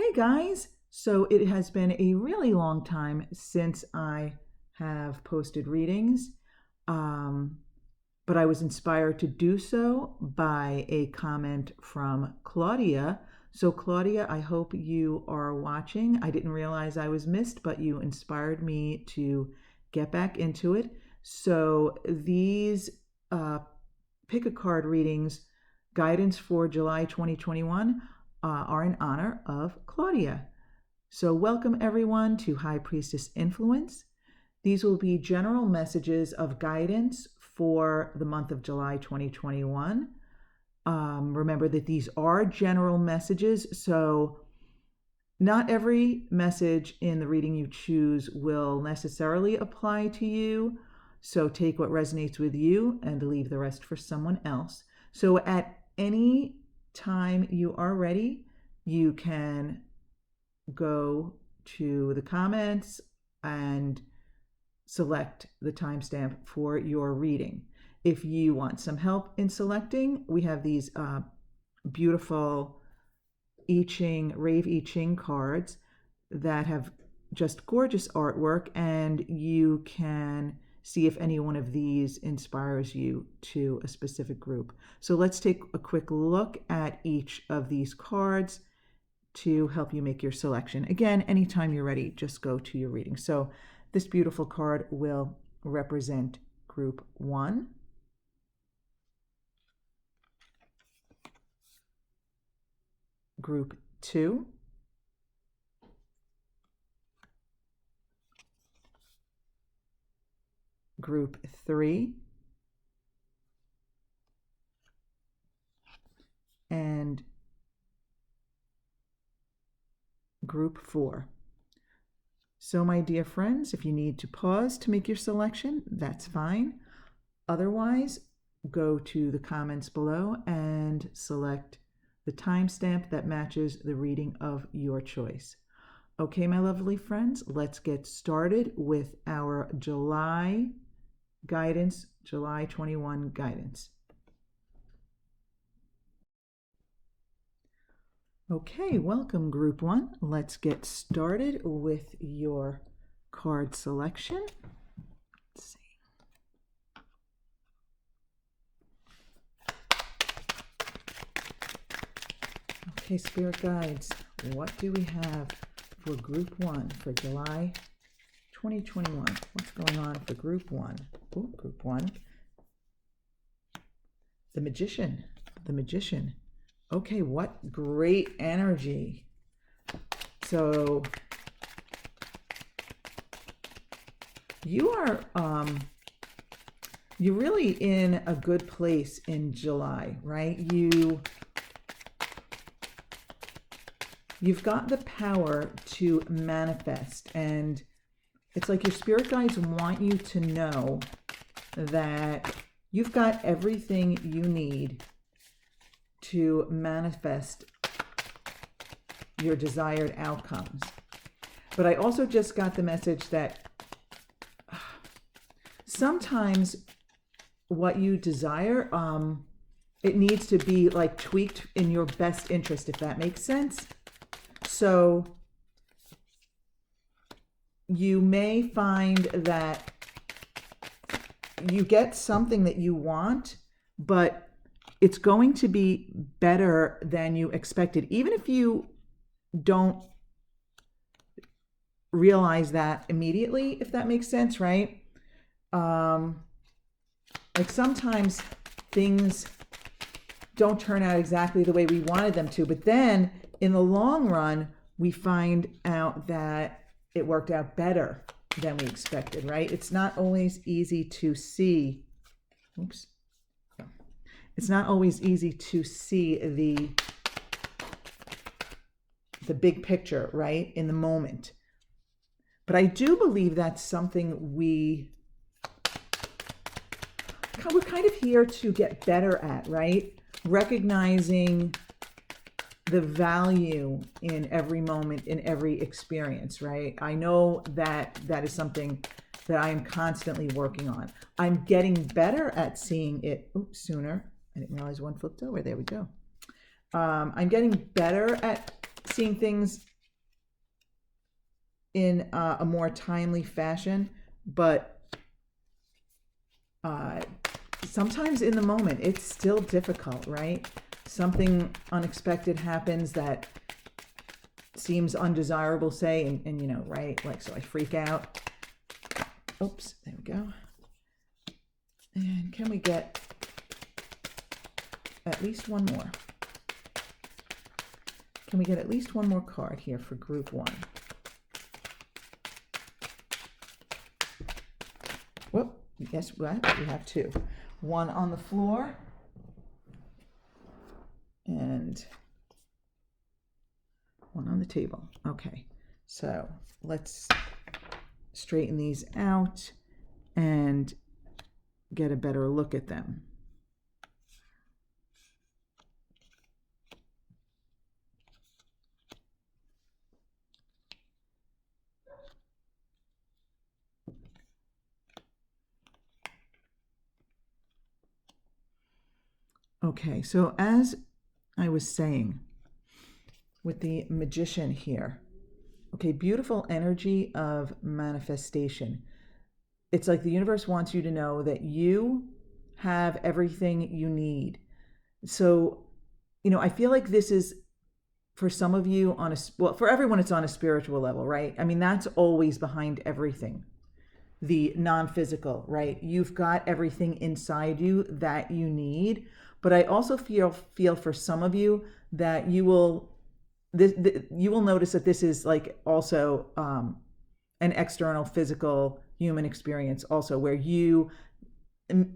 Hey guys, so it has been a really long time since I have posted readings, but I was inspired to do so by a comment from Claudia. So Claudia, I hope you are watching. I didn't realize I was missed, but you inspired me to get back into it. So these pick a card readings, guidance for July 2021, are in honor of Claudia. So welcome everyone to High Priestess Influence. These will be general messages of guidance for the month of July 2021. Remember that these are general messages, so not every message in the reading you choose will necessarily apply to you. So take what resonates with you and leave the rest for someone else. So at any time you are ready, you can go to the comments and select the timestamp for your reading. If you want some help in selecting, we have these beautiful Rave I Ching cards that have just gorgeous artwork, and you can see if any one of these inspires you to a specific group. So let's take a quick look at each of these cards to help you make your selection. Again, anytime you're ready, just go to your reading. So this beautiful card will represent group 1. Group 2. Group 3. And Group 4. So my dear friends, if you need to pause to make your selection, that's fine. Otherwise, go to the comments below and select the timestamp that matches the reading of your choice. Okay, my lovely friends, let's get started with our July guidance, July 21 guidance. Okay, welcome group 1. Let's get started with your card selection. Let's see. Okay, Spirit Guides, what do we have for group 1 for July 2021? What's going on for group 1? Oh, group 1. The Magician. The Magician. Okay, what great energy. So you're really in a good place in July, right? You've got the power to manifest, and it's like your spirit guides want you to know that you've got everything you need to manifest your desired outcomes. But I also just got the message that sometimes what you desire, it needs to be like tweaked in your best interest, if that makes sense. So you may find that you get something that you want, but it's going to be better than you expected, even if you don't realize that immediately, if that makes sense, right? Like sometimes things don't turn out exactly the way we wanted them to, but then in the long run, we find out that it worked out better than we expected, right? It's not always easy to see. Oops. It's not always easy to see the big picture, right, in the moment. But I do believe that's something we're kind of here to get better at, right? Recognizing the value in every moment, in every experience, right? I know that is something that I am constantly working on. I'm getting better at seeing it sooner. I didn't realize one flipped over. There we go. I'm getting better at seeing things in a more timely fashion, but sometimes in the moment it's still difficult, right? Something unexpected happens that seems undesirable, say, and right, like, so I freak out. Oops, there we go. And can we get at least one more? Can we get at least one more card here for group one? Whoop, yes, we have two. One on the floor and one on the table. Okay, so let's straighten these out and get a better look at them. Okay, so as I was saying with the Magician here, okay, beautiful energy of manifestation. It's like the universe wants you to know that you have everything you need. So, I feel like this is for some of you for everyone, it's on a spiritual level, right? I mean, that's always behind everything. The non-physical, right? You've got everything inside you that you need. But I also feel for some of you that you will notice that this is like also an external physical human experience also, where you,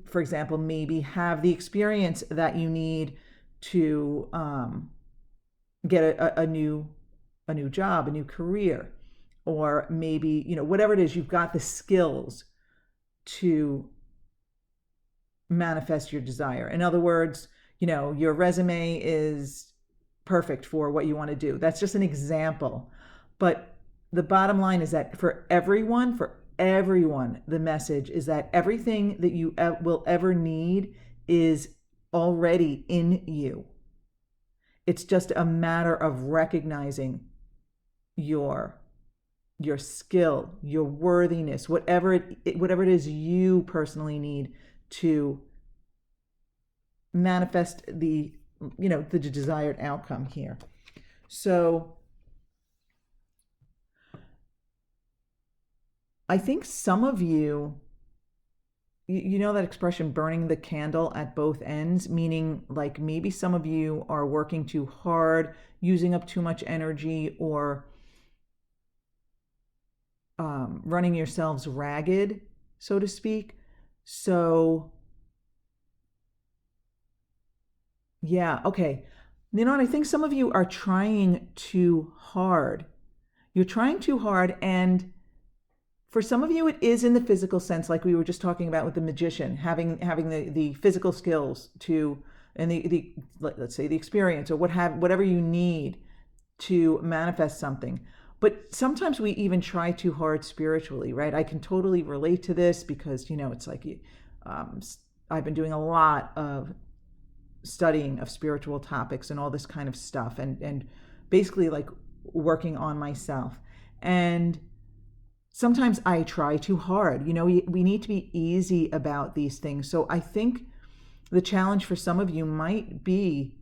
for example, maybe have the experience that you need to get a new job, a new career, or maybe, whatever it is, you've got the skills to manifest your desire. In other words, your resume is perfect for what you want to do. That's just an example. But the bottom line is that for everyone, the message is that everything that you will ever need is already in you. It's just a matter of recognizing your skill, your worthiness, whatever it is you personally need to manifest the desired outcome here. So I think some of you, that expression, burning the candle at both ends, meaning like maybe some of you are working too hard, using up too much energy, or running yourselves ragged, so to speak. So yeah, okay. I think some of you are trying too hard. You're trying too hard, and for some of you, it is in the physical sense, like we were just talking about with the Magician, having the physical skills to, and the let's say the experience, or whatever you need to manifest something. But sometimes we even try too hard spiritually, right? I can totally relate to this because, it's like I've been doing a lot of studying of spiritual topics and all this kind of stuff, and basically like working on myself. And sometimes I try too hard. We need to be easy about these things. So I think the challenge for some of you might be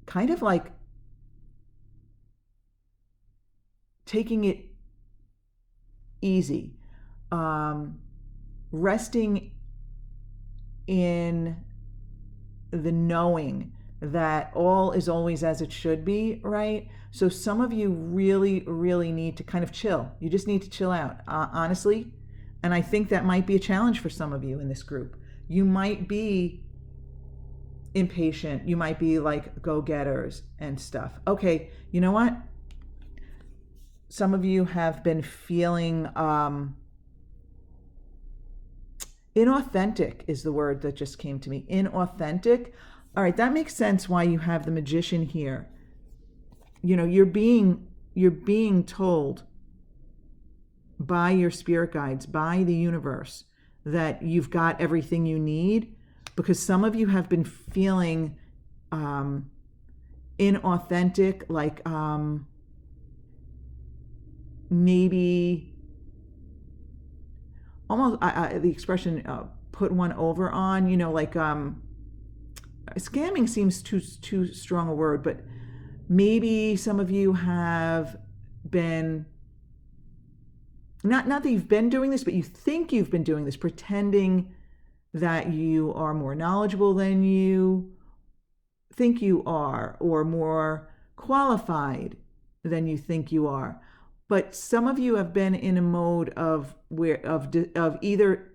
kind of like taking it easy, resting in the knowing that all is always as it should be, right? So some of you really, really need to kind of chill. You just need to chill out, honestly. And I think that might be a challenge for some of you in this group. You might be impatient. You might be like go-getters and stuff. Okay, you know what? Some of you have been feeling inauthentic is the word that just came to me. Inauthentic. All right, that makes sense why you have the Magician here. You're being told by your spirit guides, by the universe, that you've got everything you need, because some of you have been feeling inauthentic, like maybe almost the expression put one over on, like scamming seems too strong a word, but maybe some of you have been, not that you've been doing this, but you think you've been doing this, pretending that you are more knowledgeable than you think you are, or more qualified than you think you are. But some of you have been in a mode of either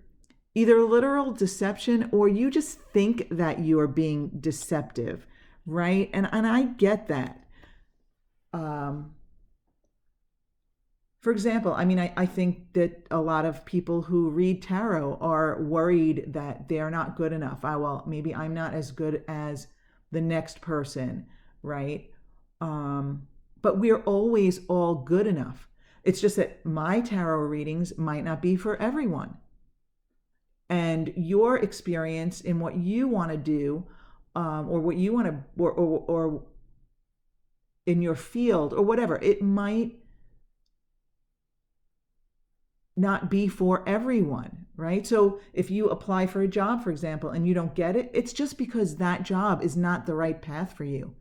literal deception, or you just think that you are being deceptive, right? And I get that. For example, I think that a lot of people who read tarot are worried that they're not good enough. Well, maybe I'm not as good as the next person, right? But we're always all good enough. It's just that my tarot readings might not be for everyone. And your experience in what you want to do, or what you want to, or in your field, or whatever, it might not be for everyone, right? So if you apply for a job, for example, and you don't get it, it's just because that job is not the right path for you.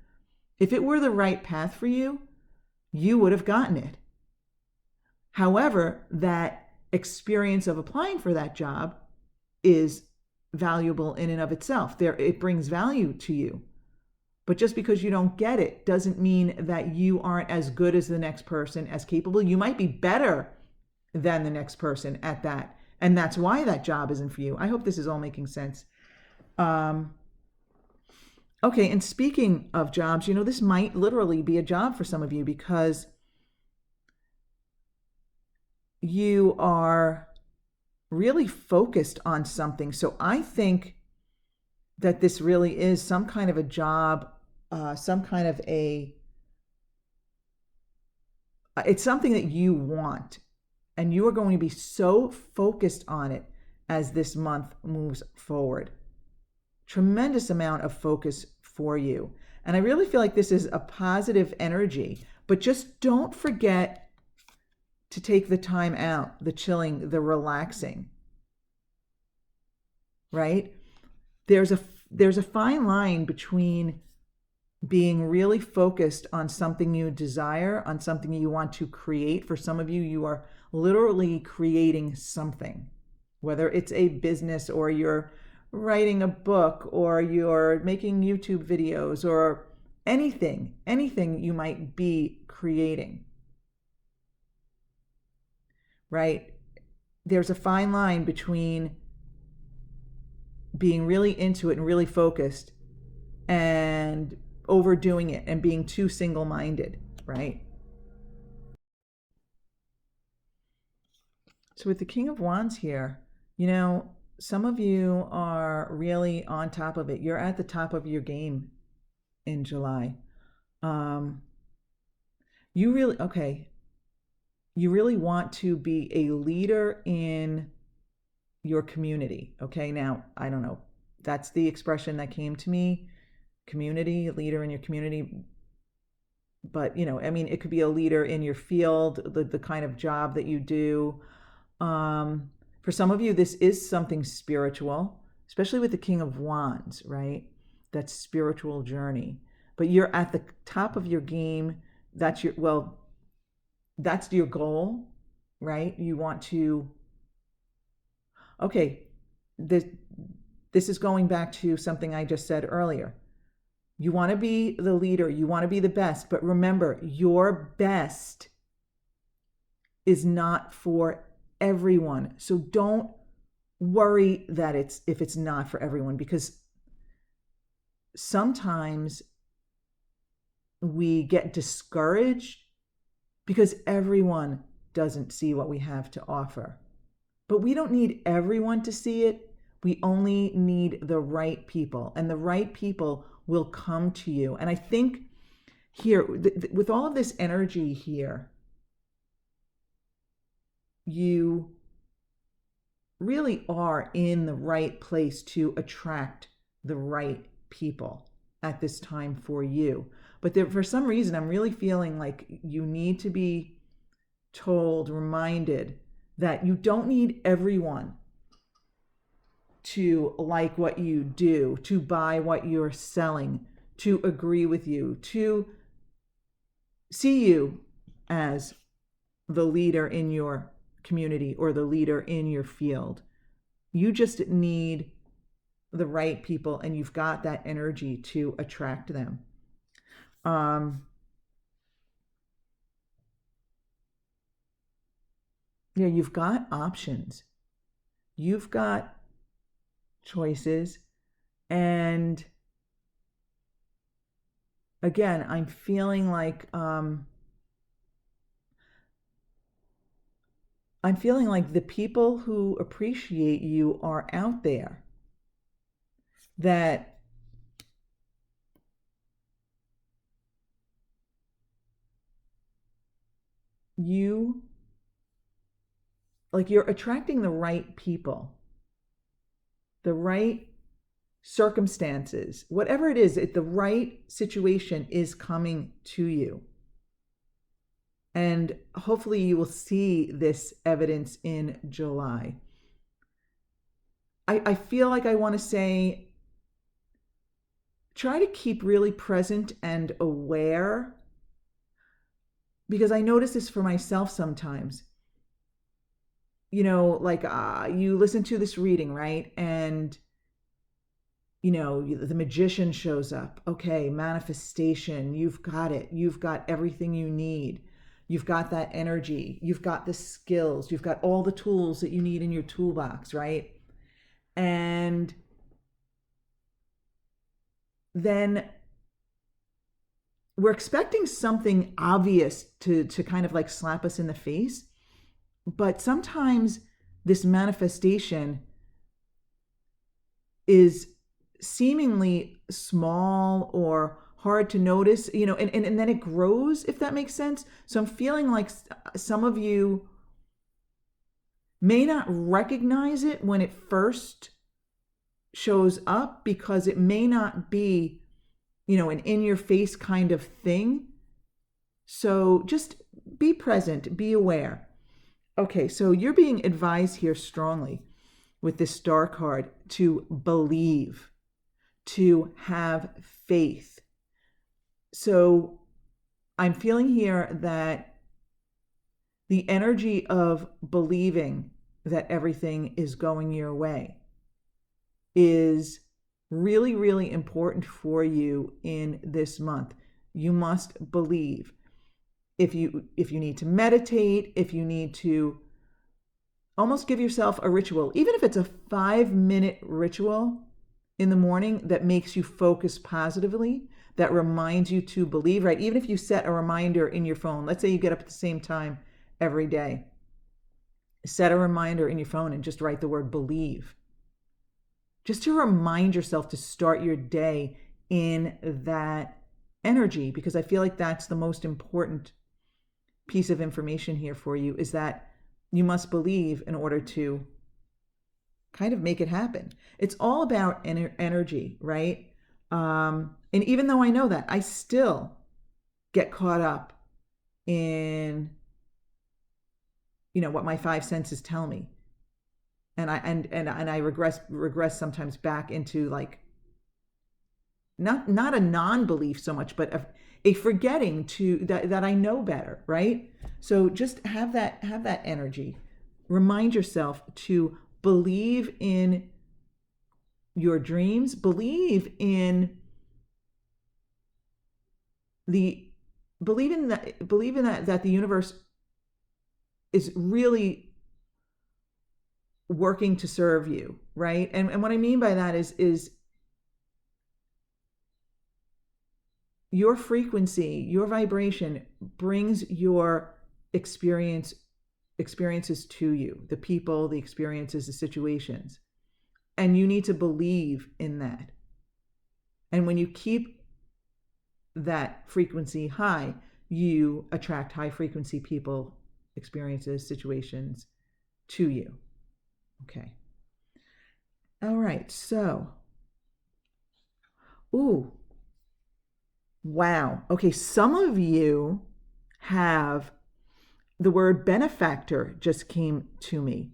If it were the right path for you, you would have gotten it. However, that experience of applying for that job is valuable in and of itself. It brings value to you. But just because you don't get it doesn't mean that you aren't as good as the next person, as capable. You might be better than the next person at that. And that's why that job isn't for you. I hope this is all making sense. Okay, and speaking of jobs, this might literally be a job for some of you, because you are really focused on something. So I think that this really is some kind of a job, some kind of it's something that you want. And you are going to be so focused on it as this month moves forward. Tremendous amount of focus for you. And I really feel like this is a positive energy. But just don't forget to take the time out, the chilling, the relaxing. Right? There's a fine line between being really focused on something you desire, on something you want to create. For some of you, you are literally creating something, whether it's a business, or you're writing a book, or you're making YouTube videos, or anything you might be creating, right? There's a fine line between being really into it and really focused, and overdoing it and being too single-minded, right? So with the King of Wands here, some of you are really on top of it. You're at the top of your game in July. You really want to be a leader in your community. Okay, now, I don't know. That's the expression that came to me. Community, leader in your community. But, it could be a leader in your field, the kind of job that you do. For some of you, this is something spiritual, especially with the King of Wands, right? That spiritual journey. But you're at the top of your game. That's your goal, right? You want to, okay, this is going back to something I just said earlier. You want to be the leader, you want to be the best, but remember, your best is not for everyone. So don't worry that if it's not for everyone, because sometimes we get discouraged because everyone doesn't see what we have to offer. But we don't need everyone to see it. We only need the right people, and the right people will come to you. And I think here, with all of this energy here, you really are in the right place to attract the right people at this time for you. But for some reason, I'm really feeling like you need to be told, reminded that you don't need everyone to like what you do, to buy what you're selling, to agree with you, to see you as the leader in your community or the leader in your field. You just need the right people, and you've got that energy to attract them. Yeah, you've got options. You've got choices. And again, I'm feeling like the people who appreciate you are out there, that you, like, you're attracting the right people, the right circumstances, whatever it is, the right situation is coming to you. And hopefully you will see this evidence in July. I feel like I want to say, try to keep really present and aware, because I notice this for myself sometimes. Like you listen to this reading, right? And the magician shows up. Okay, manifestation, you've got it. You've got everything you need. You've got that energy. You've got the skills. You've got all the tools that you need in your toolbox, right? And then we're expecting something obvious to kind of like slap us in the face. But sometimes this manifestation is seemingly small or hard to notice, and then it grows, if that makes sense. So I'm feeling like some of you may not recognize it when it first shows up, because it may not be, an in-your-face kind of thing. So just be present, be aware. Okay, so you're being advised here strongly with this star card to believe, to have faith. So I'm feeling here that the energy of believing that everything is going your way is really, really important for you in this month. You must believe. If you need to meditate, if you need to almost give yourself a ritual, even if it's a 5-minute ritual in the morning that makes you focus positively, that reminds you to believe, right? Even if you set a reminder in your phone, let's say you get up at the same time every day, set a reminder in your phone and just write the word believe, just to remind yourself to start your day in that energy, because I feel like that's the most important piece of information here for you, is that you must believe in order to kind of make it happen. It's all about energy, right? And even though I know that, I still get caught up in, what my 5 senses tell me. And I regress sometimes back into, like, not a non-belief so much, but a forgetting to that I know better, right? So just have that energy. Remind yourself to believe in your dreams, believe in that the universe is really working to serve you, right? And what I mean by that is your frequency, your vibration brings your experiences to you, the people, the experiences, the situations. And you need to believe in that. And when you keep that frequency high, you attract high frequency people, experiences, situations to you. Okay. All right. So, wow. Okay. Some of you have the word benefactor just came to me.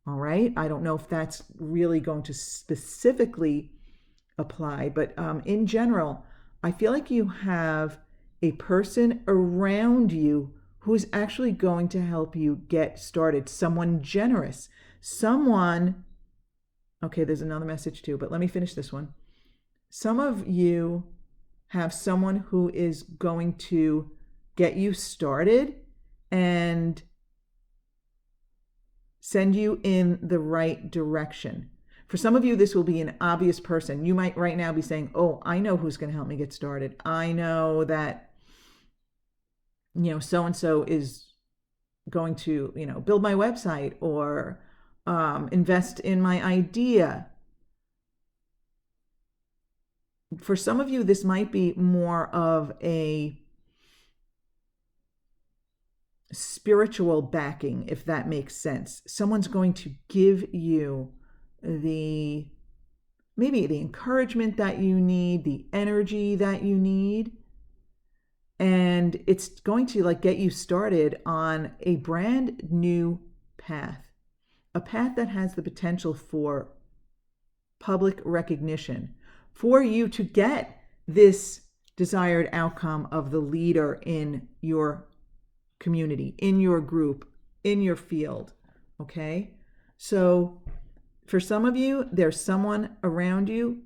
All right. I don't know if that's really going to specifically apply, but in general, I feel like you have a person around you who is actually going to help you get started. Someone generous, someone, okay, there's another message too, but let me finish this one. Some of you have someone who is going to get you started and send you in the right direction. For some of you, this will be an obvious person. You might right now be saying, oh, I know who's going to help me get started. I know that, so-and-so is going to, build my website or invest in my idea. For some of you, this might be more of a spiritual backing, if that makes sense. Someone's going to give you maybe the encouragement that you need, the energy that you need. And it's going to get you started on a brand new path, a path that has the potential for public recognition, for you to get this desired outcome of the leader in your community, in your group, in your field. Okay? So for some of you, there's someone around you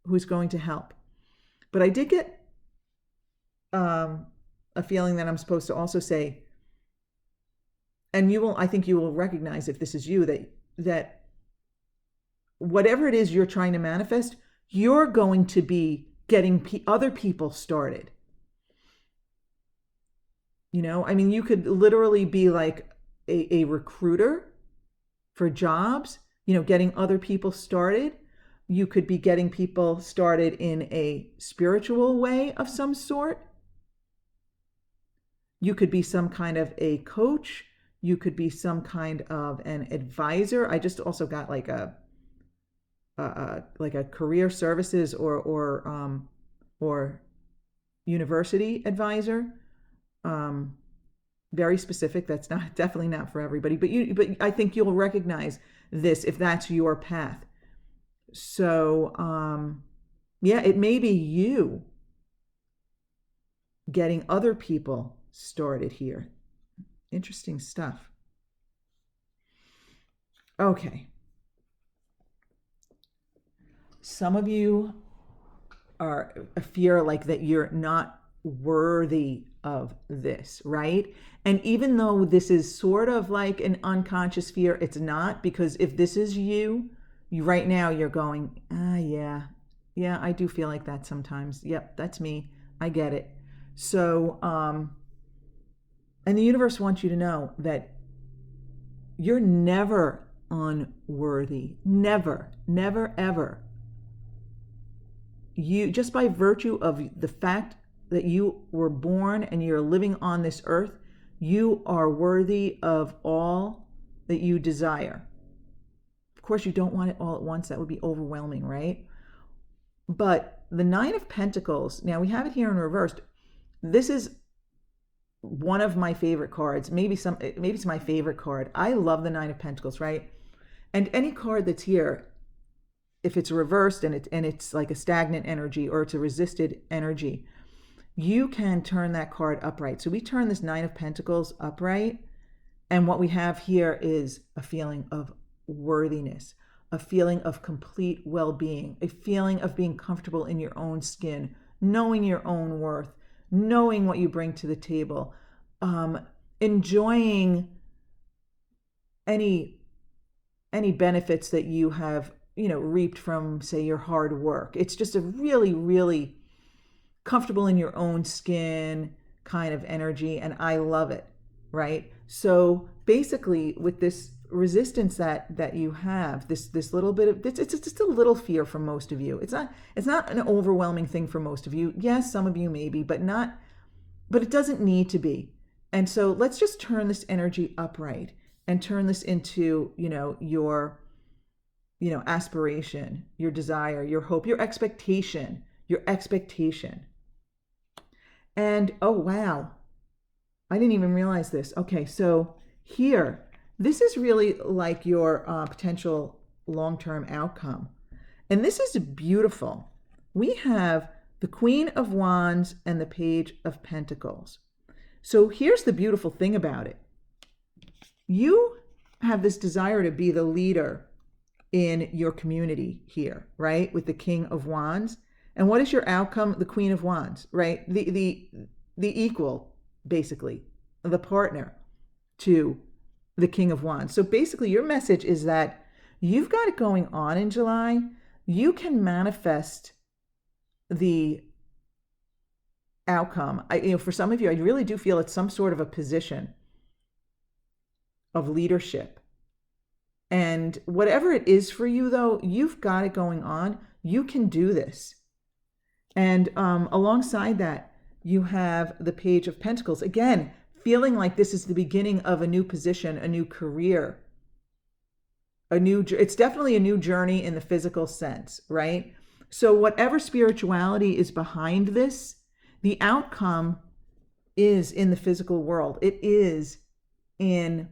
who's going to help. But I did get a feeling that I'm supposed to also say, and I think you will recognize if this is you, that whatever it is you're trying to manifest, you're going to be getting other people started. You could literally be like a recruiter for jobs, getting other people started. You could be getting people started in a spiritual way of some sort. You could be some kind of a coach. You could be some kind of an advisor. I just also got like a career services or university advisor. Very specific. That's definitely not for everybody, but I think you'll recognize this if that's your path. So, it may be you getting other people started here. Interesting stuff. Okay. Some of you are fear like that you're not worthy of this, right? And even though this is sort of like an unconscious fear, it's not, because if this is you right now, you're going, yeah, I do feel like that sometimes. Yep, that's me. I get it. So, and the universe wants you to know that you're never unworthy. Never, never, ever. You, just by virtue of the fact that you were born and you're living on this earth, you are worthy of all that you desire. Of course, you don't want it all at once. That would be overwhelming, right? But the Nine of Pentacles, now we have it here in reversed. This is one of my favorite cards. Maybe it's my favorite card. I love the Nine of Pentacles, right? And any card that's here, if it's reversed and it's like a stagnant energy or it's a resisted energy, you can turn that card upright. So we turn this Nine of Pentacles upright, and what we have here is a feeling of worthiness, a feeling of complete well-being, a feeling of being comfortable in your own skin, knowing your own worth, knowing what you bring to the table, enjoying any benefits that you have, reaped from, say, your hard work. It's just a really, really comfortable in your own skin kind of energy, and I love it, right? So basically, with this resistance that you have, this little bit of it's just a little fear for most of you. It's not an overwhelming thing for most of you. Yes, some of you maybe, but it doesn't need to be. And so let's just turn this energy upright and turn this into, your aspiration, your desire, your hope, your expectation. And oh wow, I didn't even realize this. Okay, so here, this is really like your potential long-term outcome. And this is beautiful. We have the Queen of Wands and the Page of Pentacles. So here's the beautiful thing about it. You have this desire to be the leader in your community here, right? With the King of Wands. And what is your outcome? The Queen of Wands, right? The equal, basically, the partner to the King of Wands. So basically your message is that you've got it going on in July. You can manifest the outcome. For some of you, I really do feel it's some sort of a position of leadership. And whatever it is for you, though, you've got it going on. You can do this. And alongside that, you have the Page of Pentacles. Again, feeling like this is the beginning of a new position, a new career, it's definitely a new journey in the physical sense, right? So whatever spirituality is behind this, the outcome is in the physical world. It is in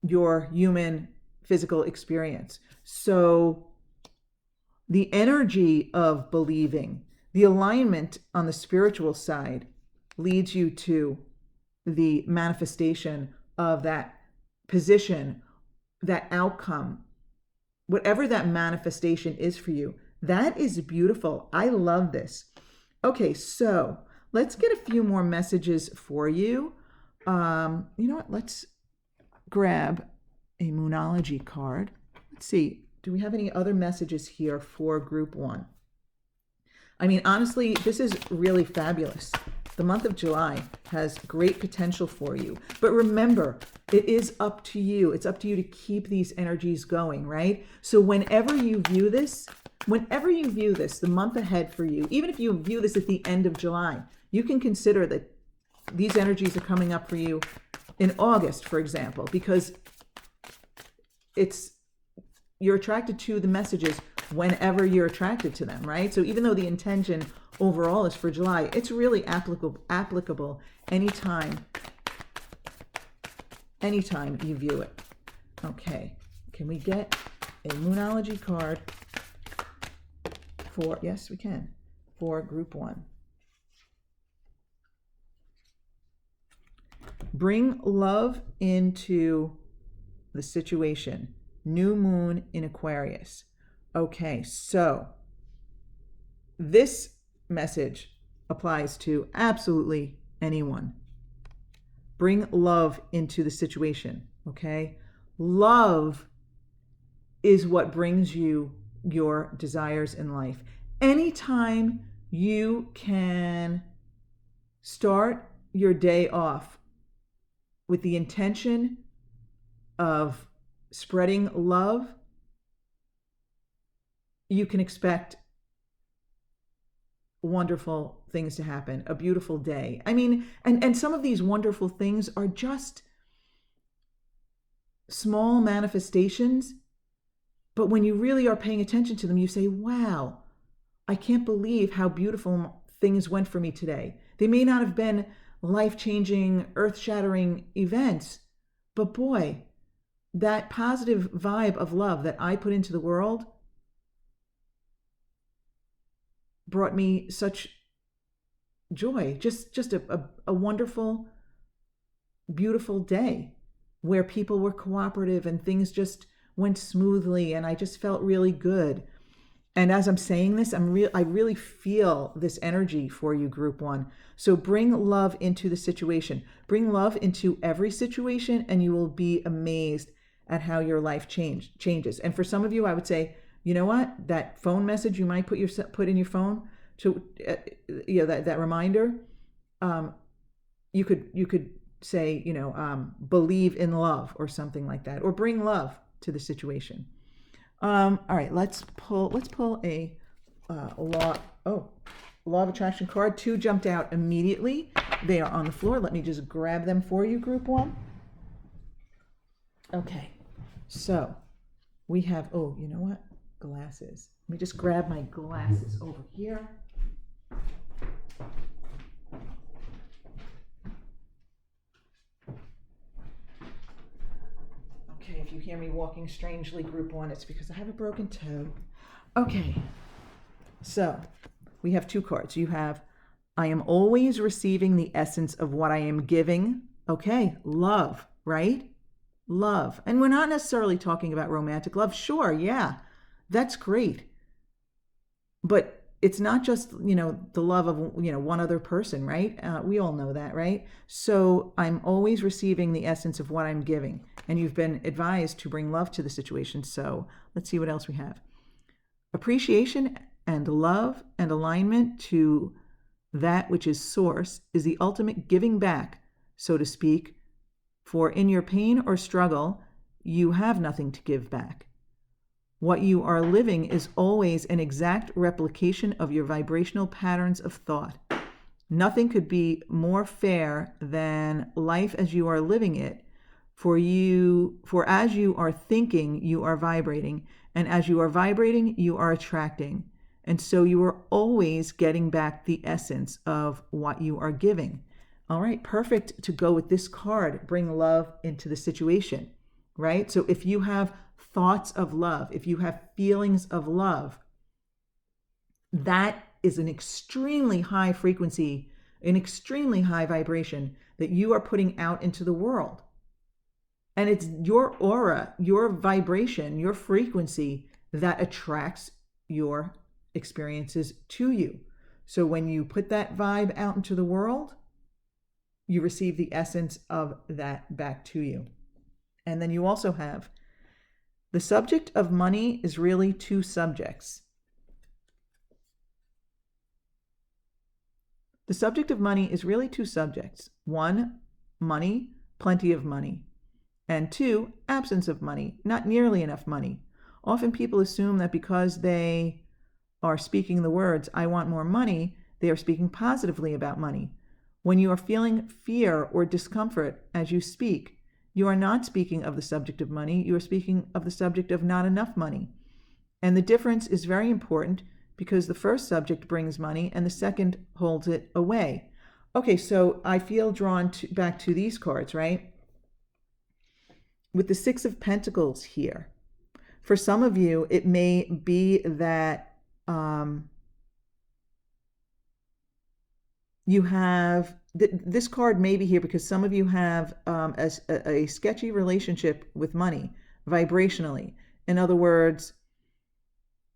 your human physical experience. So the energy of believing, the alignment on the spiritual side leads you to the manifestation of that position, that outcome, whatever that manifestation is for you. That is beautiful. I love this. Okay, so let's get a few more messages for you. You know what? Let's grab a Moonology card. Let's see. Do we have any other messages here for group 1? I mean, honestly, this is really fabulous. The month of July has great potential for you. But remember, it is up to you. It's up to you to keep these energies going, right? So whenever you view this, the month ahead for you, even if you view this at the end of July, you can consider that these energies are coming up for you in August, for example, because you're attracted to the messages whenever you're attracted to them, right? So even though the intention overall is for July, it's really applicable anytime you view it. Okay, can we get a Moonology card for, yes, we can, for group 1. Bring love into the situation. New moon in Aquarius. Okay, so this message applies to absolutely anyone. Bring love into the situation, okay? Love is what brings you your desires in life. Anytime you can start your day off with the intention of spreading love, you can expect wonderful things to happen, a beautiful day. I mean, and some of these wonderful things are just small manifestations, but when you really are paying attention to them, you say, wow, I can't believe how beautiful things went for me today. They may not have been life-changing, earth-shattering events, but boy, that positive vibe of love that I put into the world brought me such joy. Just a wonderful, beautiful day where people were cooperative and things just went smoothly and I just felt really good. And as I'm saying this, I really feel this energy for you, group 1. So bring love into the situation. Bring love into every situation and you will be amazed at how your life changes. And for some of you, I would say, you know what? That phone message you might put in your phone to that reminder. You could say, believe in love or something like that, or bring love to the situation. All right, let's pull a law of attraction card. 2 jumped out immediately. They are on the floor. Let me just grab them for you, group 1. Okay, so we have, you know what? Glasses. Let me just grab my glasses over here. you hear me walking strangely, group 1, it's because I have a broken toe. Okay, so we have 2 cards. You have, I am always receiving the essence of what I am giving. Okay, love, right? Love. And we're not necessarily talking about romantic love. Sure, yeah, that's great. But it's not just, the love of, one other person, right? We all know that, right? So I'm always receiving the essence of what I'm giving. And you've been advised to bring love to the situation. So let's see what else we have. Appreciation and love and alignment to that which is source is the ultimate giving back, so to speak. For in your pain or struggle, you have nothing to give back. What you are living is always an exact replication of your vibrational patterns of thought. Nothing could be more fair than life as you are living it. For as you are thinking, you are vibrating, and as you are vibrating, you are attracting. And so you are always getting back the essence of what you are giving. All right, perfect to go with this card. Bring love into the situation, right? So if you have thoughts of love, if you have feelings of love, that is an extremely high frequency, an extremely high vibration that you are putting out into the world. And it's your aura, your vibration, your frequency that attracts your experiences to you. So when you put that vibe out into the world, you receive the essence of that back to you. And then you also have the subject of money is really 2 subjects. The subject of money is really 2 subjects. 1, money, plenty of money. And 2, absence of money, not nearly enough money. Often people assume that because they are speaking the words, I want more money, they are speaking positively about money. When you are feeling fear or discomfort as you speak, you are not speaking of the subject of money, you are speaking of the subject of not enough money. And the difference is very important because the first subject brings money and the second holds it away. Okay, so I feel drawn back to these cards, right? With the 6 of Pentacles here. For some of you, it may be that you have, this card may be here because some of you have a sketchy relationship with money vibrationally. In other words,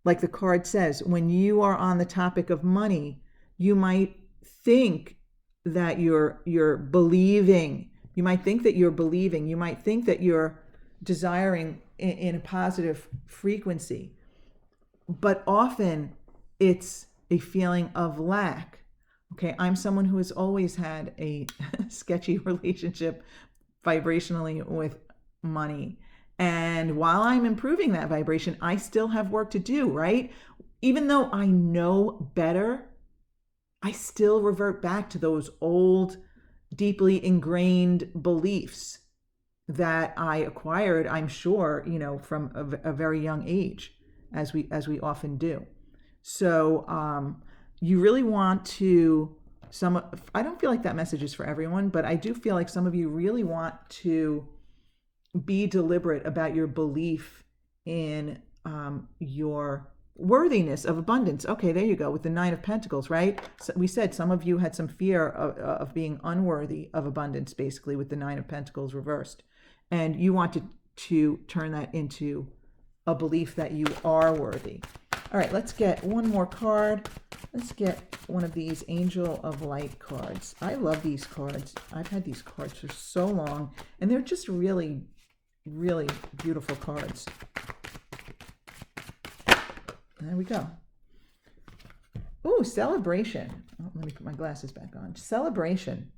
like the card says, when you are on the topic of money, you might think that you're believing. You might think that you're believing. You might think that you're desiring in a positive frequency. But often it's a feeling of lack. Okay, I'm someone who has always had a sketchy relationship vibrationally with money. And while I'm improving that vibration, I still have work to do, right? Even though I know better, I still revert back to those old, deeply ingrained beliefs that I acquired, I'm sure, from a very young age, as we often do. So you really want to, I don't feel like that message is for everyone, but I do feel like some of you really want to be deliberate about your belief in your worthiness of abundance. Okay, there you go, with the 9 of Pentacles, right? So we said some of you had some fear of being unworthy of abundance, basically, with the 9 of Pentacles reversed. And you want to turn that into a belief that you are worthy. All right, let's get one more card. Let's get one of these Angel of Light cards. I love these cards. I've had these cards for so long, and they're just really, really beautiful cards. There we go. Ooh, celebration. Oh, let me put my glasses back on. Celebration.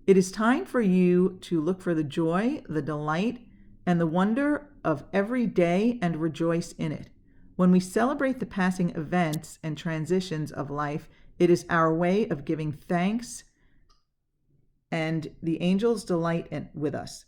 It is time for you to look for the joy, the delight, and the wonder of every day and rejoice in it. When we celebrate the passing events and transitions of life, it is our way of giving thanks, and the angels delight with us.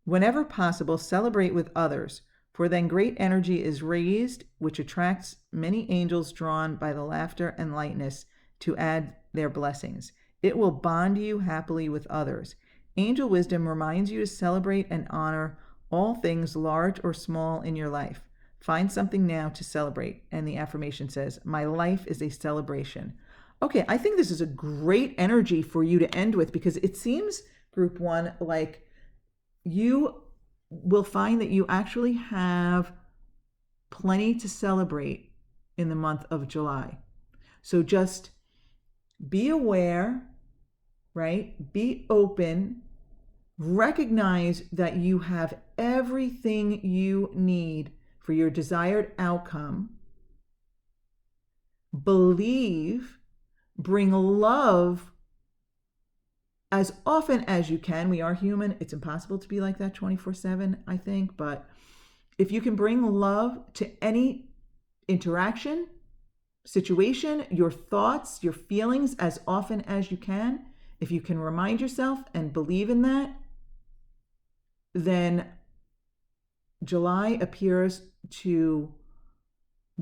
Whenever possible, celebrate with others, for then great energy is raised, which attracts many angels drawn by the laughter and lightness to add their blessings. It will bond you happily with others. Angel wisdom reminds you to celebrate and honor all things large or small in your life. Find something now to celebrate. And the affirmation says, my life is a celebration. Okay, I think this is a great energy for you to end with, because it seems, group one, like you will find that you actually have plenty to celebrate in the month of July. So just be aware, right? Be open. Recognize that you have everything you need for your desired outcome. Believe, bring love as often as you can. We are human. It's impossible to be like that 24/7, I think. But if you can bring love to any interaction, situation, your thoughts, your feelings as often as you can, if you can remind yourself and believe in that, then July appears to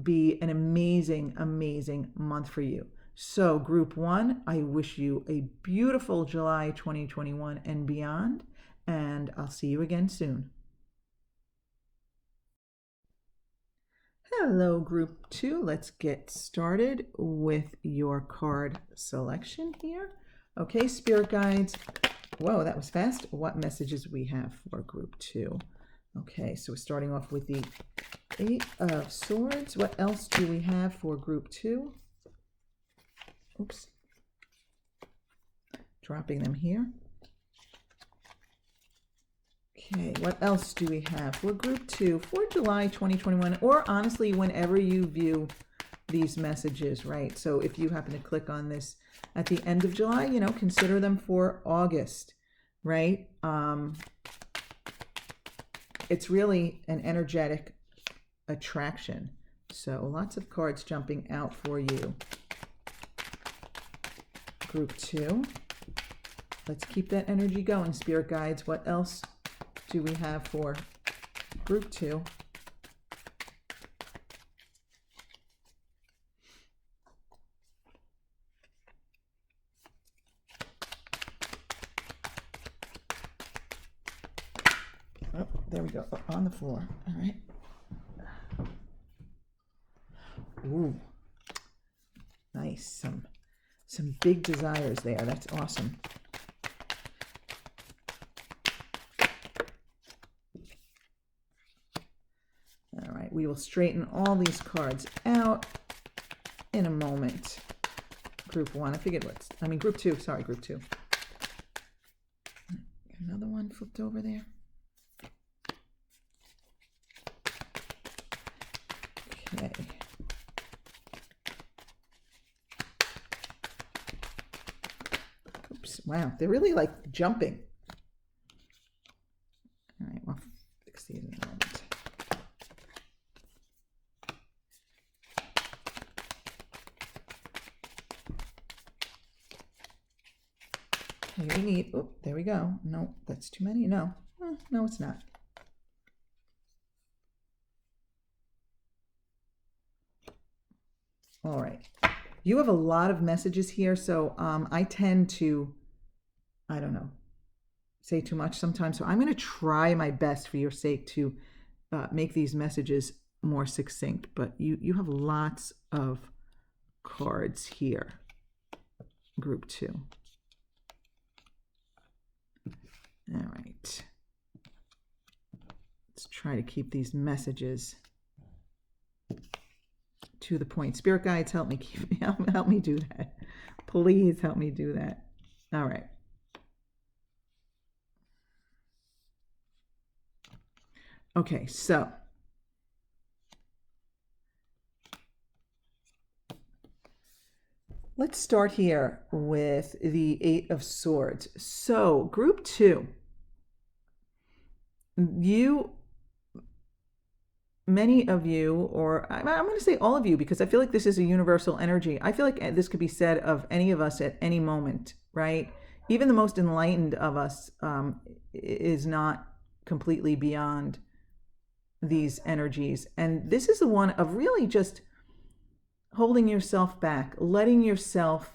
be an amazing, amazing month for you. So group one, I wish you a beautiful July 2021 and beyond, and I'll see you again soon. Hello, group two. Let's get started with your card selection here. Okay, spirit guides. Whoa, that was fast. What messages we have for group two? Okay, so we're starting off with the Eight of Swords. What else do we have for group two? Oops. Dropping them here. Okay, what else do we have for group two for July 2021? Or honestly, whenever you view these messages, right? So if you happen to click on this at the end of July, consider them for August, right? It's really an energetic attraction. So lots of cards jumping out for you. Group two. Let's keep that energy going, spirit guides. What else do we have for group two? Oh, there we go, on the floor. All right. Ooh, nice. Some big desires there. That's awesome. All right, we will straighten all these cards out in a moment. Group one, group two, sorry, group two. Another one flipped over there. Okay. Oops, wow, they're really like jumping. All right, we'll fix these in a moment. Okay, we need, oh, there we go. No, that's too many. No, no, it's not. All right. You have a lot of messages here, so I tend to, I don't know, say too much sometimes. So I'm going to try my best for your sake to make these messages more succinct. But you have lots of cards here, group two. All right. Let's try to keep these messages to the point. Spirit guides, help me do that. Please help me do that. All right. Okay, so let's start here with the Eight of Swords. So group two, many of you, or I'm going to say all of you, because I feel like this is a universal energy. I feel like this could be said of any of us at any moment, right? Even the most enlightened of us is not completely beyond these energies. And this is the one of really just holding yourself back, letting yourself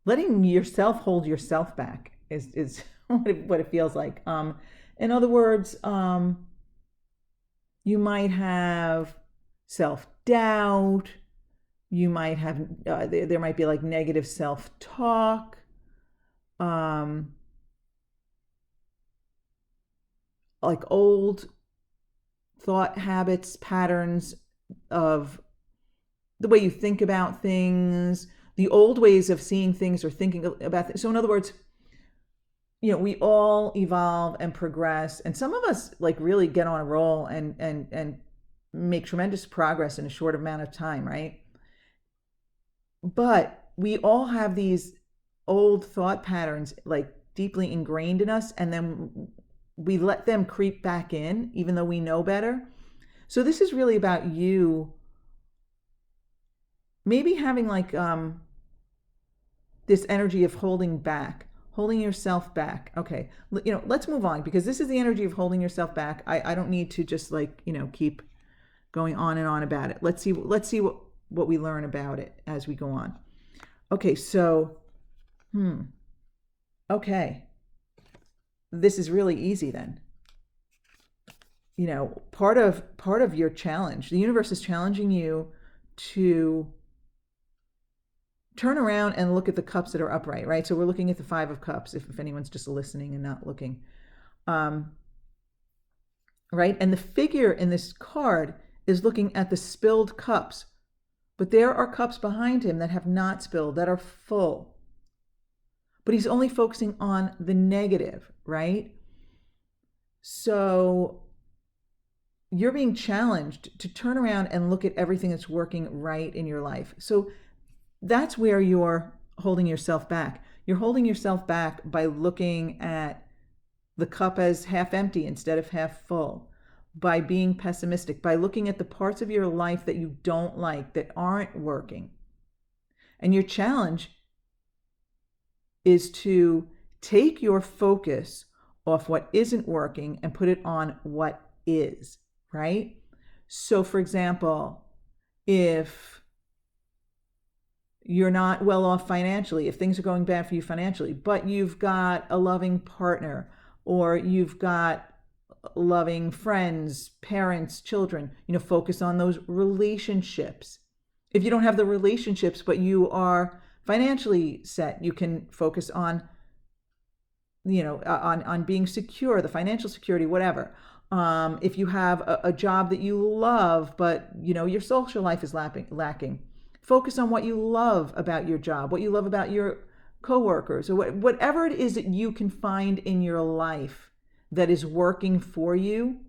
hold yourself back is what it feels like. In other words, you might have self-doubt. You might have, there might be like negative self-talk. Like old thought habits, patterns of the way you think about things, the old ways of seeing things or thinking about things. So in other words, we all evolve and progress, and some of us like really get on a roll and make tremendous progress in a short amount of time, right? But we all have these old thought patterns like deeply ingrained in us, and then we let them creep back in even though we know better. So this is really about you maybe having like this energy of holding yourself back. Okay, let's move on, because this is the energy of holding yourself back. I don't need to just like, keep going on and on about it. Let's see what we learn about it as we go on. Okay, so okay, this is really easy then. Part of your challenge, the universe is challenging you to turn around and look at the cups that are upright, right? So we're looking at the 5 of Cups, if anyone's just listening and not looking. Right? And the figure in this card is looking at the spilled cups, but there are cups behind him that have not spilled, that are full. But he's only focusing on the negative, right? So you're being challenged to turn around and look at everything that's working right in your life. So that's where you're holding yourself back. You're holding yourself back by looking at the cup as half empty instead of half full, by being pessimistic, by looking at the parts of your life that you don't like, that aren't working. And your challenge is to take your focus off what isn't working and put it on what is, right? So for example, if you're not well off financially, if things are going bad for you financially, but you've got a loving partner, or you've got loving friends, parents, children, focus on those relationships. If you don't have the relationships, but you are financially set, you can focus on, on being secure, the financial security, whatever. If you have a job that you love, but, your social life is lacking, focus on what you love about your job, what you love about your coworkers, or whatever it is that you can find in your life that is working for you.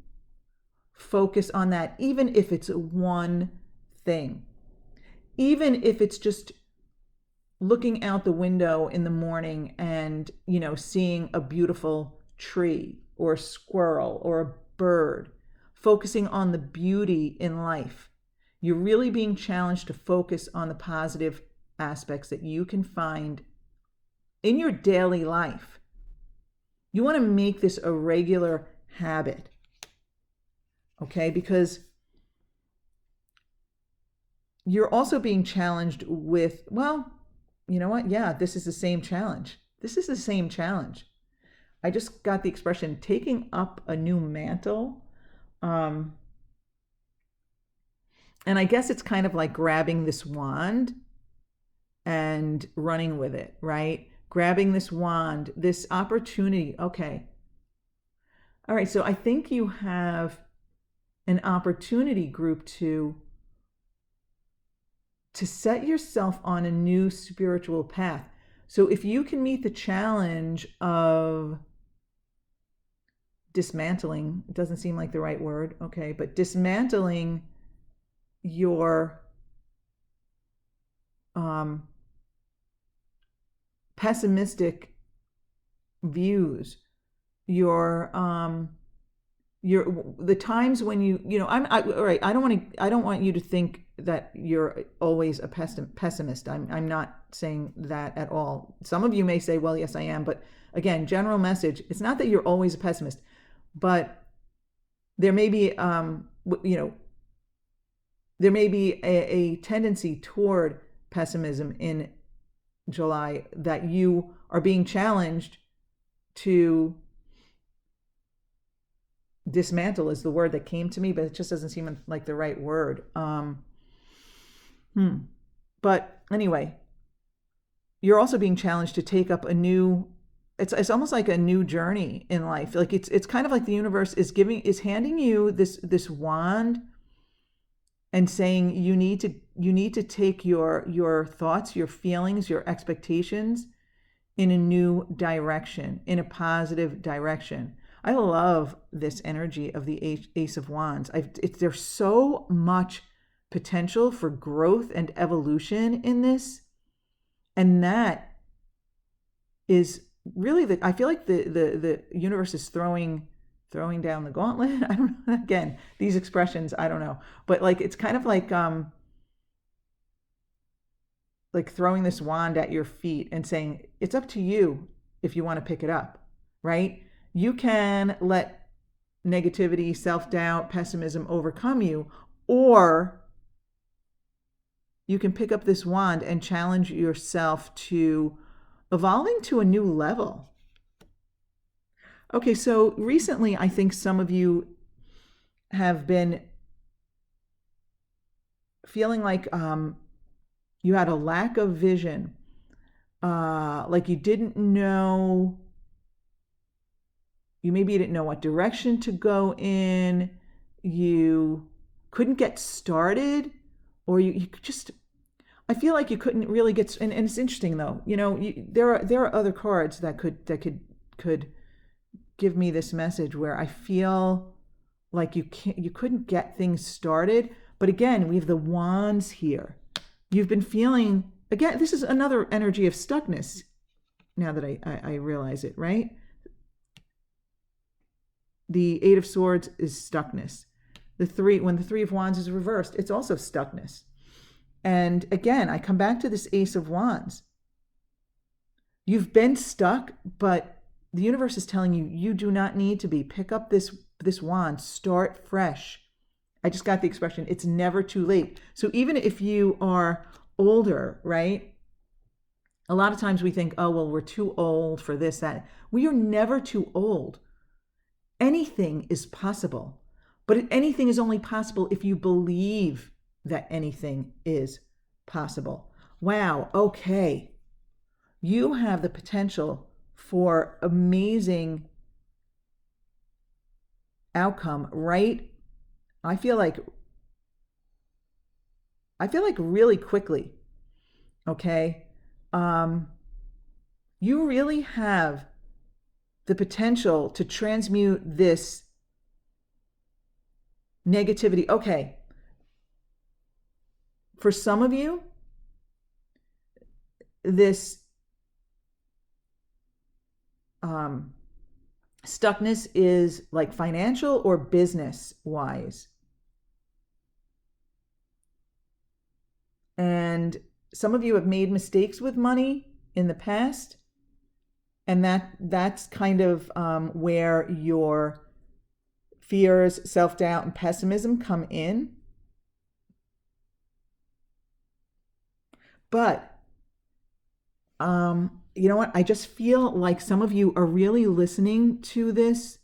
Focus on that, even if it's one thing. Even if it's just looking out the window in the morning and, seeing a beautiful tree or a squirrel or a bird, focusing on the beauty in life. You're really being challenged to focus on the positive aspects that you can find in your daily life. You want to make this a regular habit, okay? Because you're also being challenged with, well, you know what? Yeah, this is the same challenge. This is the same challenge. I just got the expression taking up a new mantle. And I guess it's kind of like grabbing this wand and running with it, right? Grabbing this wand, this opportunity. Okay. All right. So I think you have an opportunity, group 2, to set yourself on a new spiritual path. So if you can meet the challenge of dismantling, it doesn't seem like the right word, okay, but dismantling your pessimistic views, your the times when all right, I don't want you to think that you're always a pessimist. I'm not saying that at all. Some of you may say, well, yes, I am, but again, general message, it's not that you're always a pessimist, but there may be there may be a tendency toward pessimism in July that you are being challenged to dismantle is the word that came to me, but it just doesn't seem like the right word. But anyway, you're also being challenged to take up a new, it's almost like a new journey in life. Like it's kind of like the universe is handing you this wand and saying you need to take your thoughts, your feelings, your expectations in a new direction, in a positive direction. I love this energy of the Ace of Wands. There's so much potential for growth and evolution in this. And that is really I feel like the universe is throwing down the gauntlet. I don't know. Again, these expressions, I don't know. But like it's kind of like throwing this wand at your feet and saying, it's up to you if you want to pick it up, right? You can let negativity, self-doubt, pessimism overcome you, or you can pick up this wand and challenge yourself to evolving to a new level. Okay, so recently I think some of you have been feeling like you had a lack of vision, like you didn't know, you didn't know what direction to go in, you couldn't get started, or you just, I feel like you couldn't really get, and it's interesting though, there are other cards that could give me this message where I feel like you couldn't get things started. But again, we have the wands here. You've been feeling, again, this is another energy of stuckness now that I realize it, right? The Eight of Swords is stuckness. When the Three of Wands is reversed, it's also stuckness. And again, I come back to this Ace of Wands. You've been stuck, but the universe is telling you, you do not need to be. Pick up this wand, start fresh. I just got the expression, it's never too late. So even if you are older, right? A lot of times we think, oh, well, we're too old for this, that. We are never too old. Anything is possible, but anything is only possible if you believe that anything is possible. Wow, okay. You have the potential for amazing outcome, right? I feel like really quickly, okay? You really have the potential to transmute this negativity. Okay. For some of you, this stuckness is like financial or business wise. And some of you have made mistakes with money in the past. And that's kind of where your fears, self-doubt, and pessimism come in. But you know what? I just feel like some of you are really listening to this,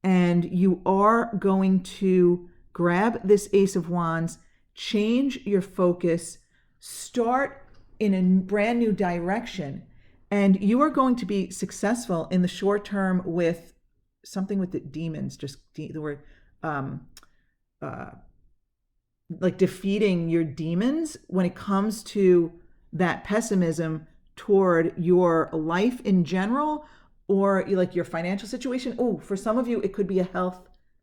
and you are going to grab this Ace of Wands, change your focus, start in a brand new direction. And you are going to be successful in the short term with something with the demons, just the word, like defeating your demons when it comes to that pessimism toward your life in general, or like your financial situation. Oh, for some of you, it could be a health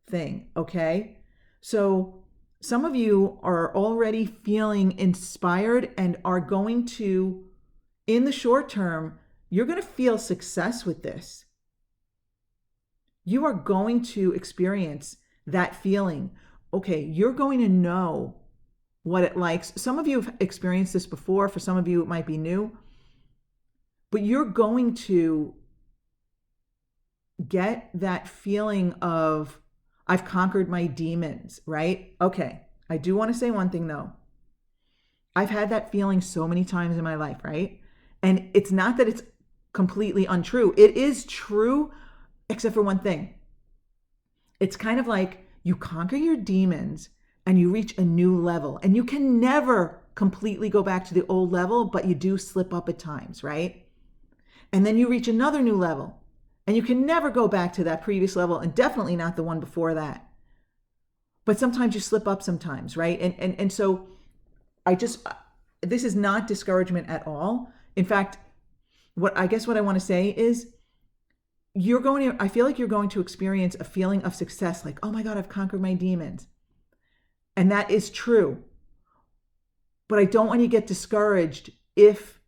thing, okay? So some of you are already feeling inspired and are going to, in the short term, you're going to feel success with this. You are going to experience that feeling. Okay, you're going to know what it likes. Some of you have experienced this before. For some of you, it might be new. But you're going to get that feeling of, I've conquered my demons, right? Okay, I do want to say one thing though. I've had that feeling so many times in my life, right? And it's not that it's completely untrue. It is true, except for one thing. It's kind of like you conquer your demons and you reach a new level, and you can never completely go back to the old level, but you do slip up at times, right? And then you reach another new level, and you can never go back to that previous level, and definitely not the one before that. But sometimes you slip up sometimes, right? And so this is not discouragement at all. In fact, what I want to say is I feel like you're going to experience a feeling of success, like, oh my God, I've conquered my demons. And that is true. But I don't want you to get discouraged if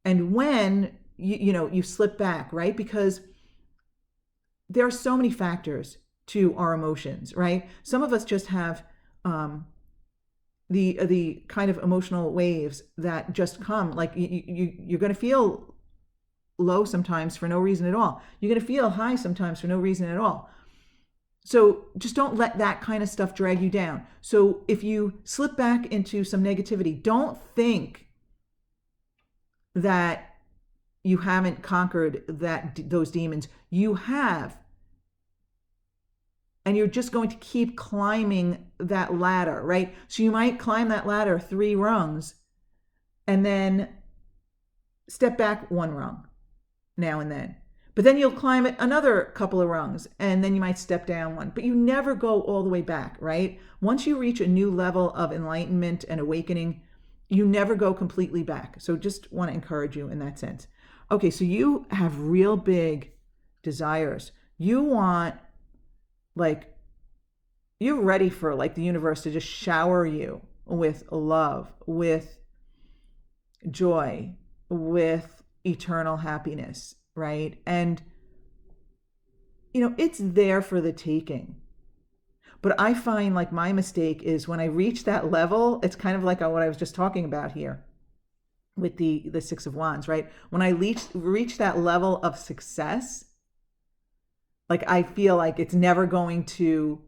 and when you slip back, right? Because there are so many factors to our emotions, right? Some of us just have the kind of emotional waves that just come. Like you're going to feel low sometimes for no reason at all. You're going to feel high sometimes for no reason at all. So just don't let that kind of stuff drag you down. So if you slip back into some negativity, don't think that you haven't conquered those demons. You have. And you're just going to keep climbing that ladder, right? So you might climb that ladder 3 rungs and then step back 1 rung now and then. But then you'll climb it another couple of rungs and then you might step down 1. But you never go all the way back, right? Once you reach a new level of enlightenment and awakening, you never go completely back. So just want to encourage you in that sense. Okay, so you have real big desires. You want, you're ready for the universe to just shower you with love, with joy, with eternal happiness, right? And, it's there for the taking. But I find my mistake is when I reach that level, it's kind of like what I was just talking about here with the 6 of Wands, right? When I reach that level of success, I feel like it's never going to,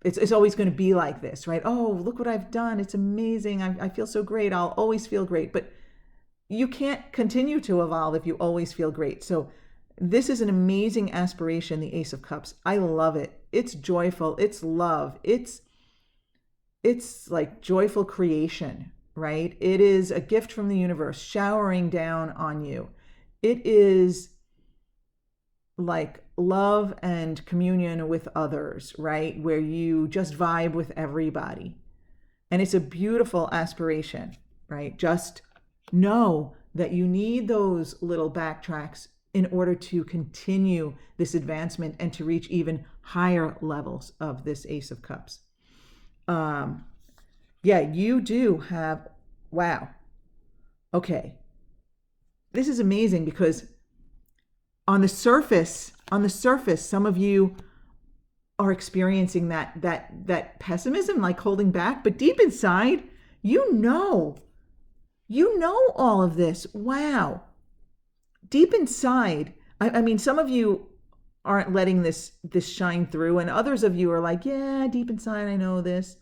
it's always going to be like this, right? Oh, look what I've done. It's amazing. I feel so great. I'll always feel great. But you can't continue to evolve if you always feel great. So this is an amazing aspiration, the Ace of Cups. I love it. It's joyful. It's love. It's like joyful creation, right? It is a gift from the universe showering down on you. It is like love and communion with others, right? Where you just vibe with everybody. And it's a beautiful aspiration, right? Just know that you need those little backtracks in order to continue this advancement and to reach even higher levels of this Ace of Cups. You do have, wow. Okay. This is amazing because on the surface, some of you are experiencing that pessimism, holding back, but deep inside, you know all of this. Wow. Deep inside, I mean, some of you aren't letting this shine through, and others of you are like, yeah, deep inside, I know this.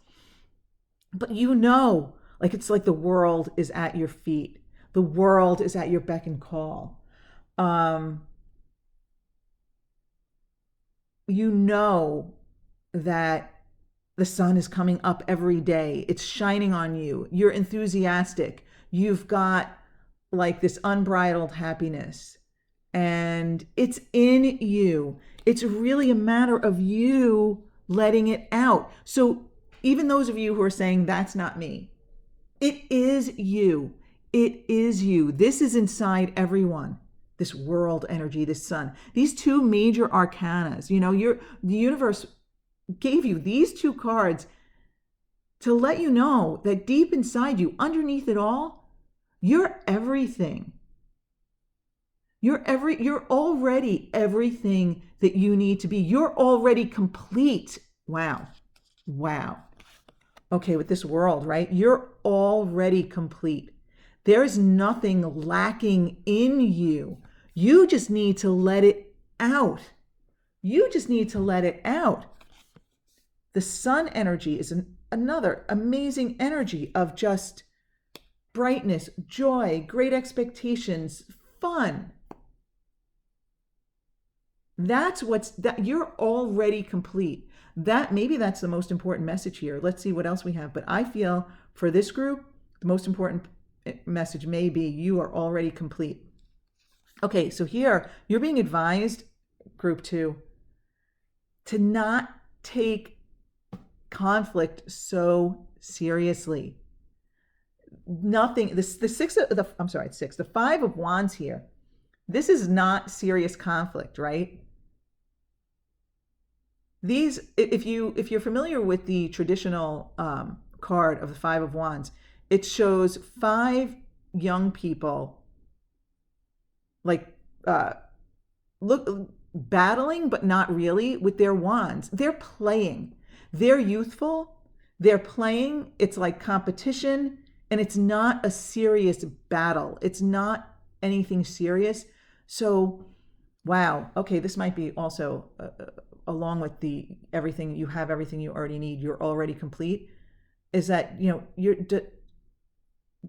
But it's like the world is at your feet. The world is at your beck and call. You know that the sun is coming up every day. It's shining on you. You're enthusiastic. You've got this unbridled happiness, and it's in you. It's really a matter of you letting it out. So even those of you who are saying, that's not me, it is you. It is you. This is inside everyone. This world energy, this sun, these 2 major arcanas, the universe gave you these 2 cards to let you know that deep inside you, underneath it all, you're everything. You're already everything that you need to be. You're already complete. Wow. Okay, with this world, right? You're already complete. There's nothing lacking in you. You just need to let it out. The sun energy is another amazing energy of just brightness, joy, great expectations, fun. That you're already complete. Maybe that's the most important message here. Let's see what else we have. But I feel for this group, the most important message may be you are already complete. Okay, so here you're being advised, group 2, to not take conflict so seriously. Nothing, the 5 of Wands here. This is not serious conflict, right? These, if you're familiar with the traditional card of the 5 of Wands, it shows 5 young people like battling, but not really, with their wands. They're playing. They're youthful. They're playing. It's like competition, and it's not a serious battle. It's not anything serious. So, wow. Okay, this might be also along with the everything you already need. You're already complete. Is that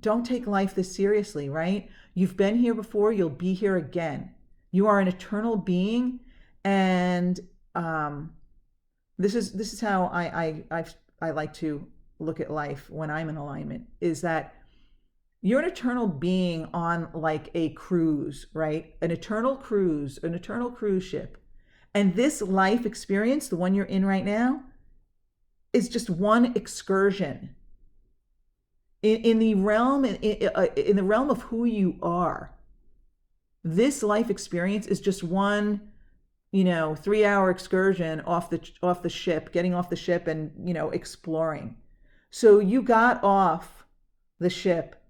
don't take life this seriously, right? You've been here before. You'll be here again. You are an eternal being, and this is how I like to look at life when I'm in alignment. Is that you're an eternal being on like a cruise, right? An eternal cruise ship, and this life experience, the one you're in right now, is just one excursion in the realm of who you are. This life experience is just one 3-hour excursion off the ship, getting off the ship and exploring. So you got off the ship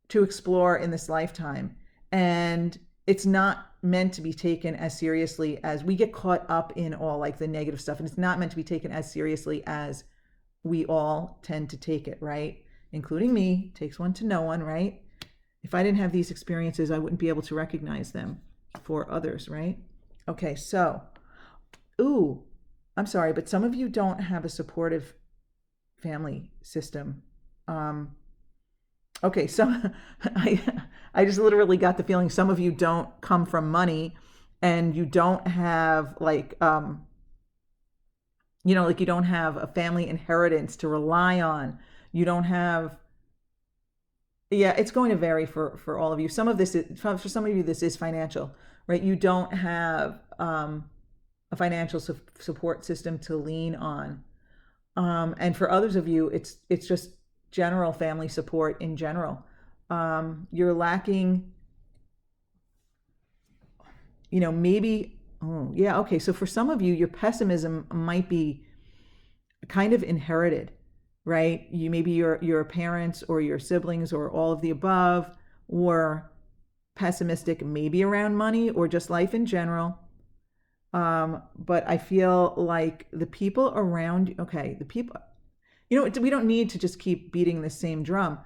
to explore in this lifetime, and it's not meant to be taken as seriously as we get caught up in all like the negative stuff, and it's not meant to be taken as seriously as we all tend to take it, right? Including me. Takes one to know one, right? If I didn't have these experiences, I wouldn't be able to recognize them for others, right? Okay, so, I'm sorry, but some of you don't have a supportive family system. Okay, so I just literally got the feeling some of you don't come from money, and you don't have like you don't have a family inheritance to rely on. You don't have, it's going to vary for all of you. For some of you, this is financial, right? You don't have a financial support system to lean on. And for others of you, it's just general family support in general. You're lacking, maybe, okay. So for some of you, your pessimism might be kind of inherited, right? Maybe your parents or your siblings or all of the above were pessimistic, maybe around money or just life in general. But I feel like the people around, we don't need to just keep beating the same drum.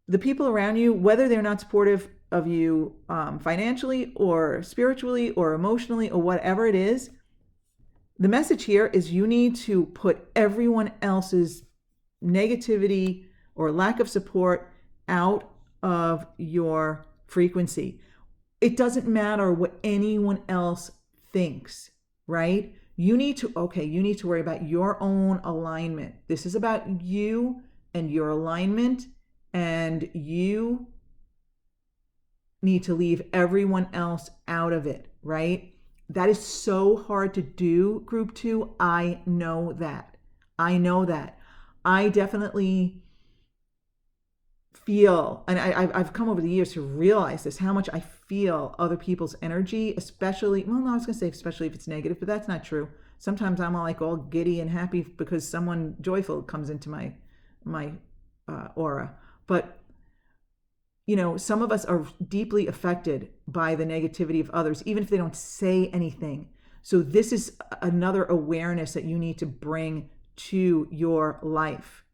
The people around you, whether they're not supportive of you financially or spiritually or emotionally or whatever it is, the message here is you need to put everyone else's negativity or lack of support out of your frequency. It doesn't matter what anyone else thinks, right? You need to worry about your own alignment. This is about you and your alignment, and you need to leave everyone else out of it, right? That is so hard to do, group 2. I know that. I definitely feel, and I've come over the years to realize this, how much I feel other people's energy, especially if it's negative, but that's not true. Sometimes I'm all giddy and happy because someone joyful comes into my aura. But some of us are deeply affected by the negativity of others, even if they don't say anything. So this is another awareness that you need to bring to your life,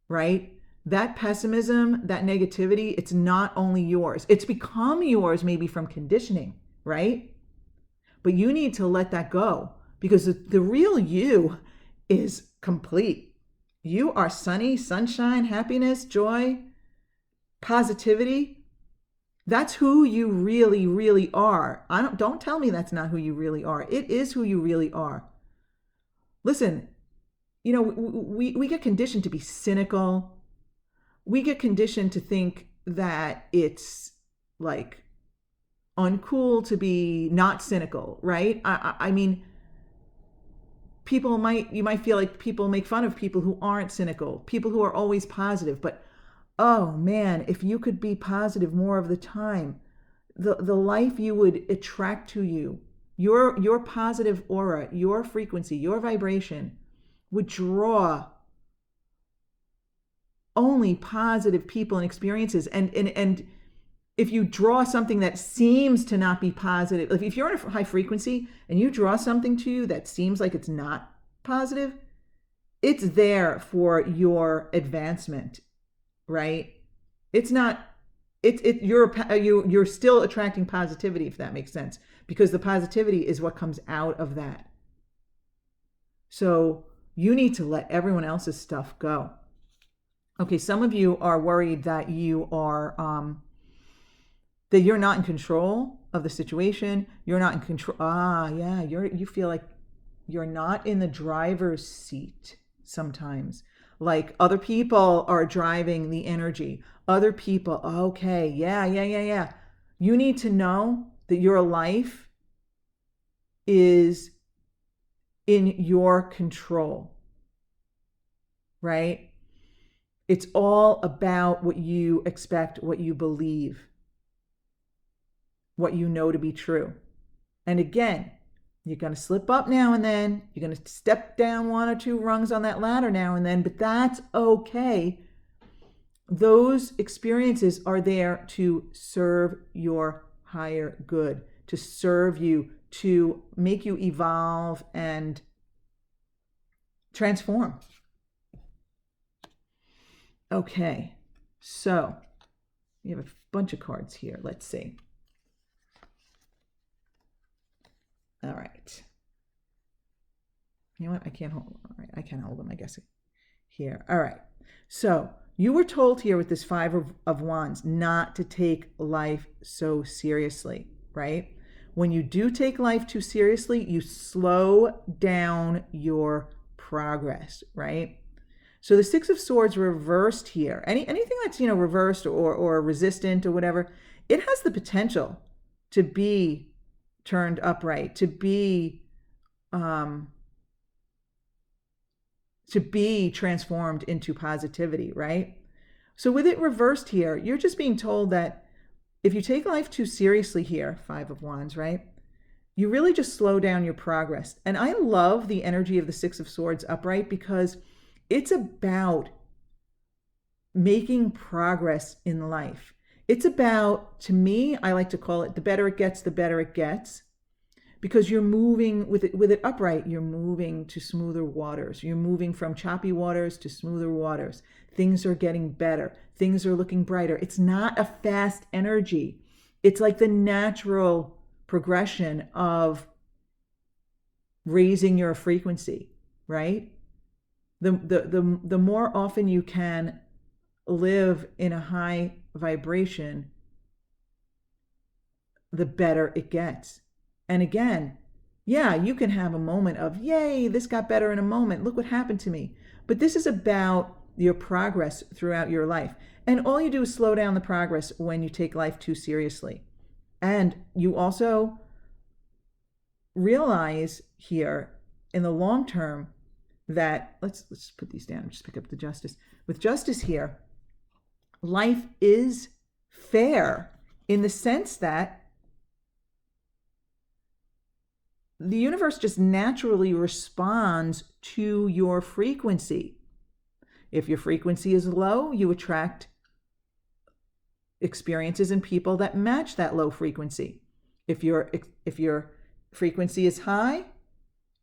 right? That pessimism, that negativity, it's not only yours. It's become yours maybe from conditioning, right? But you need to let that go, because the real you is complete. You are sunny, sunshine, happiness, joy. positivity, that's who you really, really are. Don't tell me that's not who you really are. It is who you really are. Listen, we get conditioned to be cynical. We get conditioned to think that it's like uncool to be not cynical, right? I mean, you might feel like people make fun of people who aren't cynical, people who are always positive, but oh man, if you could be positive more of the time, the life you would attract to you, your positive aura, your frequency, your vibration would draw only positive people and experiences. And if you draw something that seems to not be positive, like if you're in a high frequency and you draw something to you that seems like it's not positive, it's there for your advancement, right? It's not, you're still attracting positivity, if that makes sense, because the positivity is what comes out of that. So you need to let everyone else's stuff go. Okay, some of you are worried that that you're not in control of the situation. You're not in control. Yeah, you feel like you're not in the driver's seat sometimes. Like other people are driving the energy. Other people, okay, yeah. You need to know that your life is in your control, right? It's all about what you expect, what you believe, what you know to be true. And again, you're going to slip up now and then. You're going to step down one or two rungs on that ladder now and then, but that's okay. Those experiences are there to serve your higher good, to serve you, to make you evolve and transform. Okay, so we have a bunch of cards here. Let's see. All right. You know what? I can't hold them. All right, I can't hold them, I guess, here. All right. So you were told here with this Five of Wands not to take life so seriously, right? When you do take life too seriously, you slow down your progress, right? So the Six of Swords reversed here. Anything that's, reversed or resistant or whatever, it has the potential to be turned upright, to be transformed into positivity, right? So with it reversed here, you're just being told that if you take life too seriously here, Five of Wands, right? You really just slow down your progress. And I love the energy of the Six of Swords upright because it's about making progress in life. It's about, to me, I like to call it the better it gets, the better it gets. Because you're moving with it upright, you're moving to smoother waters. You're moving from choppy waters to smoother waters. Things are getting better. Things are looking brighter. It's not a fast energy. It's like the natural progression of raising your frequency, right? The more often you can live in a high vibration, the better it gets. And again, yeah, you can have a moment of, yay, this got better in a moment. Look what happened to me. But this is about your progress throughout your life. And all you do is slow down the progress when you take life too seriously. And you also realize here in the long term that, let's put these down, just pick up the Justice. With Justice here, life is fair in the sense that the universe just naturally responds to your frequency. If your frequency is low, you attract experiences and people that match that low frequency. If your frequency is high,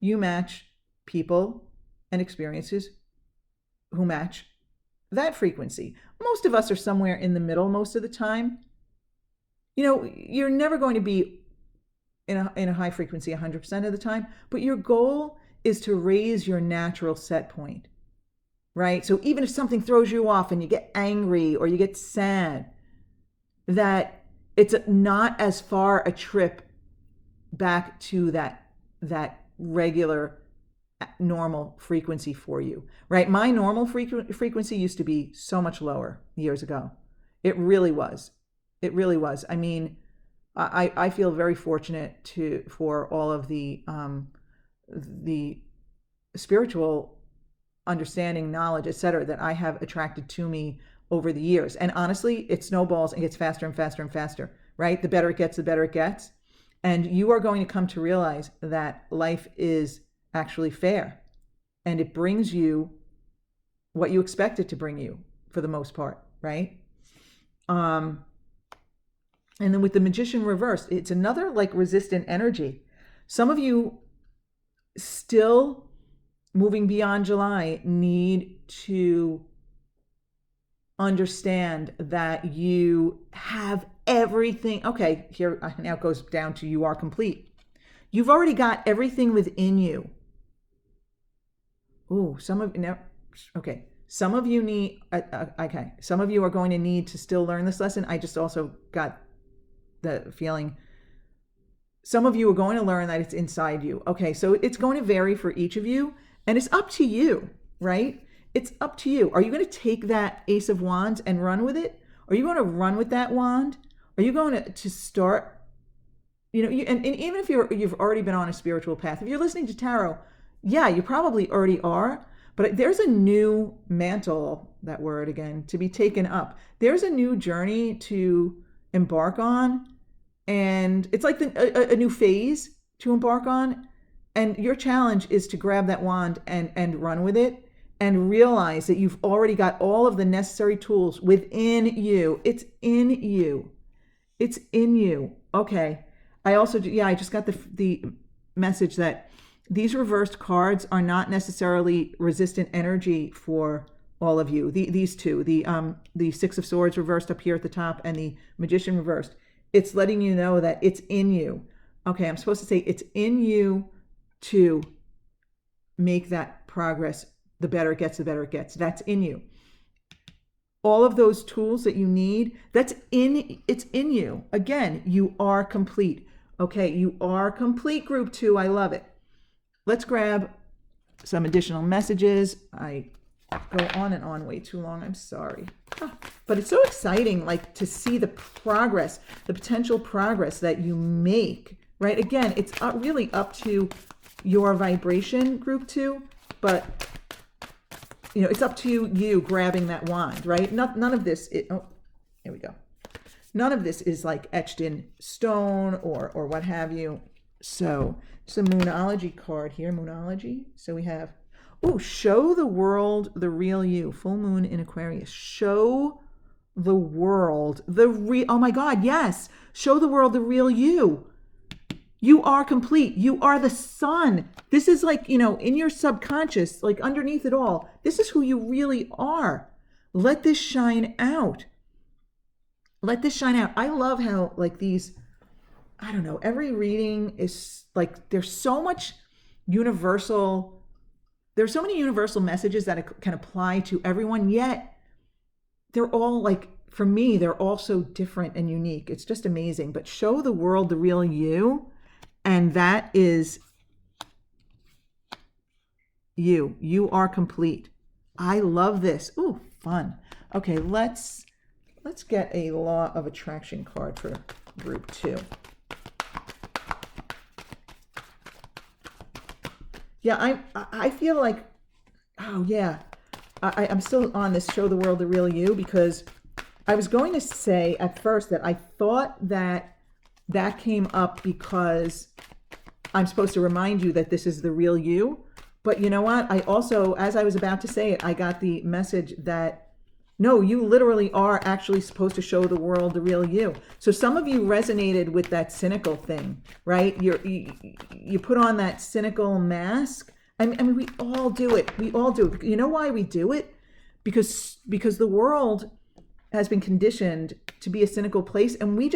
you match people and experiences who match that frequency. Most of us are somewhere in the middle most of the time. You're never going to be in a high frequency 100% of the time, but your goal is to raise your natural set point. right? So even if something throws you off and you get angry or you get sad, that it's not as far a trip back to that regular normal frequency for you, right? My normal frequency used to be so much lower years ago. It really was. It really was. I mean, I feel very fortunate for all of the spiritual understanding, knowledge, etc., that I have attracted to me over the years. And honestly, it snowballs and gets faster and faster and faster, right? The better it gets, the better it gets. And you are going to come to realize that life is actually fair, and it brings you what you expect it to bring you for the most part, right? And then with the Magician reversed, it's another like resistant energy. Some of you still moving beyond July need to understand that you have everything. Okay, here now it goes down to you are complete. You've already got everything within you. Ooh, some of you need, okay, some of you are going to need to still learn this lesson. I just also got the feeling some of you are going to learn that it's inside you. Okay, so it's going to vary for each of you, and it's up to you, right? It's up to you. Are you going to take that Ace of Wands and run with it? Are you going to run with that wand? Are you going to start, and even if you've already been on a spiritual path, if you're listening to tarot, yeah, you probably already are, but there's a new mantle, that word again, to be taken up. There's a new journey to embark on, and it's like a new phase to embark on, and your challenge is to grab that wand and run with it, and realize that you've already got all of the necessary tools within you. It's in you. It's in you. Okay. I just got the message that these reversed cards are not necessarily resistant energy for all of you. These two, the Six of Swords reversed up here at the top and the Magician reversed. It's letting you know that it's in you. Okay, I'm supposed to say it's in you to make that progress. The better it gets, the better it gets. That's in you. All of those tools that you need, it's in you. Again, you are complete. Okay, you are complete, group 2. I love it. Let's grab some additional messages. I go on and on way too long. I'm sorry. But it's so exciting, like, to see the progress, the potential progress that you make, right? Again, it's really up to your vibration, group 2, but it's up to you grabbing that wand, right? None of this, here we go. None of this is like etched in stone or what have you. So it's a Moonology card here, Moonology. So we have, show the world the real you. Full moon in Aquarius. Show the world the real, oh my God, yes. Show the world the real you. You are complete. You are the sun. This is like, in your subconscious, like underneath it all, this is who you really are. Let this shine out. Let this shine out. I love how, like, these, I don't know, every reading is like, there's so many universal messages that can apply to everyone, yet they're all like, for me, they're all so different and unique. It's just amazing. But show the world the real you. And that is you. You are complete. I love this. Ooh, fun. Okay, let's get a Law of Attraction card for group 2. Yeah, I feel like, oh yeah, I'm still on this show the world the real you, because I was going to say at first that I thought that came up because I'm supposed to remind you that this is the real you. But you know what? I also, as I was about to say it, I got the message that, no, you literally are actually supposed to show the world the real you. So some of you resonated with that cynical thing, right? You put on that cynical mask. I mean, we all do it. We all do it. You know why we do it? Because the world has been conditioned to be a cynical place, and we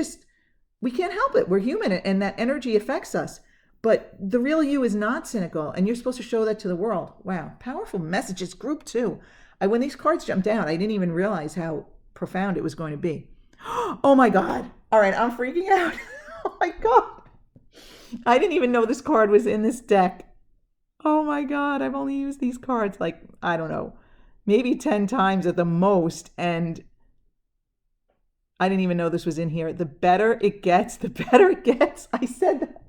can't help it. We're human, and that energy affects us. But the real you is not cynical, and you're supposed to show that to the world. Wow, powerful messages, group 2. when these cards jumped down, I didn't even realize how profound it was going to be. Oh my God. All right, I'm freaking out. Oh my God. I didn't even know this card was in this deck. Oh my God. I've only used these cards like, I don't know, maybe 10 times at the most. And I didn't even know this was in here. The better it gets, the better it gets. I said that.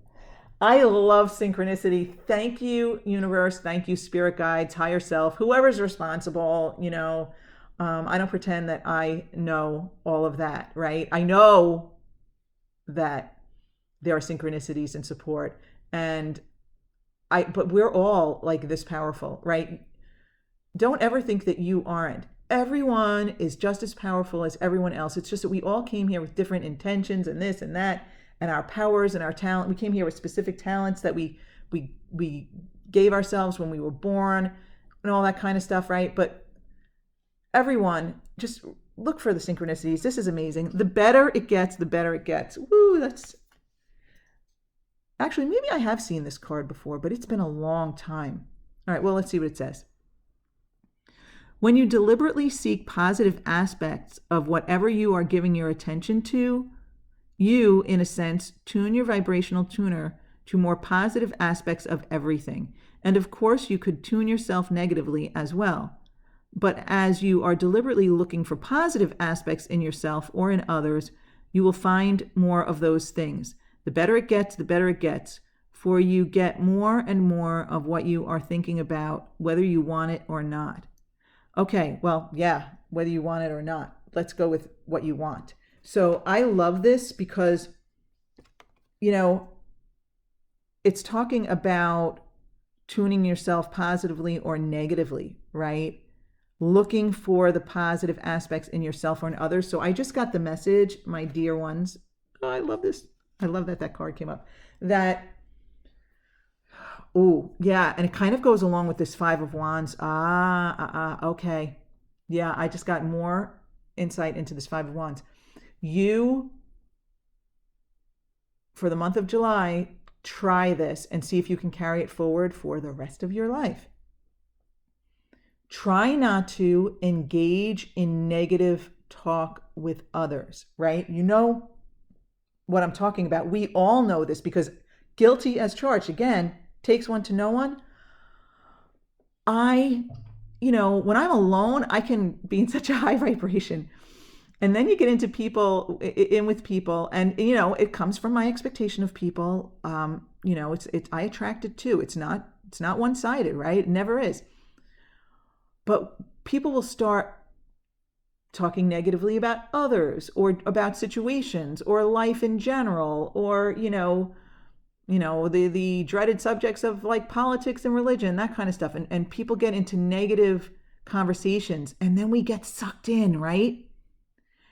I love synchronicity. Thank you, universe. Thank you, spirit guides, higher self, whoever's responsible. I don't pretend that I know all of that, right? I know that there are synchronicities and support, but we're all like this powerful, right? Don't ever think that you aren't. Everyone is just as powerful as everyone else. It's just that we all came here with different intentions and this and that, and our powers and our talent. We came here with specific talents that we gave ourselves when we were born and all that kind of stuff, right? But everyone, just look for the synchronicities. This is amazing. The better it gets, the better it gets. Woo, that's... Actually, maybe I have seen this card before, but it's been a long time. All right, well, let's see what it says. When you deliberately seek positive aspects of whatever you are giving your attention to, you, in a sense, tune your vibrational tuner to more positive aspects of everything. And of course, you could tune yourself negatively as well. But as you are deliberately looking for positive aspects in yourself or in others, you will find more of those things. The better it gets, the better it gets, for you get more and more of what you are thinking about, whether you want it or not. Okay, well, yeah, whether you want it or not. Let's go with what you want. So I love this because, it's talking about tuning yourself positively or negatively, right? Looking for the positive aspects in yourself or in others. So I just got the message, my dear ones. Oh, I love this. I love that card came up. And it kind of goes along with this Five of Wands. Okay. Yeah, I just got more insight into this Five of Wands. You, for the month of July, try this and see if you can carry it forward for the rest of your life. Try not to engage in negative talk with others, right? You know what I'm talking about. We all know this because guilty as charged. Again, takes one to know one. When I'm alone, I can be in such a high vibration. And then you get into people, with people, and it comes from my expectation of people. I attract it too. It's not one-sided, right? It never is. But people will start talking negatively about others or about situations or life in general, or the dreaded subjects of like politics and religion, that kind of stuff. And people get into negative conversations, and then we get sucked in, right?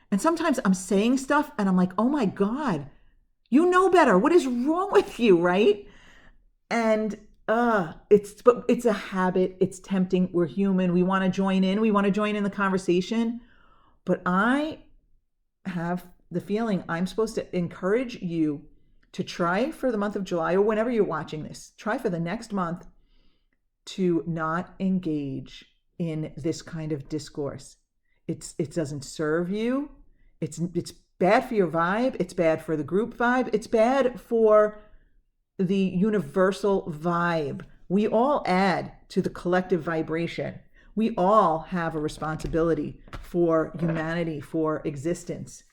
And sometimes I'm saying stuff and I'm like, oh my God, you know better. What is wrong with you, right? And it's a habit. It's tempting. We're human. We want to join in. We want to join in the conversation. But I have the feeling I'm supposed to encourage you to try for the month of July, or whenever you're watching this, try for the next month to not engage in this kind of discourse. It doesn't serve you. It's bad for your vibe. It's bad for the group vibe. It's bad for the universal vibe. We all add to the collective vibration. We all have a responsibility for humanity, for existence,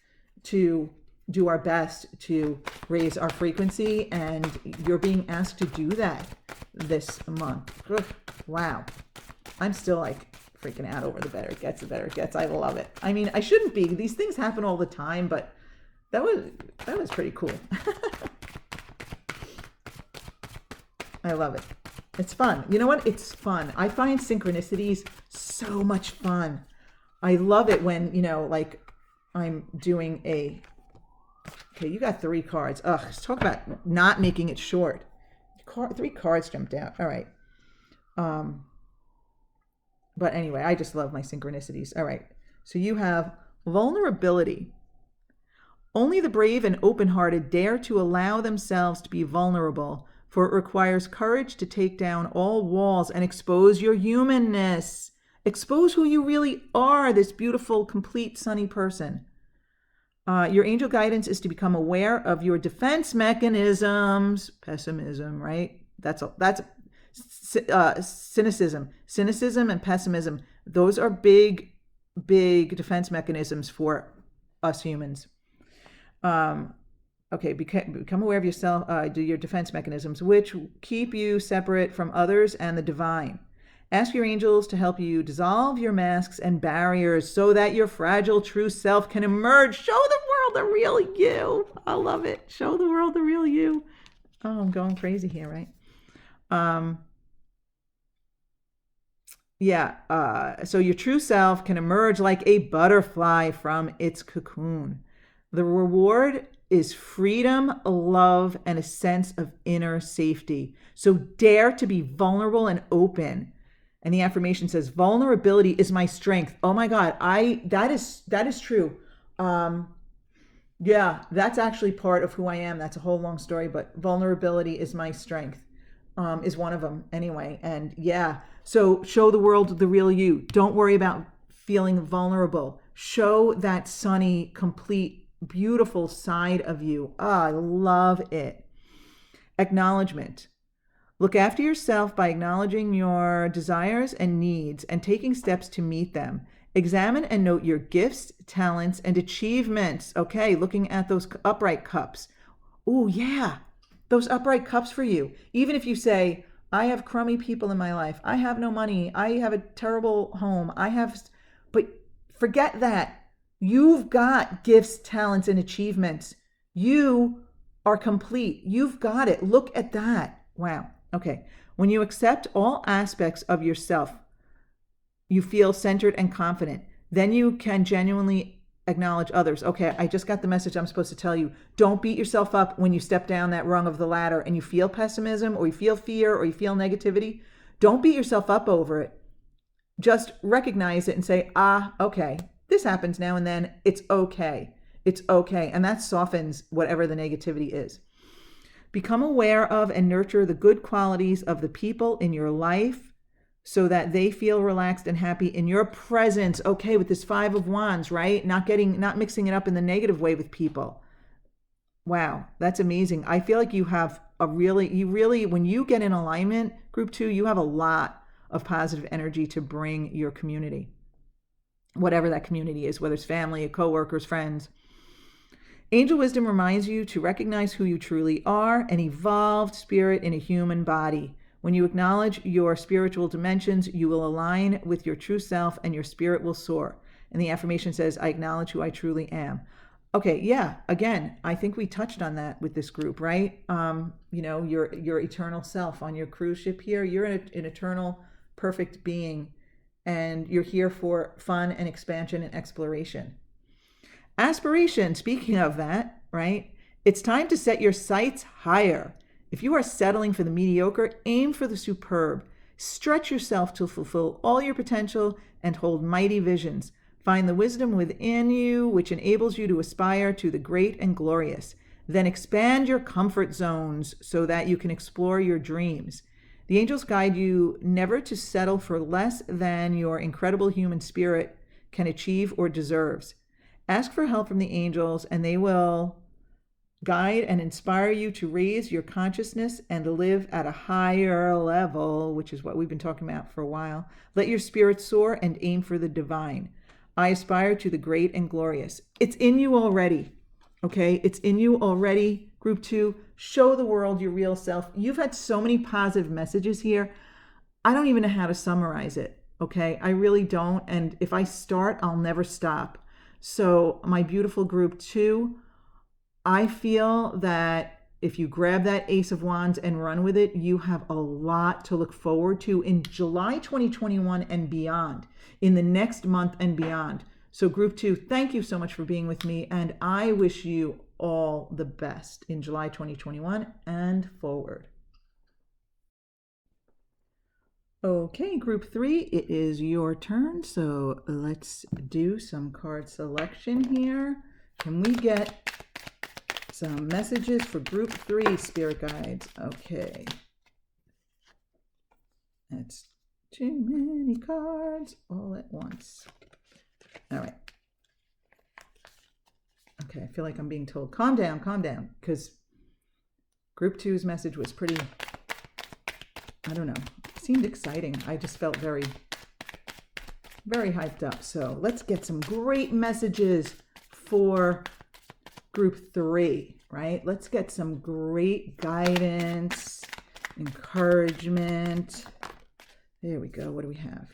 to do our best to raise our frequency, and you're being asked to do that this month. Ugh, wow. I'm still like freaking out over the better it gets, the better it gets. I love it. I mean, I shouldn't be. These things happen all the time, but that was pretty cool. I love it. It's fun. You know what? It's fun. I find synchronicities so much fun. I love it when, like I'm doing okay, you got 3 cards. Ugh, let's talk about not making it short. 3 cards jumped out. All right. But anyway, I just love my synchronicities. All right. So you have vulnerability. Only the brave and open-hearted dare to allow themselves to be vulnerable, for it requires courage to take down all walls and expose your humanness. Expose who you really are, this beautiful, complete, sunny person. Your angel guidance is to become aware of your defense mechanisms. Pessimism, right? That's cynicism. Cynicism and pessimism. Those are big, big defense mechanisms for us humans. Okay, become aware of yourself, do your defense mechanisms, which keep you separate from others and the divine. Ask your angels to help you dissolve your masks and barriers so that your fragile true self can emerge. Show the world the real you. I love it. Show the world the real you. Oh, I'm going crazy here, right? So your true self can emerge like a butterfly from its cocoon. The reward is freedom, love, and a sense of inner safety. So dare to be vulnerable and open. And the affirmation says, vulnerability is my strength. Oh my God, that is true. Yeah, that's actually part of who I am. That's a whole long story, but vulnerability is my strength, is one of them anyway. And yeah, so show the world the real you. Don't worry about feeling vulnerable. Show that sunny, complete, beautiful side of you. I love it. Acknowledgement. Look after yourself by acknowledging your desires and needs and taking steps to meet them. Examine and note your gifts, talents, and achievements. Okay, looking at those upright cups. Oh, yeah, those upright cups for you. Even if you say, I have crummy people in my life. I have no money. I have a terrible home. But forget that. You've got gifts, talents, and achievements. You are complete. You've got it. Look at that. Wow. Okay. When you accept all aspects of yourself, you feel centered and confident. Then you can genuinely acknowledge others. Okay, I just got the message I'm supposed to tell you. Don't beat yourself up when you step down that rung of the ladder and you feel pessimism or you feel fear or you feel negativity. Don't beat yourself up over it. Just recognize it and say, okay, this happens now and then. It's okay. It's okay. And that softens whatever the negativity is. Become aware of and nurture the good qualities of the people in your life so that they feel relaxed and happy in your presence. Okay, with this 5 of Wands, right? Not mixing it up in the negative way with people. Wow, that's amazing. I feel like you have when you get in alignment, group 2, you have a lot of positive energy to bring your community. Whatever that community is, whether it's family, coworkers, friends. Angel wisdom reminds you to recognize who you truly are, an evolved spirit in a human body. When you acknowledge your spiritual dimensions, you will align with your true self and your spirit will soar. And the affirmation says, I acknowledge who I truly am. Okay, yeah, again, I think we touched on that with this group, right? Your eternal self on your cruise ship here, you're an eternal, perfect being, and you're here for fun and expansion and exploration. Aspiration, speaking of that, right? It's time to set your sights higher. If you are settling for the mediocre, aim for the superb. Stretch yourself to fulfill all your potential and hold mighty visions. Find the wisdom within you, which enables you to aspire to the great and glorious. Then expand your comfort zones so that you can explore your dreams. The angels guide you never to settle for less than your incredible human spirit can achieve or deserves. Ask for help from the angels, and they will guide and inspire you to raise your consciousness and live at a higher level, which is what we've been talking about for a while. Let your spirit soar and aim for the divine. I aspire to the great and glorious. It's in you already, okay? It's in you already. Group 2, show the world your real self. You've had so many positive messages here. I don't even know how to summarize it, okay? I really don't. And if I start, I'll never stop. So my beautiful group 2, I feel that if you grab that Ace of Wands and run with it, you have a lot to look forward to in July 2021 and beyond, in the next month and beyond. So group 2, thank you so much for being with me, and I wish you all the best in July 2021 and forward. Okay, group 3, it is your turn. So let's do some card selection here. Can we get some messages for group 3, spirit guides? Okay. Let's Too many cards all at once. All right. Okay, I feel like I'm being told, calm down, because group two's message was pretty, I don't know, seemed exciting. I just felt very, very hyped up. So let's get some great messages for group three, right? Let's get some great guidance, encouragement. There we go. What do we have?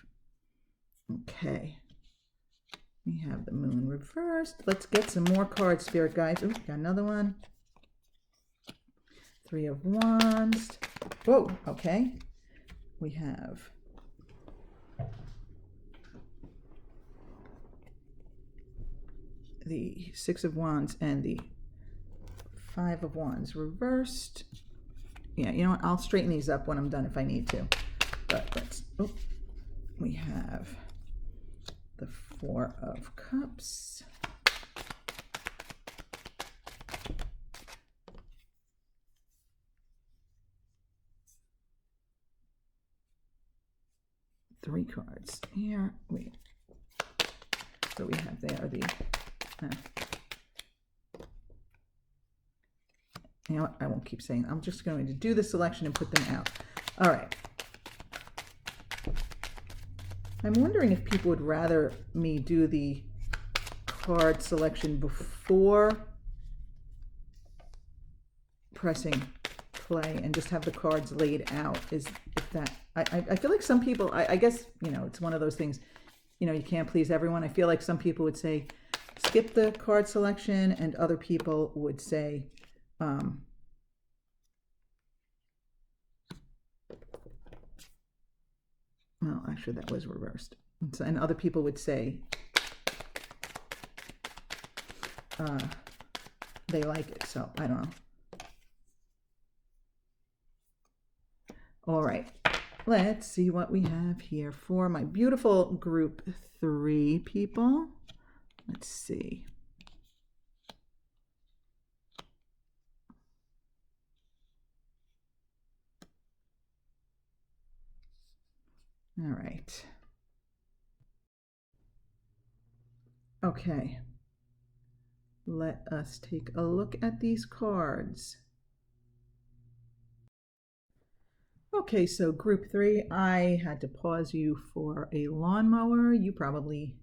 Okay. We have the moon reversed. Let's get some more cards, Spirit Guides. Oh, got another one. Three of Wands. Whoa, okay. We have the Six of Wands and the Five of Wands reversed. Yeah, you know what? I'll straighten these up when I'm done if I need to. But let's, oh, we have the Four of Cups. Three cards here. Wait. So we have there the, you know what? I won't keep saying. I'm just going to do the selection and put them out. All right. I'm wondering if people would rather me do the card selection before pressing play and just have the cards laid out. Is if that I feel like some people, I guess, you know, it's one of those things, you know, you can't please everyone. I feel like some people would say skip the card selection and other people would say well, actually that was reversed. And other people would say they like it. So I don't know. All right, let's see what we have here for my beautiful group three people. Let's see. All right. Okay. Let us take a look at these cards. Okay, so group three, I had to pause you for a lawnmower. You probably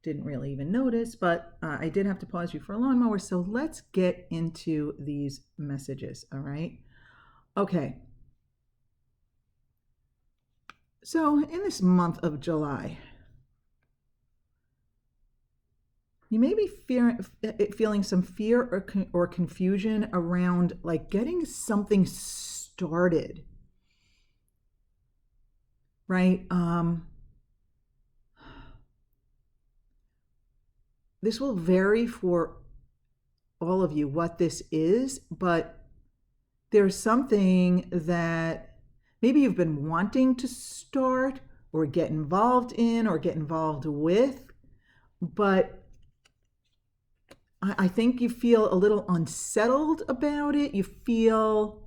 didn't really even notice, but I did have to pause you for a lawnmower. So let's get into these messages, all right? Okay. So in this month of July, you may be feeling some fear or confusion around like getting something started, right? This will vary for all of you what this is, but there's something that maybe you've been wanting to start or get involved in or get involved with, but I think you feel a little unsettled about it. You feel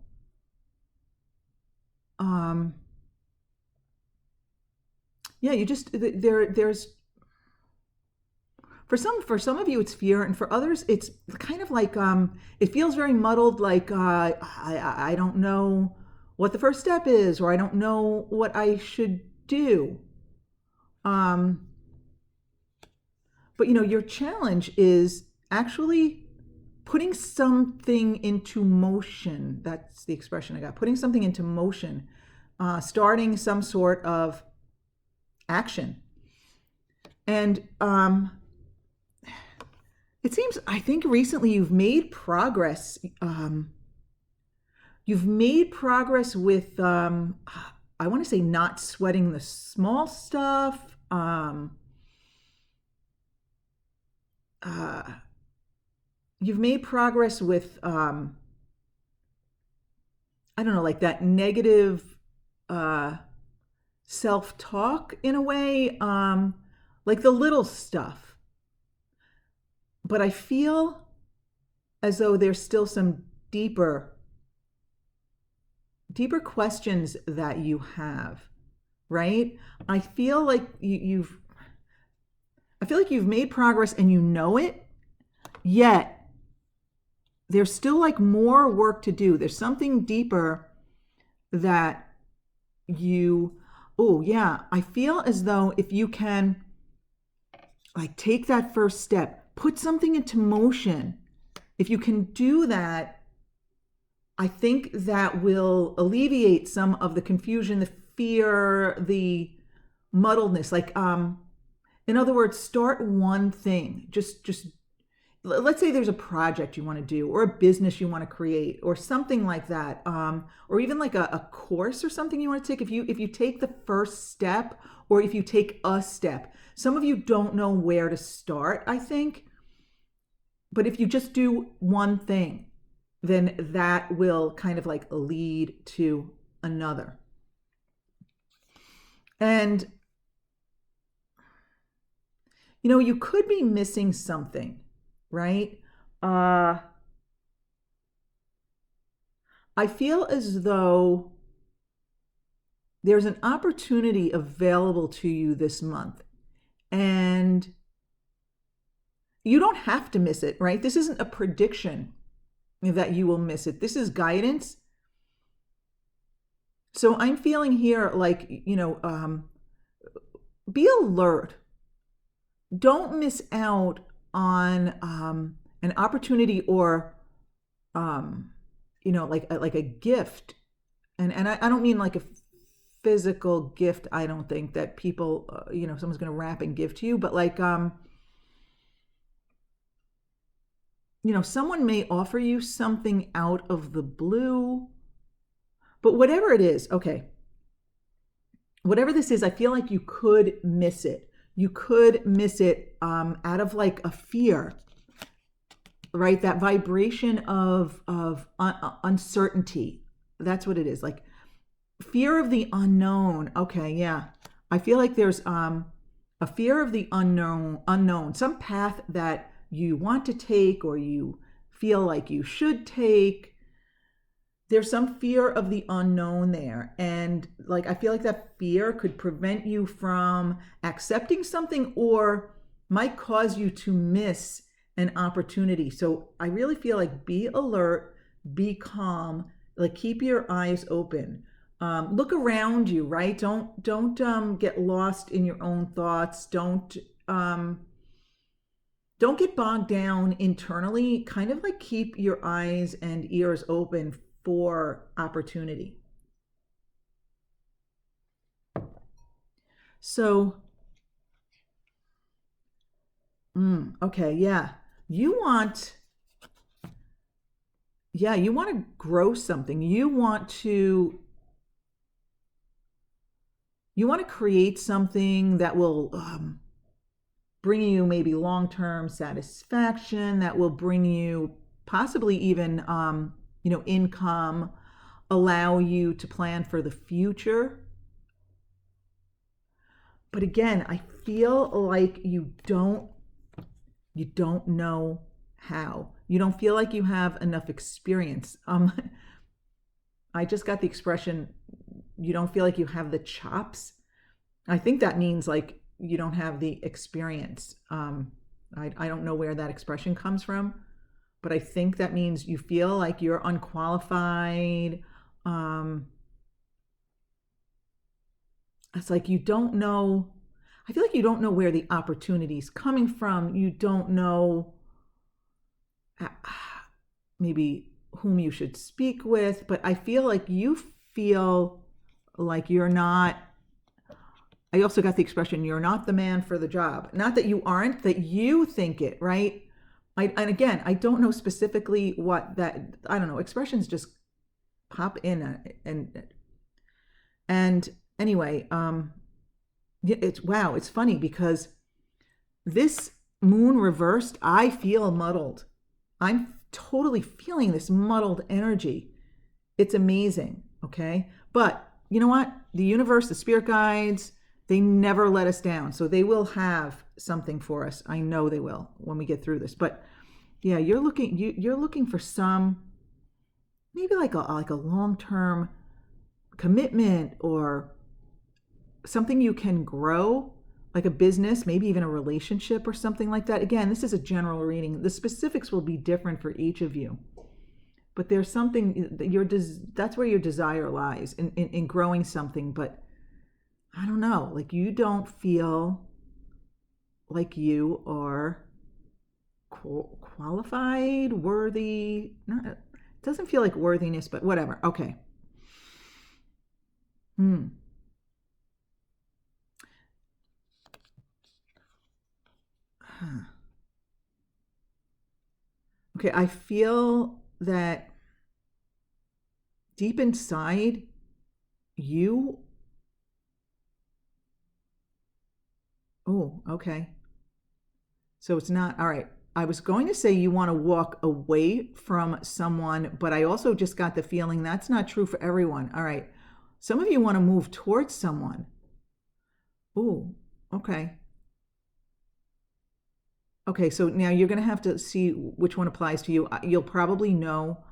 yeah, you just there's for some of you it's fear, and for others it's kind of like it feels very muddled, like I don't know what the first step is, or I don't know what I should do. But you know, your challenge is actually putting something into motion. That's the expression I got. Putting something into motion, starting some sort of action. And it seems, I think recently you've made progress. You've made progress with, I want to say, not sweating the small stuff. You've made progress with, I don't know, like that negative self-talk in a way, like the little stuff. But I feel as though there's still some deeper questions that you have, right? I feel like you've made progress and you know it, yet there's still like more work to do. There's something deeper that you, oh yeah, I feel as though if you can like take that first step, put something into motion, if you can do that, I think that will alleviate some of the confusion, the fear, the muddledness. Like, in other words, start one thing. Just let's say there's a project you want to do, or a business you want to create, or something like that, or even like a course or something you want to take. If you take the first step, or if you take a step, some of you don't know where to start, I think. But if you just do one thing, then that will kind of like lead to another. And, you could be missing something, right? I feel as though there's an opportunity available to you this month, and you don't have to miss it, right? This isn't a prediction that you will miss it. This is guidance. So I'm feeling here like, be alert. Don't miss out on an opportunity, or, like a gift. And I don't mean like a physical gift. I don't think that people, someone's going to wrap and give to you, but like, someone may offer you something out of the blue, but whatever it is, okay, whatever this is, I feel like you could miss it. You could miss it out of like a fear, right? That vibration of uncertainty. That's what it is. Like fear of the unknown. Okay, yeah. I feel like there's a fear of the unknown, some path that you want to take, or you feel like you should take. There's some fear of the unknown there. And like, I feel like that fear could prevent you from accepting something, or might cause you to miss an opportunity. So I really feel like be alert, be calm, like keep your eyes open. Look around you, right? Don't get lost in your own thoughts. Don't get bogged down internally. Kind of like keep your eyes and ears open for opportunity. So, okay, yeah. You want, you want to grow something. You want to create something that will bring you maybe long-term satisfaction, that will bring you possibly even income, allow you to plan for the future. But again, I feel like you don't know how. You don't feel like you have enough experience. I just got the expression, you don't feel like you have the chops. I think that means like you don't have the experience. I don't know where that expression comes from, but I think that means you feel like you're unqualified. It's like you don't know. I feel like you don't know where the opportunity is coming from. You don't know maybe whom you should speak with, but I feel like you feel like you're not. I also got the expression, you're not the man for the job. Not that you aren't, that you think it, right? And again, I don't know specifically what that, I don't know, expressions just pop in. And anyway, it's funny because this moon reversed, I feel muddled. I'm totally feeling this muddled energy. It's amazing, okay? But you know what? The universe, the spirit guides, they never let us down. So they will have something for us. I know they will when we get through this. But yeah, you're looking for some, maybe like a long-term commitment, or something you can grow, like a business, maybe even a relationship or something like that. Again, this is a general reading. The specifics will be different for each of you. But there's something that's where your desire lies in growing something. But I don't know, like you don't feel like you are qualified, worthy. Not, it doesn't feel like worthiness, but whatever. Okay. Hmm. Okay, I feel that deep inside you. Oh, okay. So it's not, all right. I was going to say you want to walk away from someone, but I also just got the feeling that's not true for everyone. All right. Some of you want to move towards someone. Ooh, okay. Okay, so now you're going to have to see which one applies to you. You'll probably know,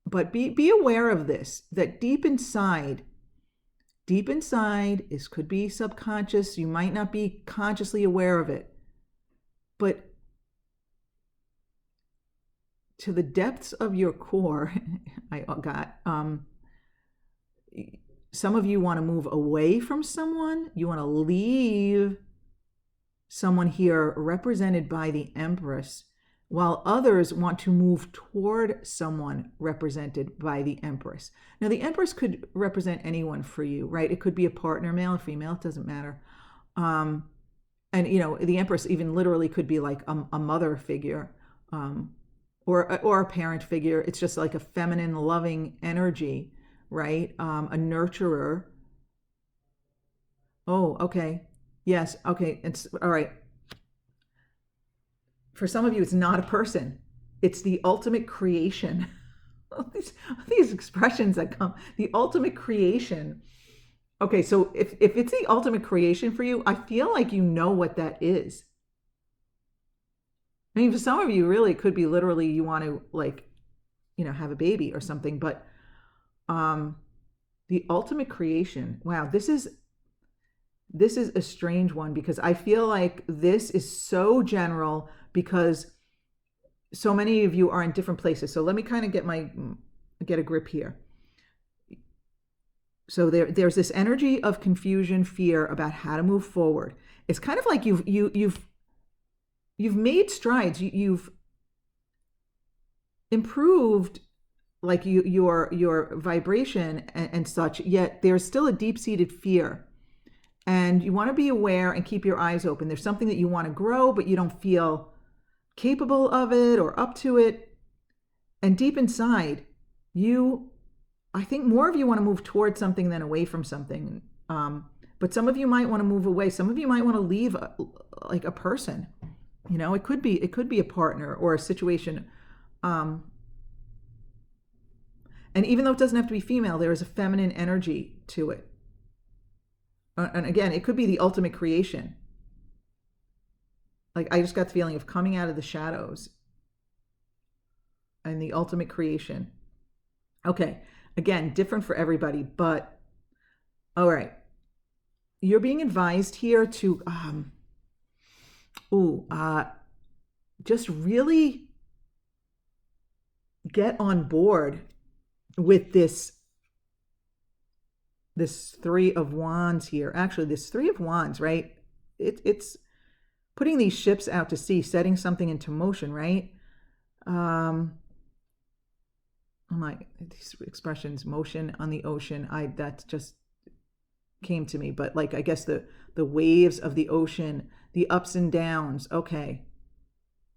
but be aware of this, that deep inside, this could be subconscious, you might not be consciously aware of it, but to the depths of your core, I got, some of you want to move away from someone, you want to leave someone here represented by the Empress, while others want to move toward someone represented by the Empress. Now, the Empress could represent anyone for you, right? It could be a partner, male or female, it doesn't matter. And, you know, the Empress even literally could be like a mother figure, or a parent figure. It's just like a feminine, loving energy, right? A nurturer. Oh, okay. Yes, okay. It's all right. For some of you, it's not a person, it's the ultimate creation. these expressions that come, the ultimate creation. Okay, so if it's the ultimate creation for you, I feel like you know what that is. I mean, for some of you, really, it could be literally you want to, like, you know, have a baby or something. But the ultimate creation. Wow, this is a strange one, because I feel like this is so general because so many of you are in different places. So let me kind of get a grip here. So there's this energy of confusion, fear about how to move forward. It's kind of like you've made strides. You've improved, like your vibration and such. Yet there's still a deep-seated fear, and you want to be aware and keep your eyes open. There's something that you want to grow, but you don't feel capable of it or up to it. And deep inside, I think more of you want to move towards something than away from something. But some of you might want to move away. Some of you might want to leave like a person. You know, it could be a partner or a situation. And even though it doesn't have to be female, there is a feminine energy to it. And again, it could be the ultimate creation. Like, I just got the feeling of coming out of the shadows and the ultimate creation. Okay, again, different for everybody, but all right. You're being advised here to just really get on board with this Three of Wands here. Actually, this Three of Wands, right? It's putting these ships out to sea, setting something into motion, right? Oh my, these expressions, motion on the ocean, that just came to me. But like, I guess the waves of the ocean, the ups and downs. Okay,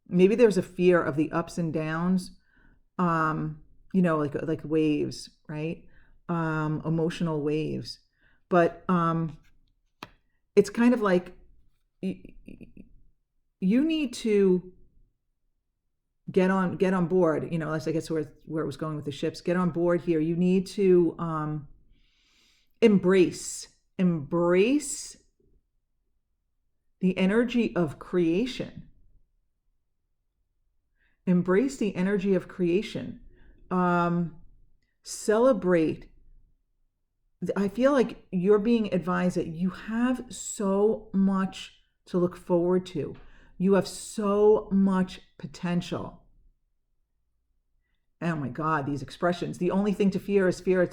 maybe there's a fear of the ups and downs. You know, like waves, right? Emotional waves. But it's kind of like you need to get on board. You know, that's, I guess, where it was going with the ships. Get on board here. You need to embrace the energy of creation. Embrace the energy of creation. Celebrate I feel like you're being advised that you have so much to look forward to. You have so much potential. Oh my God, these expressions. The only thing to fear is fear.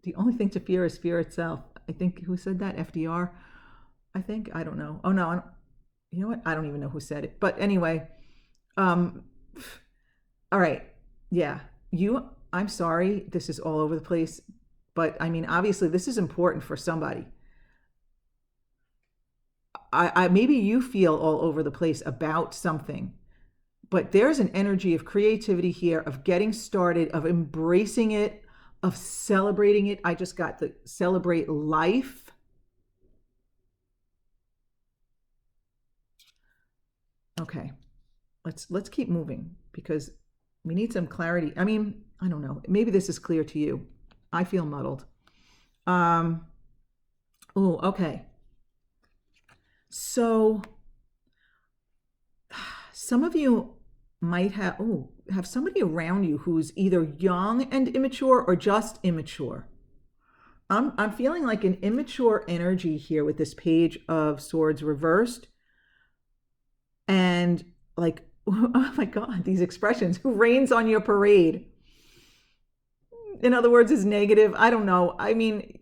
The only thing to fear is fear itself. I think who said that? FDR. I think I don't know. Oh no, you know what? I don't even know who said it. But anyway, um, all right, yeah. You. I'm sorry. This is all over the place. But I mean, obviously, this is important for somebody. I maybe you feel all over the place about something, but there's an energy of creativity here, of getting started, of embracing it, of celebrating it. I just got the celebrate life. Okay, let's keep moving because we need some clarity. I mean, I don't know. Maybe this is clear to you. I feel muddled. Um, oh, okay. So some of you might have somebody around you who's either young and immature or just immature. I'm feeling like an immature energy here with this page of swords reversed, and like, oh my God, these expressions. Who rains on your parade? In other words, is negative. I don't know. I mean,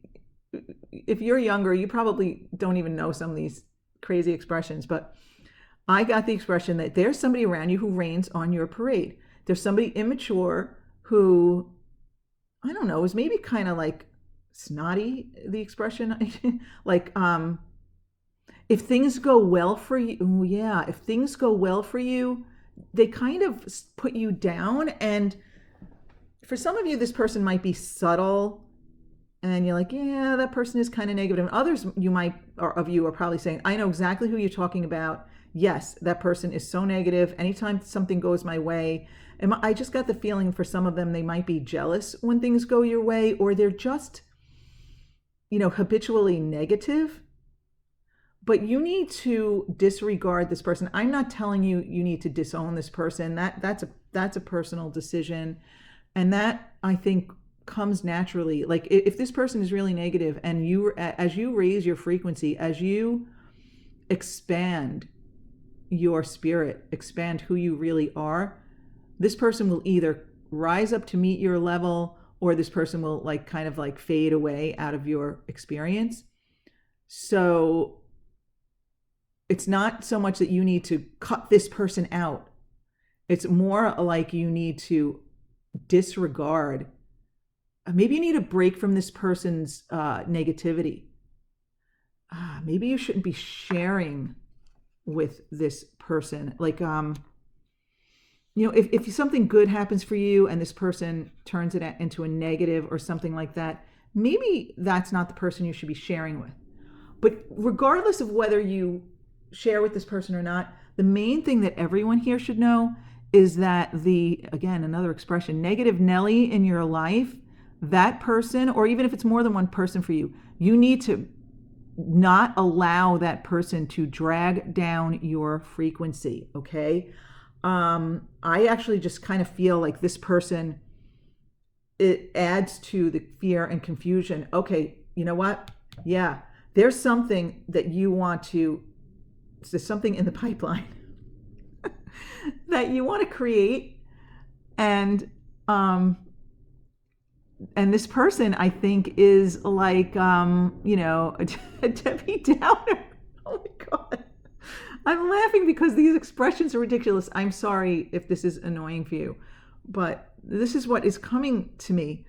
if you're younger, you probably don't even know some of these crazy expressions, but I got the expression that there's somebody around you who rains on your parade. There's somebody immature who, I don't know, is maybe kind of like snotty, the expression. Like, if things go well for you, oh yeah, if things go well for you, they kind of put you down. And for some of you, this person might be subtle and you're like, yeah, that person is kind of negative. And others you might, or of you are probably saying, I know exactly who you're talking about. Yes, that person is so negative. Anytime something goes my way, and I just got the feeling for some of them, they might be jealous when things go your way, or they're just, habitually negative. But you need to disregard this person. I'm not telling you you need to disown this person. That's a personal decision. And that, I think, comes naturally. Like if this person is really negative, and as you raise your frequency, as you expand your spirit, expand who you really are, this person will either rise up to meet your level, or this person will kind of fade away out of your experience. So it's not so much that you need to cut this person out. It's more like you need to disregard. Maybe you need a break from this person's negativity. Maybe you shouldn't be sharing with this person. If something good happens for you and this person turns it into a negative or something like that, maybe that's not the person you should be sharing with. But regardless of whether you share with this person or not, the main thing that everyone here should know is that again, another expression, negative Nelly in your life, that person, or even if it's more than one person for you, you need to not allow that person to drag down your frequency, okay? I actually just kind of feel like this person, it adds to the fear and confusion. Okay, you know what? Yeah, there's something that you want to, there's something in the pipeline that you want to create, and this person, I think, is like a Debbie Downer. Oh my God, I'm laughing because these expressions are ridiculous. I'm sorry if this is annoying for you, but this is what is coming to me.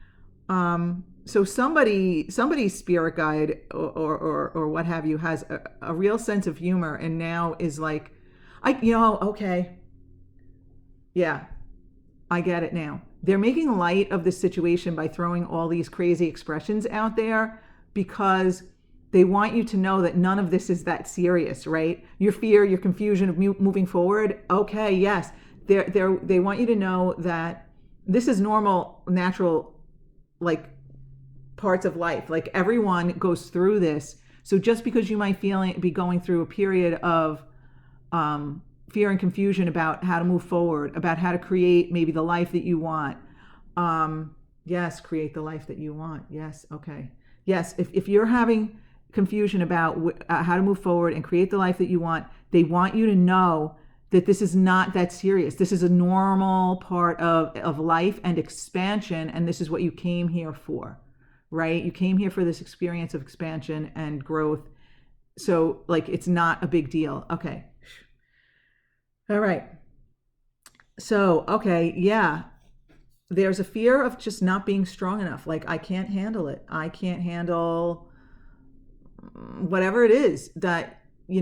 So somebody's spirit guide or what have you has a real sense of humor, and now is like, okay, yeah, I get it now. They're making light of the situation by throwing all these crazy expressions out there because they want you to know that none of this is that serious, right? Your fear, your confusion of moving forward. Okay, yes, they want you to know that this is normal, natural, parts of life. Like everyone goes through this. So just because you might be going through a period of fear and confusion about how to move forward, about how to create maybe the life that you want. Yes, create the life that you want. Yes, okay. Yes, if you're having confusion about how to move forward and create the life that you want, they want you to know that this is not that serious. This is a normal part of life and expansion, and this is what you came here for, right? You came here for this experience of expansion and growth. So, like, it's not a big deal. Okay. All right. So, okay, yeah. There's a fear of just not being strong enough. Like, I can't handle it. I can't handle whatever it is that you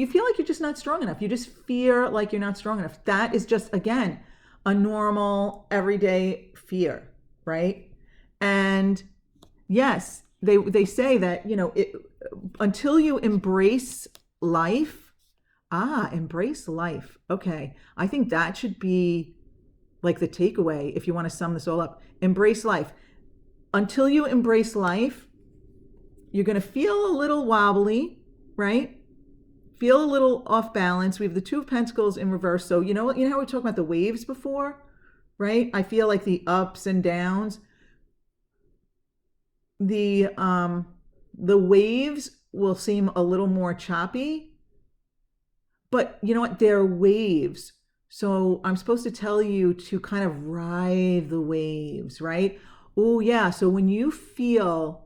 feel like you're just not strong enough. You just fear like you're not strong enough. That is just, again, a normal everyday fear, right? And yes, they say that until you embrace life. Embrace life. Okay, I think that should be like the takeaway if you want to sum this all up. Embrace life. Until you embrace life, you're going to feel a little wobbly, right? Feel a little off balance. We have the Two of Pentacles in reverse. So you know how we talked about the waves before, right? I feel like the ups and downs. The waves will seem a little more choppy, but you know what? They're waves. So I'm supposed to tell you to kind of ride the waves, right? Oh yeah. So when you feel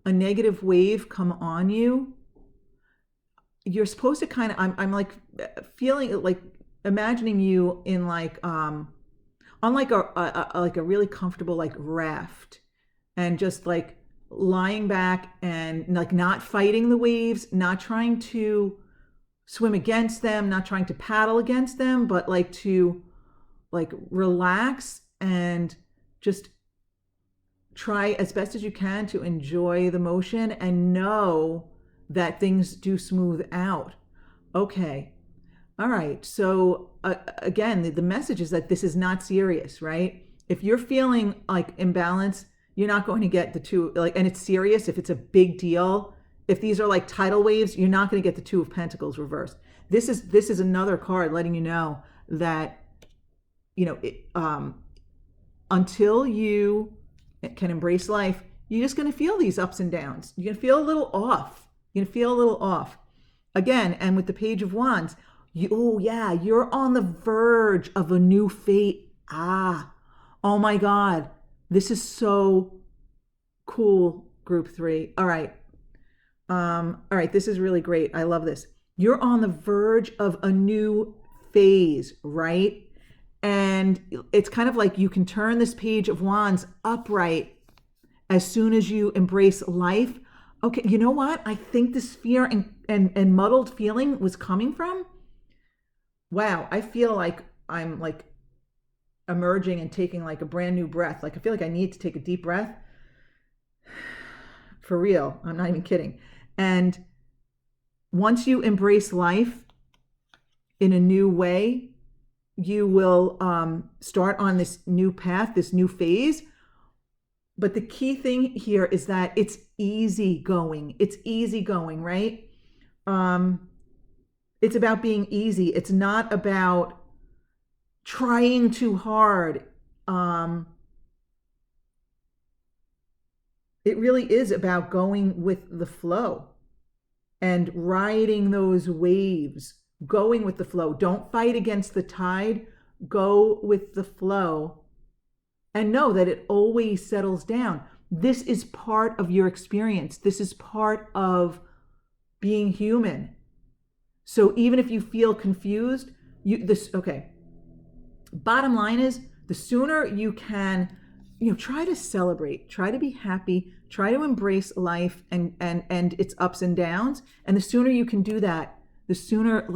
a negative wave come on you, you're supposed to kind of, I'm like feeling like imagining you in like on like a really comfortable like raft, and just like lying back and like not fighting the waves, not trying to swim against them, not trying to paddle against them, but like to like relax and just try as best as you can to enjoy the motion and know that things do smooth out. Okay. All right. So again, the message is that this is not serious, right? If you're feeling like imbalance, you're not going to get the two, like, and it's serious. If it's a big deal, if these are like tidal waves, you're not going to get the Two of Pentacles reversed. This is another card letting you know that, until you can embrace life, you're just going to feel these ups and downs. You're going to feel a little off. You're going to feel a little off. Again, and with the Page of Wands, you're on the verge of a new fate. Oh my God. This is so cool, Group 3. All right. This is really great. I love this. You're on the verge of a new phase, right? And it's kind of like you can turn this Page of Wands upright as soon as you embrace life. Okay, you know what? I think this fear and muddled feeling was coming from. Wow, I feel like I'm like emerging and taking like a brand new breath. Like I feel like I need to take a deep breath. For real, I'm not even kidding. And once you embrace life in a new way, you will start on this new path, this new phase. But the key thing here is that it's easy going. It's easy going, right? It's about being easy. It's not about trying too hard. It really is about going with the flow and riding those waves, going with the flow. Don't fight against the tide. Go with the flow and know that it always settles down. This is part of your experience. This is part of being human. So even if you feel confused, bottom line is, the sooner you can, try to celebrate, try to be happy, try to embrace life and its ups and downs. And the sooner you can do that, the sooner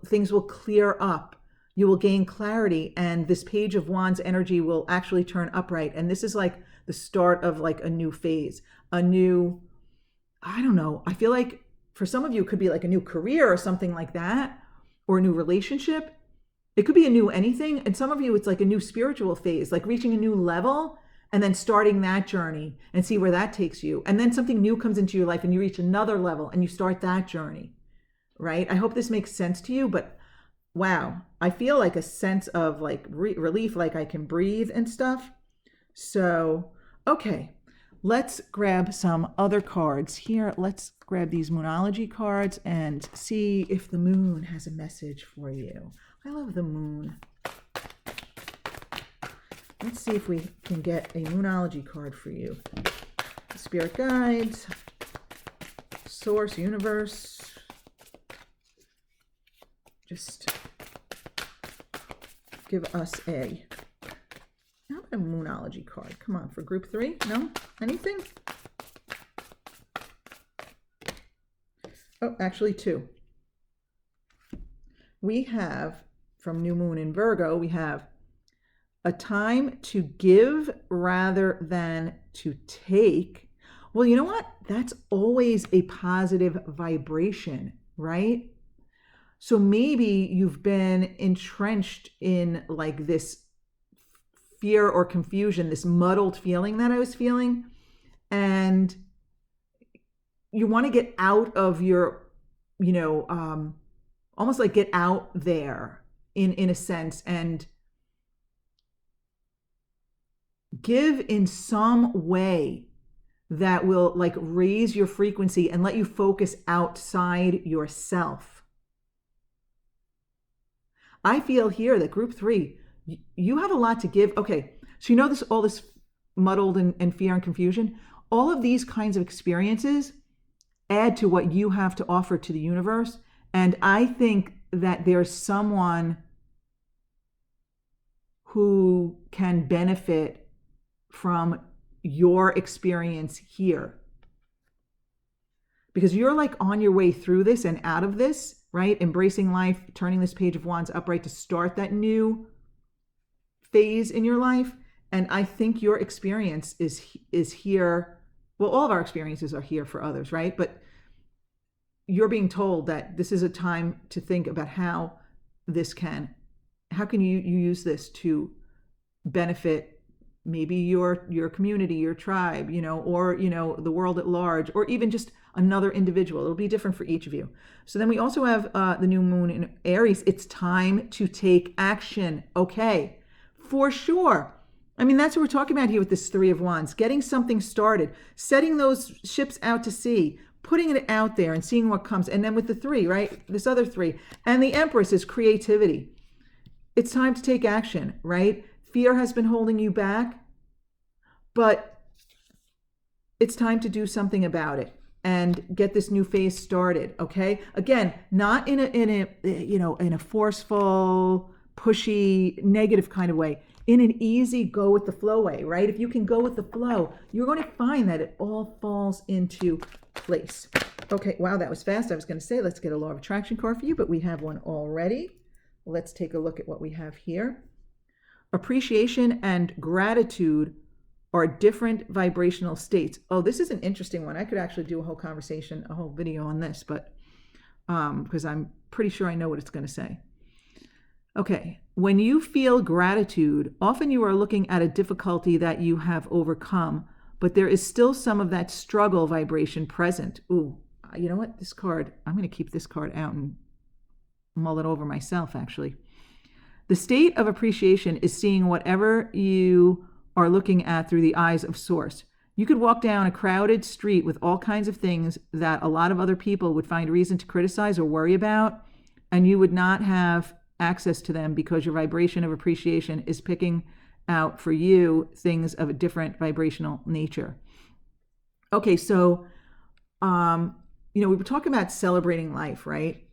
things will clear up. You will gain clarity, and this Page of Wands energy will actually turn upright. And this is like the start of like a new phase, I don't know. I feel like for some of you, it could be like a new career or something like that, or a new relationship. It could be a new anything. And some of you, it's like a new spiritual phase, like reaching a new level and then starting that journey and see where that takes you. And then something new comes into your life and you reach another level and you start that journey, right? I hope this makes sense to you, but wow, I feel like a sense of like relief, like I can breathe and stuff. So, okay, let's grab some other cards here. Let's grab these Moonology cards and see if the moon has a message for you. I love the moon. Let's see if we can get a Moonology card for you. Spirit guides, source, universe. Just give us how about a Moonology card? Come on, for group 3? No? Anything? Oh, actually 2. We have, from New Moon in Virgo, we have a time to give rather than to take. Well, you know what? That's always a positive vibration, right? So maybe you've been entrenched in like this fear or confusion, this muddled feeling that I was feeling, and you want to get out of your, almost like get out there in a sense and give in some way that will like raise your frequency and let you focus outside yourself. I feel here that group 3, you have a lot to give. Okay, so you know this, all this muddled and fear and confusion, all of these kinds of experiences add to what you have to offer to the universe. And I think that there's someone who can benefit from your experience here. Because you're like on your way through this and out of this, right? Embracing life, turning this page of wands upright to start that new phase in your life. And I think your experience is here. Well, all of our experiences are here for others, right? But you're being told that this is a time to think about how can you use this to benefit maybe your community, your tribe, or, the world at large, or even just another individual. It'll be different for each of you. So then we also have the new moon in Aries. It's time to take action. Okay, for sure. I mean, that's what we're talking about here with this 3 of Wands, getting something started, setting those ships out to sea, putting it out there and seeing what comes. And then with the 3, right? This other 3. And the Empress is creativity. It's time to take action, right? Fear has been holding you back, but it's time to do something about it and get this new phase started, okay? Again, not in a forceful, pushy, negative kind of way, in an easy go with the flow way, right? If you can go with the flow, you're going to find that it all falls into place. Okay, wow, that was fast. I was going to say, let's get a law of attraction card for you, but we have one already. Let's take a look at what we have here. Appreciation and gratitude are different vibrational states. Oh, this is an interesting one. I could actually do a whole conversation, a whole video on this, but because I'm pretty sure I know what it's going to say. Okay, when you feel gratitude, often you are looking at a difficulty that you have overcome, but there is still some of that struggle vibration present. Ooh, you know what? This card, I'm going to keep this card out and mull it over myself, actually. The state of appreciation is seeing whatever you are looking at through the eyes of Source. You could walk down a crowded street with all kinds of things that a lot of other people would find reason to criticize or worry about, and you would not have access to them because your vibration of appreciation is picking out for you things of a different vibrational nature. Okay, so, we were talking about celebrating life, right?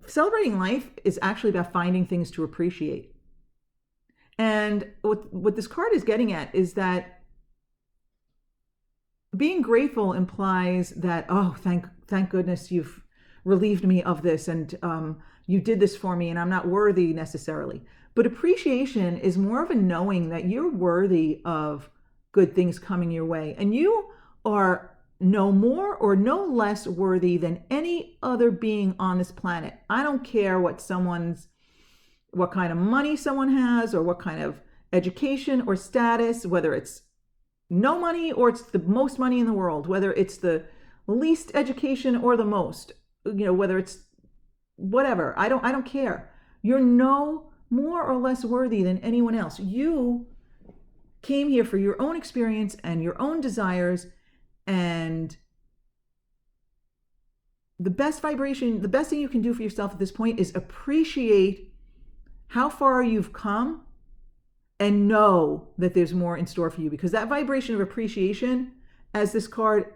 Celebrating life is actually about finding things to appreciate. And what this card is getting at is that being grateful implies that, oh, thank goodness you've relieved me of this, and you did this for me, and I'm not worthy necessarily. But appreciation is more of a knowing that you're worthy of good things coming your way, and you are no more or no less worthy than any other being on this planet. I don't care what kind of money someone has, or what kind of education or status, whether it's no money or it's the most money in the world, whether it's the least education or the most, whether it's whatever. I don't care. You're no more or less worthy than anyone else. You came here for your own experience and your own desires. And the best vibration, the best thing you can do for yourself at this point is appreciate how far you've come and know that there's more in store for you, because that vibration of appreciation, as this card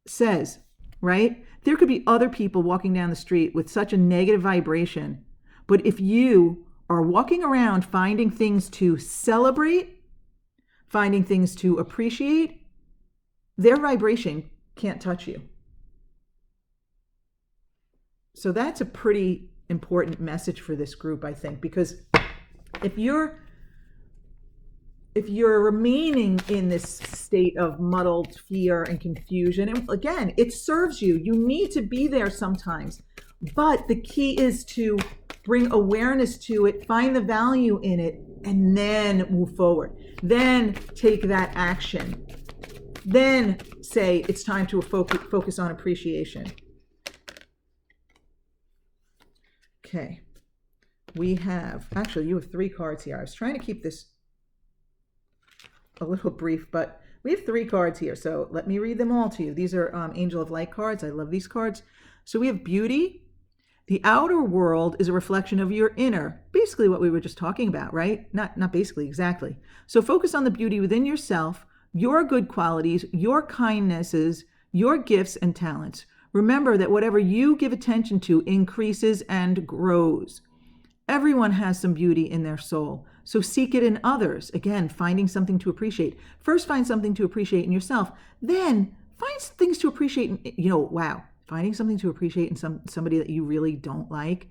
says, right? There could be other people walking down the street with such a negative vibration, but if you are walking around finding things to celebrate, finding things to appreciate, their vibration can't touch you. So that's a pretty important message for this group, I think, because if you're remaining in this state of muddled fear and confusion, and again, it serves you. You need to be there sometimes. But the key is to bring awareness to it, find the value in it, and then move forward. Then take that action. Then say it's time to focus on appreciation. Okay. You have 3 cards here. I was trying to keep this a little brief, but we have 3 cards here. So let me read them all to you. These are Angel of Light cards. I love these cards. So we have beauty. The outer world is a reflection of your inner. Basically what we were just talking about, right? Not basically, exactly. So focus on the beauty within yourself, your good qualities, your kindnesses, your gifts and talents. Remember that whatever you give attention to increases and grows. Everyone has some beauty in their soul, so seek it in others. Again, finding something to appreciate. First, find something to appreciate in yourself. Then, find things to appreciate in, finding something to appreciate in somebody that you really don't like.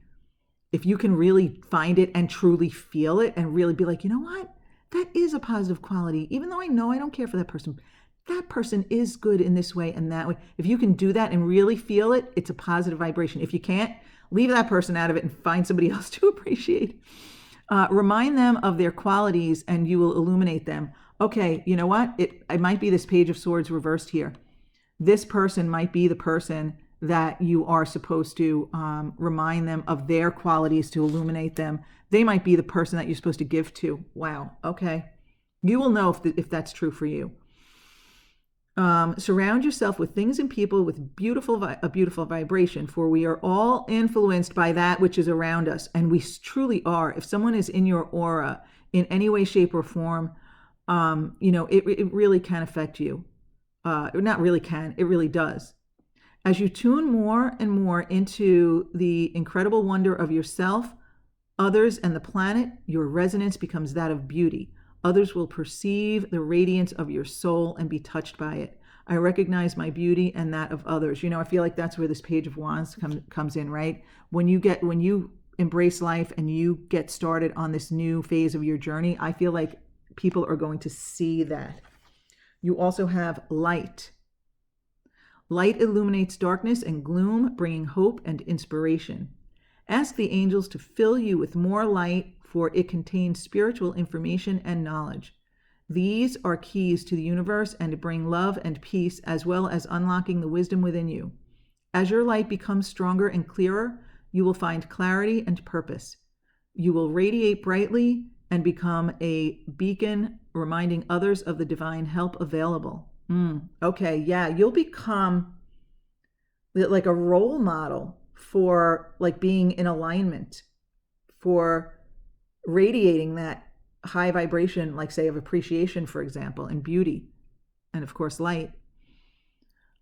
If you can really find it and truly feel it and really be like, you know what? That is a positive quality. Even though I know I don't care for that person is good in this way and that way. If you can do that and really feel it, it's a positive vibration. If you can't, leave that person out of it and find somebody else to appreciate. Remind them of their qualities and you will illuminate them. Okay, you know what? It might be this Page of Swords reversed here. This person might be the person that you are supposed to remind them of their qualities to illuminate them. They might be the person that you're supposed to give to. Wow, okay. You will know if that's true for you. Surround yourself with things and people with a beautiful vibration, for we are all influenced by that which is around us, and we truly are. If someone is in your aura in any way, shape, or form, it really can affect you. Not really can, it really does. As you tune more and more into the incredible wonder of yourself, others, and the planet, your resonance becomes that of beauty. Others will perceive the radiance of your soul and be touched by it. I recognize my beauty and that of others. I feel like that's where this Page of Wands comes in, right? When you embrace life and you get started on this new phase of your journey, I feel like people are going to see that. You also have light. Light illuminates darkness and gloom, bringing hope and inspiration. Ask the angels to fill you with more light, for it contains spiritual information and knowledge. These are keys to the universe and bring love and peace, as well as unlocking the wisdom within you. As your light becomes stronger and clearer, you will find clarity and purpose. You will radiate brightly and become a beacon, reminding others of the divine help available. Okay, yeah, you'll become like a role model for like being in alignment, for radiating that high vibration, like say of appreciation, for example, and beauty, and of course light.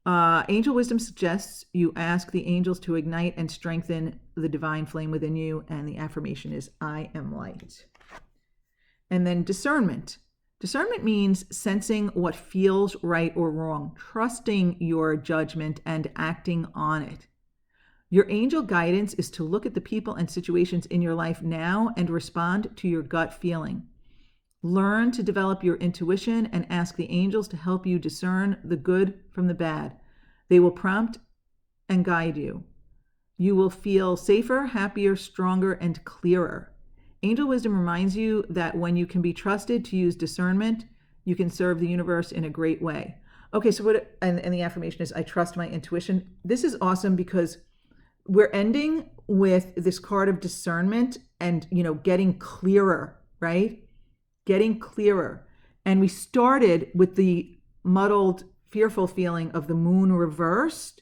Angel wisdom suggests you ask the angels to ignite and strengthen the divine flame within you, and the affirmation is, I am light. And then discernment. Discernment means sensing what feels right or wrong, trusting your judgment and acting on it. Your angel guidance is to look at the people and situations in your life now and respond to your gut feeling. Learn to develop your intuition and ask the angels to help you discern the good from the bad. They will prompt and guide you. You will feel safer, happier, stronger, and clearer. Angel wisdom reminds you that when you can be trusted to use discernment, you can serve the universe in a great way. Okay, so and the affirmation is, I trust my intuition. This is awesome because we're ending with this card of discernment and, getting clearer, right? Getting clearer. And we started with the muddled, fearful feeling of the moon reversed.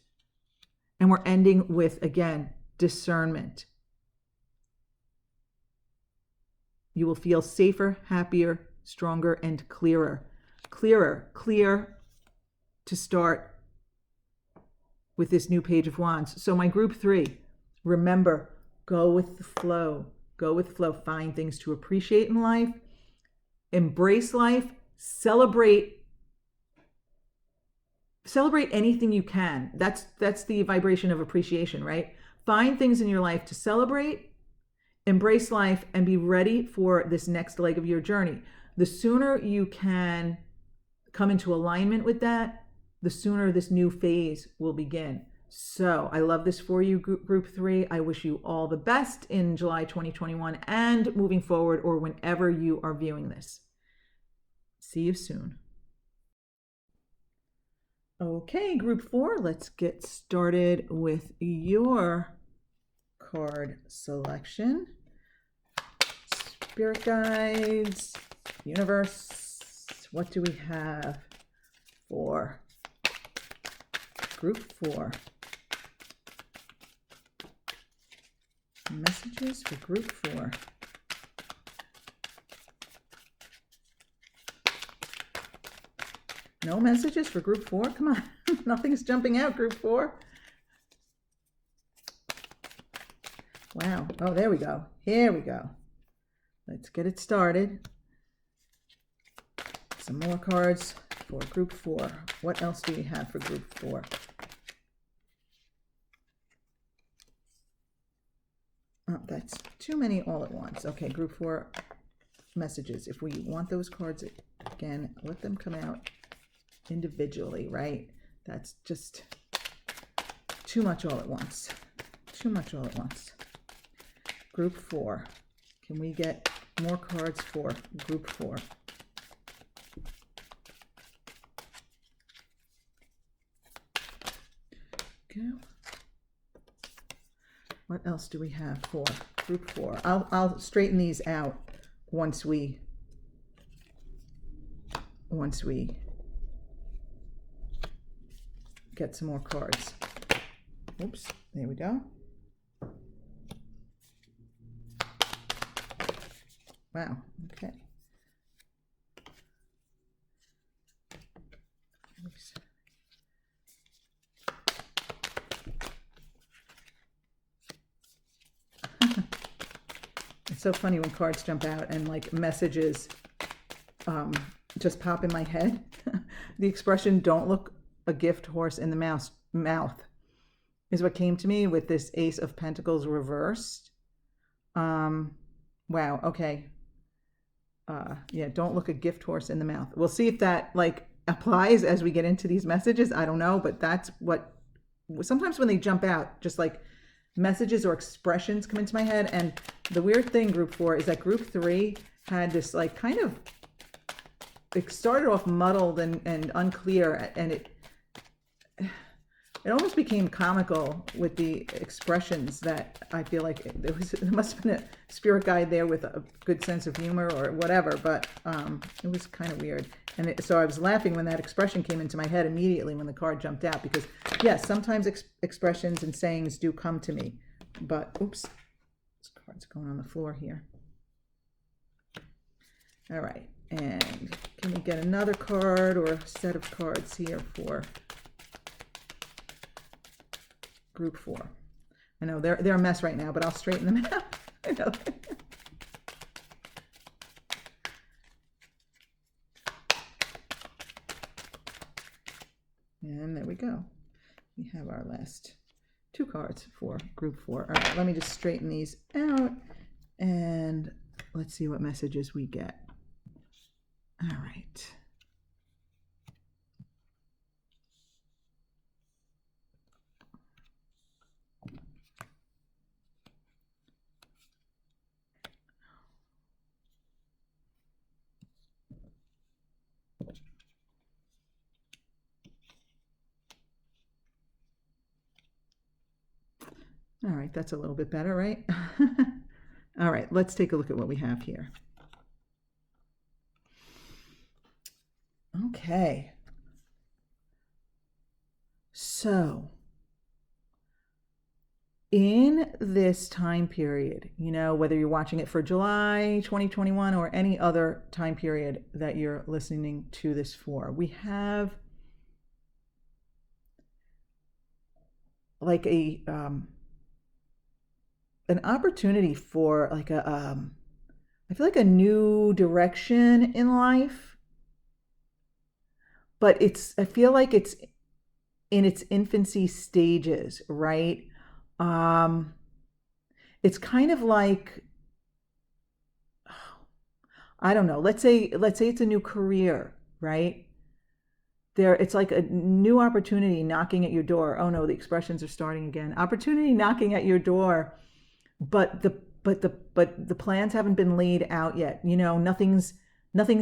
And we're ending with, again, discernment. You will feel safer, happier, stronger, and clearer. Clear to start with this new Page of Wands. So my group 3, remember, go with the flow. Go with the flow. Find things to appreciate in life. Embrace life. Celebrate anything you can. That's the vibration of appreciation, right? Find things in your life to celebrate, embrace life, and be ready for this next leg of your journey. The sooner you can come into alignment with that, the sooner this new phase will begin. So I love this for you, group 3. I wish you all the best in July 2021 and moving forward, or whenever you are viewing this. See you soon. Okay, group 4, let's get started with your card selection. Spirit guides, universe, what do we have for group 4? Messages for group 4. No messages for group 4? Come on. Nothing's jumping out, group 4. Wow. Oh, there we go. Here we go. Let's get it started. Some more cards for group 4. What else do we have for group 4? Oh, that's too many all at once. Okay, group 4 messages. If we want those cards again, let them come out individually, right? That's just too much all at once. Too much all at once. Group 4. Can we get more cards for group 4? Go. What else do we have for group 4? I'll straighten these out once we get some more cards. Oops, there we go. Wow, okay. Oops. It's so funny when cards jump out and like messages just pop in my head. The expression, don't look a gift horse in the mouth, is what came to me with this Ace of Pentacles reversed. Wow, okay. Yeah, don't look a gift horse in the mouth. We'll see if that like applies as we get into these messages. I don't know, but that's what, sometimes when they jump out, just like messages or expressions come into my head. And the weird thing, group 4, is that group 3 had this like kind of, it started off muddled and unclear, and it almost became comical with the expressions that I feel like there must have been a spirit guide there with a good sense of humor or whatever, but it was kind of weird. And so I was laughing when that expression came into my head immediately when the card jumped out, because yes, sometimes expressions and sayings do come to me, but oops, this card's going on the floor here. All right, and can we get another card or a set of cards here for group 4? I know they're a mess right now, but I'll straighten them out. I know. And there we go. We have our last 2 cards for group 4. All right, let me just straighten these out and let's see what messages we get. All right. All right, that's a little bit better, right? All right, let's take a look at what we have here. Okay. So, in this time period, whether you're watching it for July 2021 or any other time period that you're listening to this for, we have like an opportunity for like I feel like a new direction in life, but I feel like it's in its infancy stages, right? Um, it's kind of like, I don't know, let's say it's a new career, right? It's like a new opportunity knocking at your door. Oh no, the expressions are starting again. Opportunity knocking at your door, but the plans haven't been laid out yet. Nothing's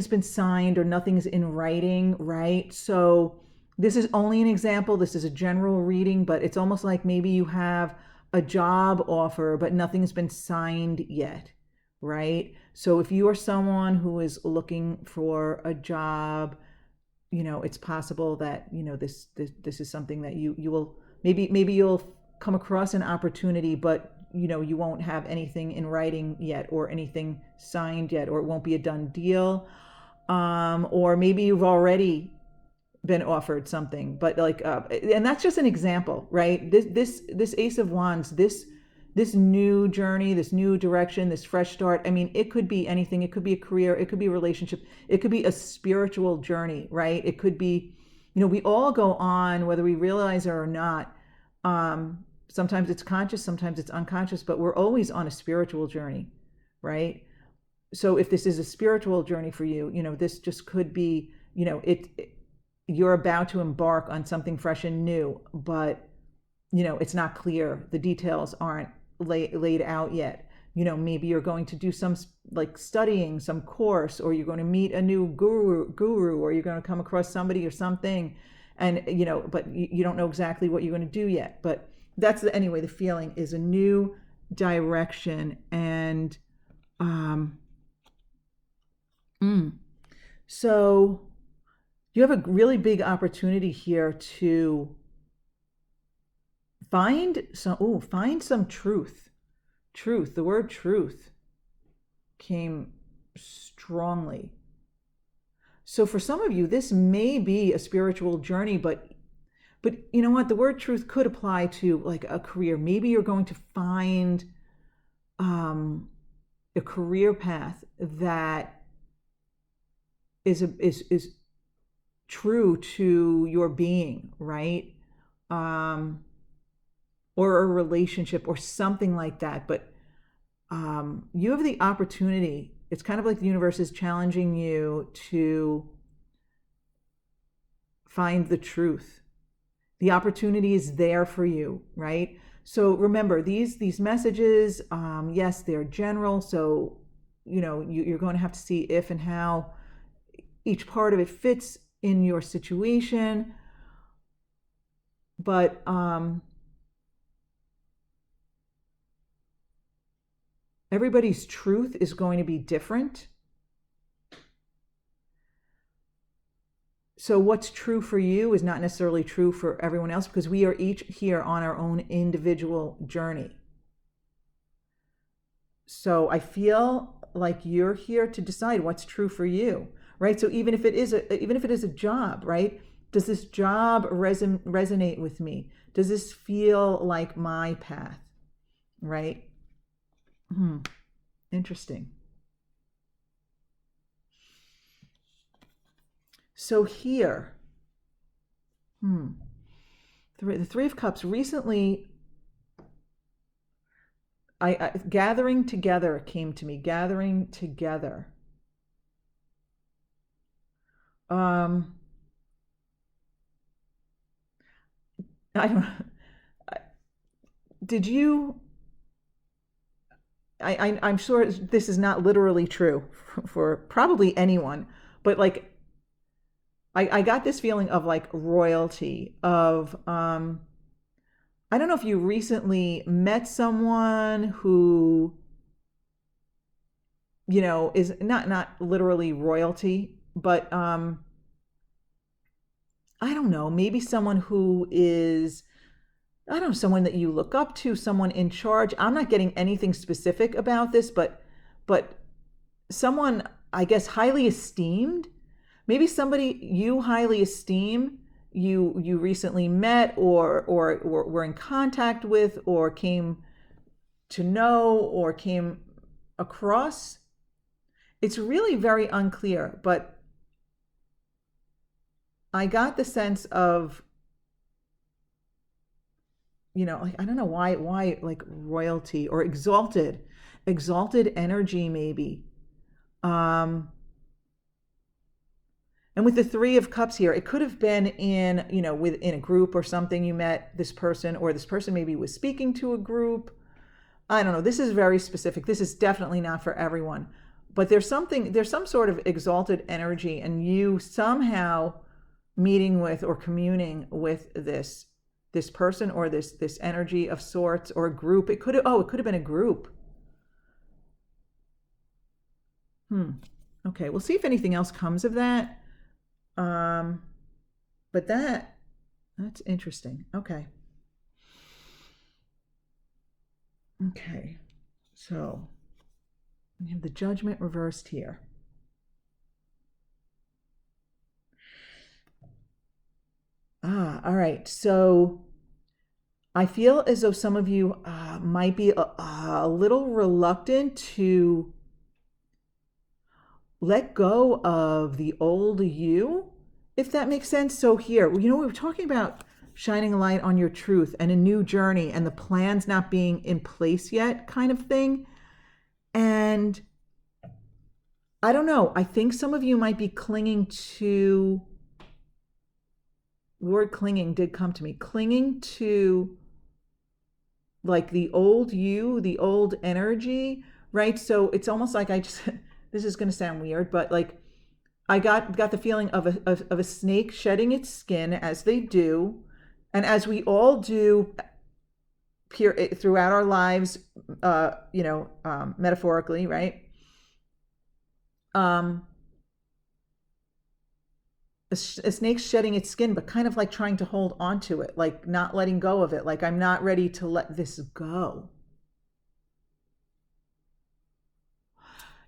been signed or nothing's in writing, right? So this is only an example. This is a general reading, but it's almost like maybe you have a job offer, but nothing's been signed yet, right? So if you are someone who is looking for a job, it's possible that this is something that you will, maybe you'll come across an opportunity, but you won't have anything in writing yet or anything signed yet, or it won't be a done deal. Or maybe you've already been offered something, but like, and that's just an example, right? This Ace of Wands, this new journey, this new direction, this fresh start. I mean, it could be anything. It could be a career, it could be a relationship, it could be a spiritual journey, right? It could be, we all go on, whether we realize it or not. Sometimes it's conscious, sometimes it's unconscious, but we're always on a spiritual journey, right? So if this is a spiritual journey for you, this just could be, you're about to embark on something fresh and new, but it's not clear. The details aren't laid out yet. Maybe you're going to do some like studying some course, or you're going to meet a new guru, or you're going to come across somebody or something, and but you don't know exactly what you're going to do yet. But that's anyway, the feeling is a new direction. And mm, so you have a really big opportunity here to find some truth. The word truth came strongly. So for some of you, this may be a spiritual journey, but you know what, the word truth could apply to like a career. Maybe you're going to find a career path that is true to your being, right? Or a relationship or something like that. But you have the opportunity. It's kind of like the universe is challenging you to find the truth. The opportunity is there for you, right? So remember, these messages, yes, they're general. So you're going to have to see if and how each part of it fits in your situation. But everybody's truth is going to be different. So what's true for you is not necessarily true for everyone else, because we are each here on our own individual journey. So I feel like you're here to decide what's true for you, right? So even if it is a job, right? Does this job resonate with me? Does this feel like my path, right? Interesting. So here, the Three of Cups. Recently, I gathering together came to me. Gathering together. I don't. Did you? I'm sure this is not literally true for probably anyone, but like I got this feeling of like royalty, of I don't know if you recently met someone who is not literally royalty, but I don't know, maybe someone who is, I don't know, someone that you look up to, someone in charge. I'm not getting anything specific about this, but someone, I guess, highly esteemed. Maybe somebody you highly esteem, you recently met or were in contact with or came to know or came across. It's really very unclear, but I got the sense of, like, I don't know why like royalty or exalted energy maybe. Um, and with the Three of Cups here, it could have been within a group or something. You met this person, or this person maybe was speaking to a group. I don't know. This is very specific. This is definitely not for everyone. But there's some sort of exalted energy, and you somehow meeting with or communing with this person or this energy of sorts, or a group. It could have been a group. Okay, we'll see if anything else comes of that. But that's interesting. Okay. Okay. So we have the Judgment reversed here. All right. So I feel as though some of you might be a little reluctant to let go of the old you, if that makes sense. So here, we were talking about shining a light on your truth and a new journey and the plans not being in place yet, kind of thing. And I don't know, I think some of you might be clinging to, the word clinging did come to me, clinging to like the old you, the old energy, right? So it's almost like this is going to sound weird, but like I got the feeling of a snake shedding its skin, as they do, and as we all do throughout our lives, metaphorically, right? A snake shedding its skin, but kind of like trying to hold on to it, like not letting go of it. Like, I'm not ready to let this go.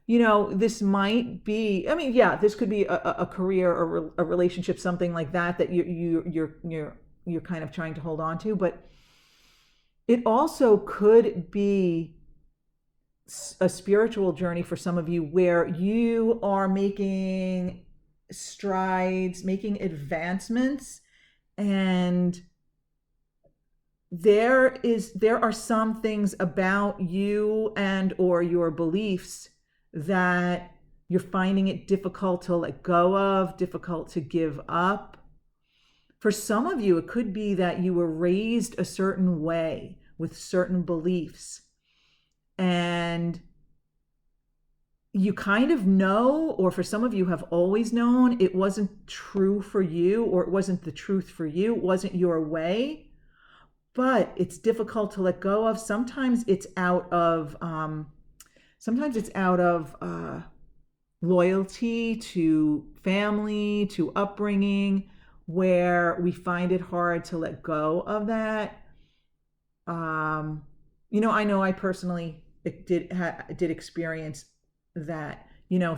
This might be, I mean, yeah, this could be a career or a relationship, something like that you're kind of trying to hold on to, but it also could be a spiritual journey for some of you, where you are making strides, making advancements, and there are some things about you and or your beliefs that you're finding it difficult to let go of, difficult to give up. For some of you, it could be that you were raised a certain way with certain beliefs, and you kind of know, or for some of you have always known, it wasn't true for you, or it wasn't the truth for you, it wasn't your way, but it's difficult to let go of. Sometimes it's out of loyalty to family, to upbringing, where we find it hard to let go of that. I know I personally did experience that,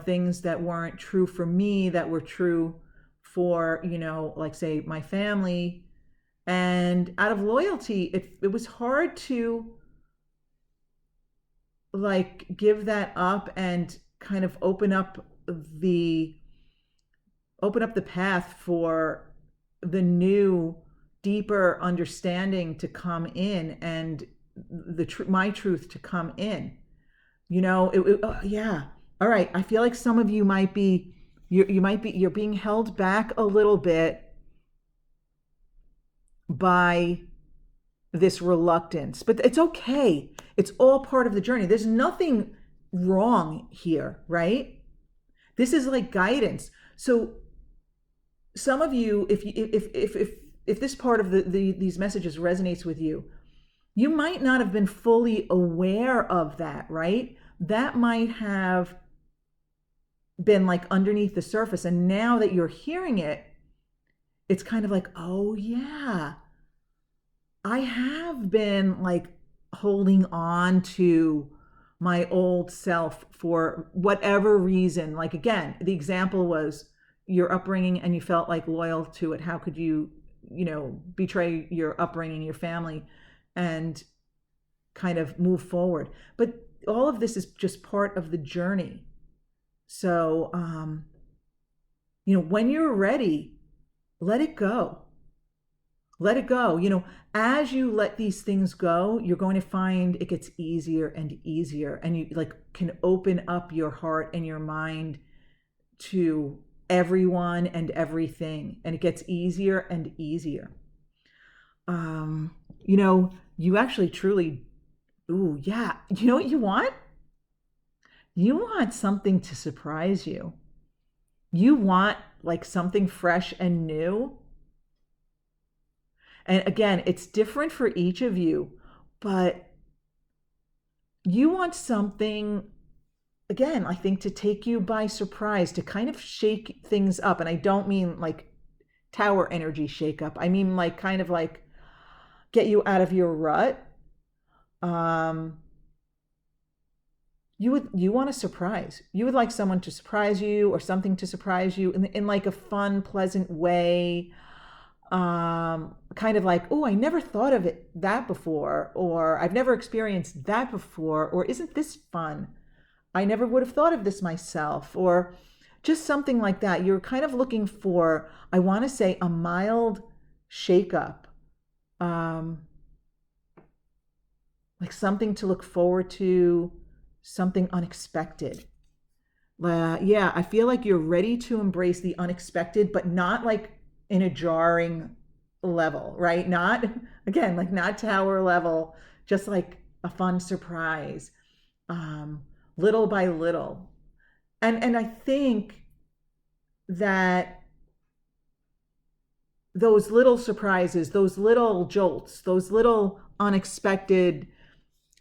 things that weren't true for me, that were true for, like, say, my family. And out of loyalty, it was hard to like give that up and kind of open up the path for the new, deeper understanding to come in, and my truth to come in. Yeah. All right. I feel like some of you might be, you're being held back a little bit by this reluctance, but it's okay. It's all part of the journey. There's nothing wrong here, right? This is like guidance. So some of you, if this part of these messages resonates with you, you might not have been fully aware of that, right? That might have been like underneath the surface, and now that you're hearing it, it's kind of like, oh yeah, I have been like holding on to my old self for whatever reason. Like, again, the example was your upbringing and you felt like loyal to it. How could you, betray your upbringing, your family, and kind of move forward? But all of this is just part of the journey. So, when you're ready, let it go. Let it go. As you let these things go, you're going to find it gets easier and easier, and you like can open up your heart and your mind to everyone and everything, and it gets easier and easier. You actually truly, ooh, yeah. You know what you want? You want something to surprise you. You want like something fresh and new. And again, it's different for each of you, but you want something, again, I think to take you by surprise, to kind of shake things up. And I don't mean like tower energy shake up. I mean like kind of like get you out of your rut. You want a surprise. You would like someone to surprise you or something to surprise you in like a fun, pleasant way. Kind of like, oh, I never thought of that before, or I've never experienced that before, or isn't this fun? I never would have thought of this myself, or just something like that. You're kind of looking for, I want to say, a mild shakeup, like something to look forward to, something unexpected. Yeah, I feel like you're ready to embrace the unexpected, but not like in a jarring level, right? Not, again, like not tower level, just like a fun surprise, little by little. And I think that those little surprises, those little jolts, those little unexpected,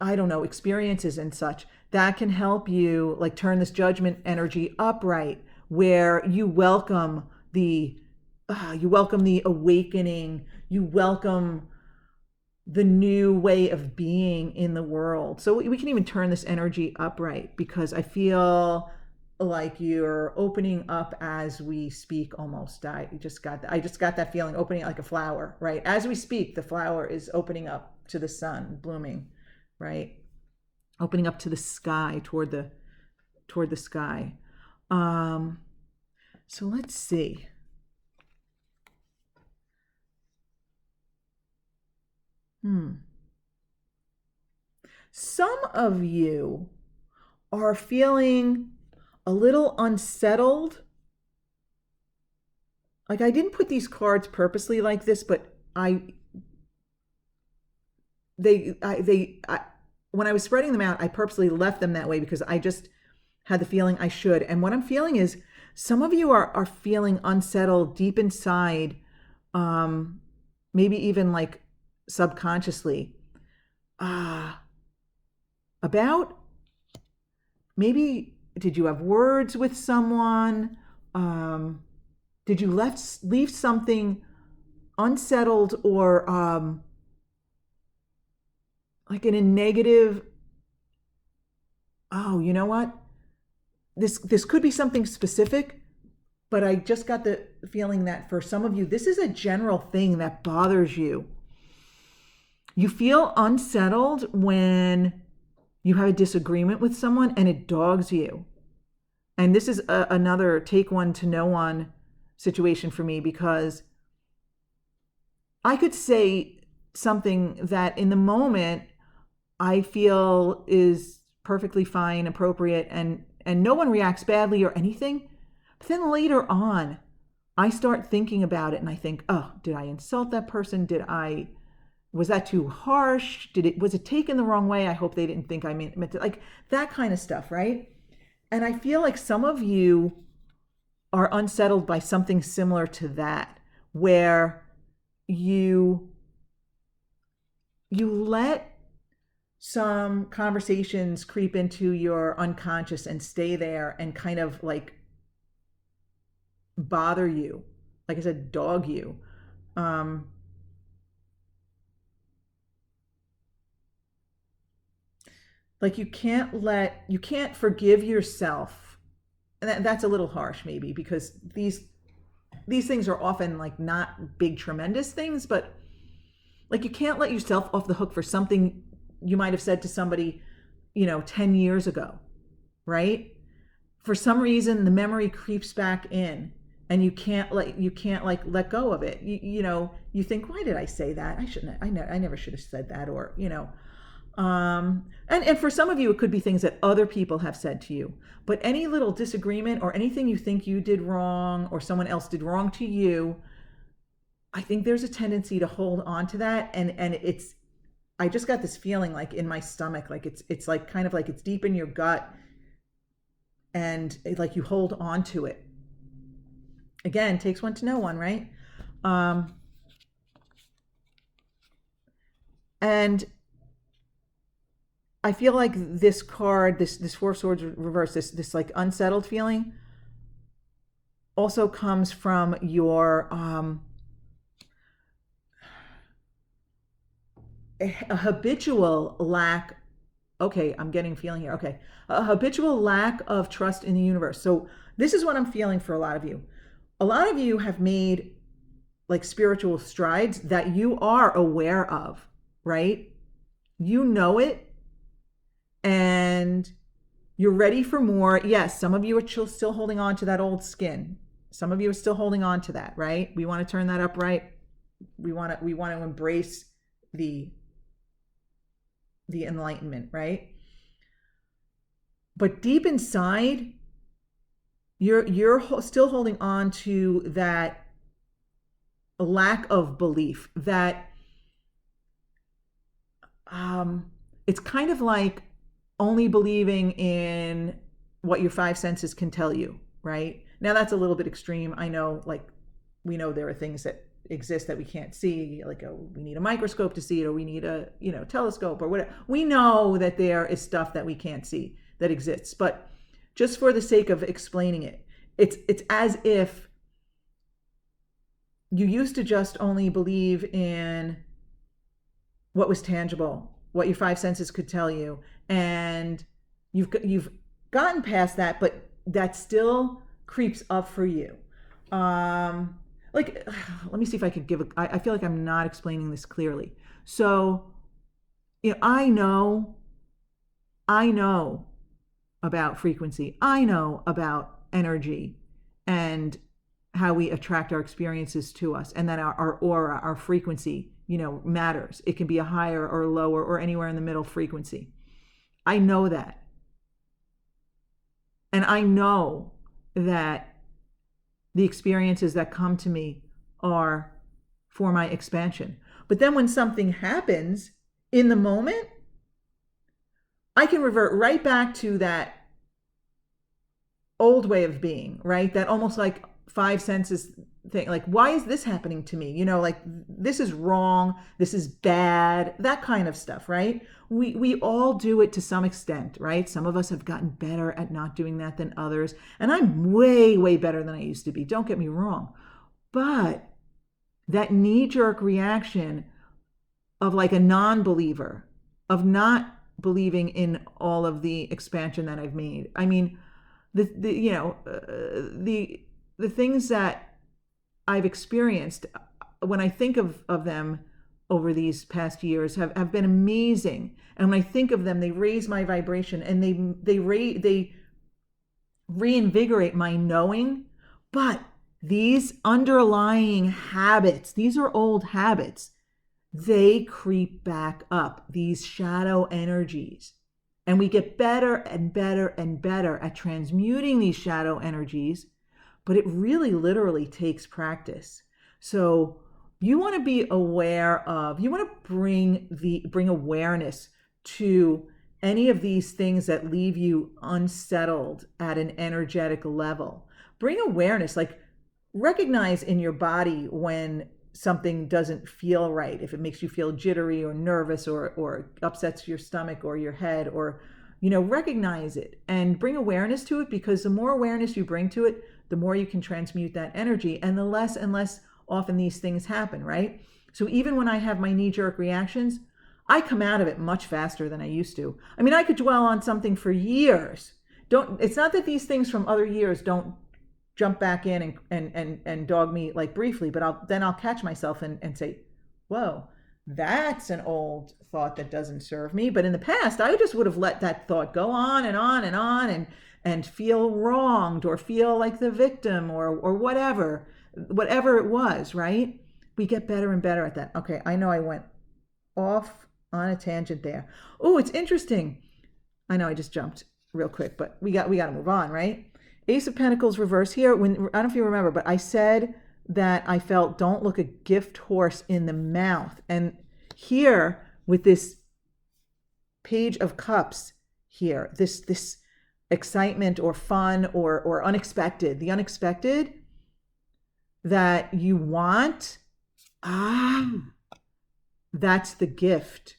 I don't know, experiences and such, that can help you like turn this judgment energy upright, where you welcome the awakening, you welcome the new way of being in the world. So we can even turn this energy upright, because I feel like you're opening up as we speak almost. I just got that feeling, opening like a flower, right? As we speak, the flower is opening up to the sun, blooming, right? Opening up to the sky, toward the sky. So let's see. Some of you are feeling a little unsettled. Like, I didn't put these cards purposely like this, but when I was spreading them out, I purposely left them that way because I just had the feeling I should. And what I'm feeling is some of you are feeling unsettled deep inside, maybe even like subconsciously, about maybe did you have words with someone? Did you leave something unsettled, or like in a negative? Oh, you know what? This could be something specific, but I just got the feeling that for some of you, this is a general thing that bothers you. You feel unsettled when you have a disagreement with someone and it dogs you. And this is another take one to know one situation for me, because I could say something that in the moment I feel is perfectly fine, appropriate, and no one reacts badly or anything. But then later on, I start thinking about it and I think, oh, did I insult that person? Was that too harsh? Was it taken the wrong way? I hope they didn't think I meant to, like that kind of stuff, right? And I feel like some of you are unsettled by something similar to that, where you let some conversations creep into your unconscious and stay there and kind of like bother you like I said, dog you. Like you can't forgive yourself. And that's a little harsh maybe, because these things are often like not big tremendous things, but like you can't let yourself off the hook for something you might have said to somebody, 10 years ago, right? For some reason the memory creeps back in, and you can't like let go of it. You think, why did I say that? I shouldn't I never should have said that, or and for some of you, it could be things that other people have said to you. But any little disagreement or anything you think you did wrong or someone else did wrong to you, I think there's a tendency to hold on to that. And I just got this feeling like in my stomach, like it's like kind of like it's deep in your gut, and like you hold on to it. Again, takes one to know one, right? And I feel like this card, this Four of Swords reverse, this like unsettled feeling, also comes from your a habitual lack. Okay, I'm getting a feeling here. Okay, a habitual lack of trust in the universe. So this is what I'm feeling for a lot of you. A lot of you have made like spiritual strides that you are aware of, right? You know it, and you're ready for more. Yes, some of you are still holding on to that old skin. Some of you are still holding on to that, right? We want to turn that upright. We want to embrace the enlightenment, right? But deep inside, you're still holding on to that lack of belief, that it's kind of like only believing in what your five senses can tell you, right? Now that's a little bit extreme. I know, like, we know there are things that exist that we can't see, like we need a microscope to see it, or we need a telescope or whatever. We know that there is stuff that we can't see that exists, but just for the sake of explaining it, it's as if you used to just only believe in what was tangible, what your five senses could tell you, and you've gotten past that, but that still creeps up for you. Like, let me see if I could I feel like I'm not explaining this clearly. So, I know about frequency. I know about energy and how we attract our experiences to us, and that our aura, our frequency, matters. It can be a higher or lower or anywhere in the middle frequency. I know that. And I know that the experiences that come to me are for my expansion. But then when something happens in the moment, I can revert right back to that old way of being, right? That almost like five senses thing. Like, why is this happening to me? Like, this is wrong, this is bad, that kind of stuff, right? We all do it to some extent, right? Some of us have gotten better at not doing that than others. And I'm way, way better than I used to be. Don't get me wrong. But that knee-jerk reaction of like a non-believer, of not believing in all of the expansion that I've made. I mean, the things that I've experienced, when I think of them over these past years, have been amazing. And when I think of them, they raise my vibration, and they reinvigorate my knowing. But these underlying habits, these are old habits, they creep back up, these shadow energies. And we get better and better and better at transmuting these shadow energies, but it really literally takes practice. So you want to be aware of, you want to bring awareness to any of these things that leave you unsettled at an energetic level. Bring awareness, like recognize in your body when something doesn't feel right, if it makes you feel jittery or nervous, or upsets your stomach or your head, or recognize it and bring awareness to it, because the more awareness you bring to it, the more you can transmute that energy, and the less and less often these things happen, right? So even when I have my knee-jerk reactions, I come out of it much faster than I used to. I mean, I could dwell on something for years. It's not that these things from other years don't jump back in and dog me like briefly, but I'll catch myself and say, whoa, that's an old thought that doesn't serve me. But in the past, I just would have let that thought go on and on and on and feel wronged or feel like the victim or whatever it was, right? We get better and better at that. Okay, I know I went off on a tangent there. Oh, it's interesting. I know I just jumped real quick, but we got to move on, right? Ace of Pentacles reverse here. I don't know if you remember, but I said that I felt don't look a gift horse in the mouth. And here with this Page of Cups here, this excitement or fun or unexpected, the unexpected that you want, that's the gift.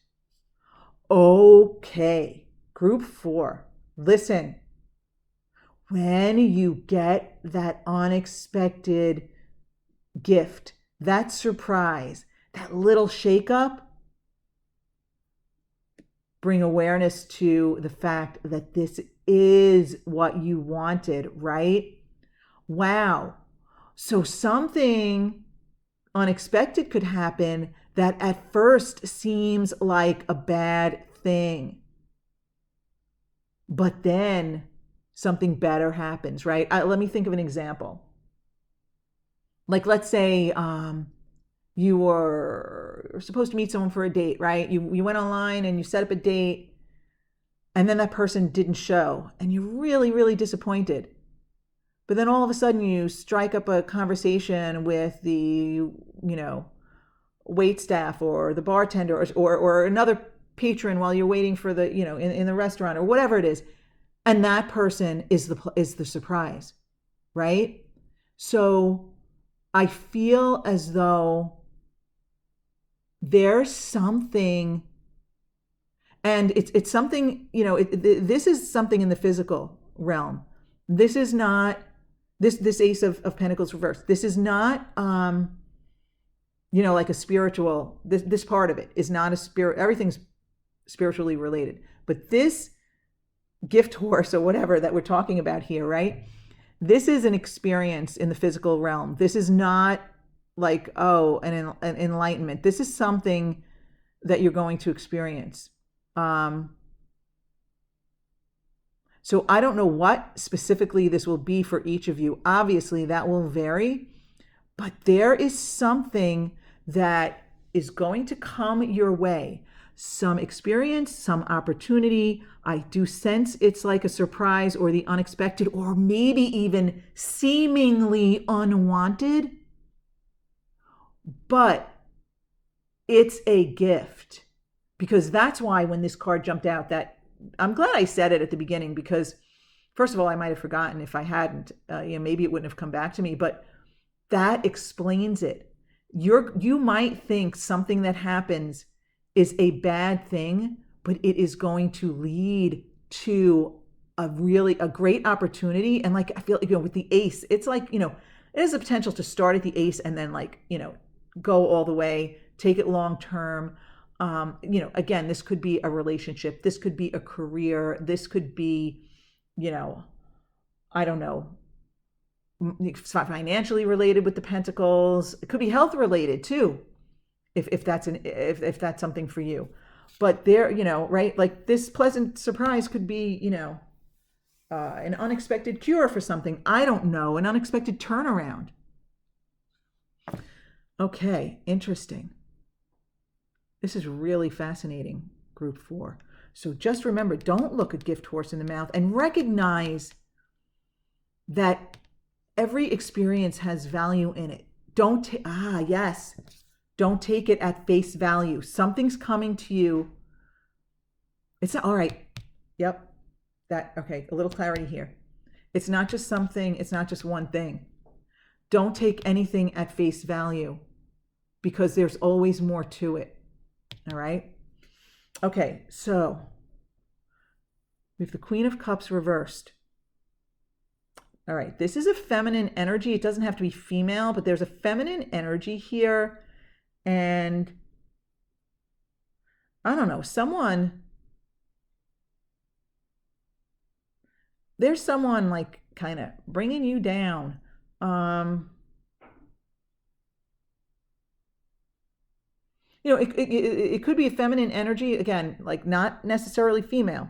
Okay, group 4, listen. When you get that unexpected gift, that surprise, that little shakeup, bring awareness to the fact that this is what you wanted, right? Wow. So something unexpected could happen that at first seems like a bad thing. But then something better happens, right? Let me think of an example. Like, let's say you were supposed to meet someone for a date, right? You went online and you set up a date, and then that person didn't show, and you're really, really disappointed. But then all of a sudden you strike up a conversation with the, wait staff or the bartender or another patron while you're waiting for the, in the restaurant or whatever it is. And that person is the surprise, right? So I feel as though there's something, and it's something, this is something in the physical realm. This is not, this Ace of Pentacles reverse. This is not, like a spiritual, this part of it is not a spirit, everything's spiritually related. But this gift horse or whatever that we're talking about here, right? This is an experience in the physical realm. This is not like, an enlightenment. This is something that you're going to experience. So I don't know what specifically this will be for each of you. Obviously, that will vary, but there is something that is going to come your way. Some experience, some opportunity. I do sense it's like a surprise or the unexpected, or maybe even seemingly unwanted. But it's a gift, because that's why when this card jumped out, that I'm glad I said it at the beginning, because first of all, I might have forgotten if I hadn't, maybe it wouldn't have come back to me, but that explains it. You might think something that happens is a bad thing, but it is going to lead to a great opportunity. And like, I feel like, with the ace, it's like, it has the potential to start at the ace and then go all the way, take it long term. Again, this could be a relationship. This could be a career. This could be, I don't know, financially related with the pentacles. It could be health related too, if that's something for you. But there, right? Like this pleasant surprise could be, an unexpected cure for something. I don't know, an unexpected turnaround. Okay, interesting. This is really fascinating, group 4. So just remember, don't look a gift horse in the mouth, and recognize that every experience has value in it. Don't take it at face value. Something's coming to you. It's not all right. Yep. Okay, a little clarity here. It's not just something, it's not just one thing. Don't take anything at face value, because there's always more to it. All right. Okay. So We have the Queen of Cups reversed. All right, this is a feminine energy. It doesn't have to be female, but there's a feminine energy here. And I don't know, there's someone like kind of bringing you down. It could be a feminine energy, again, like not necessarily female,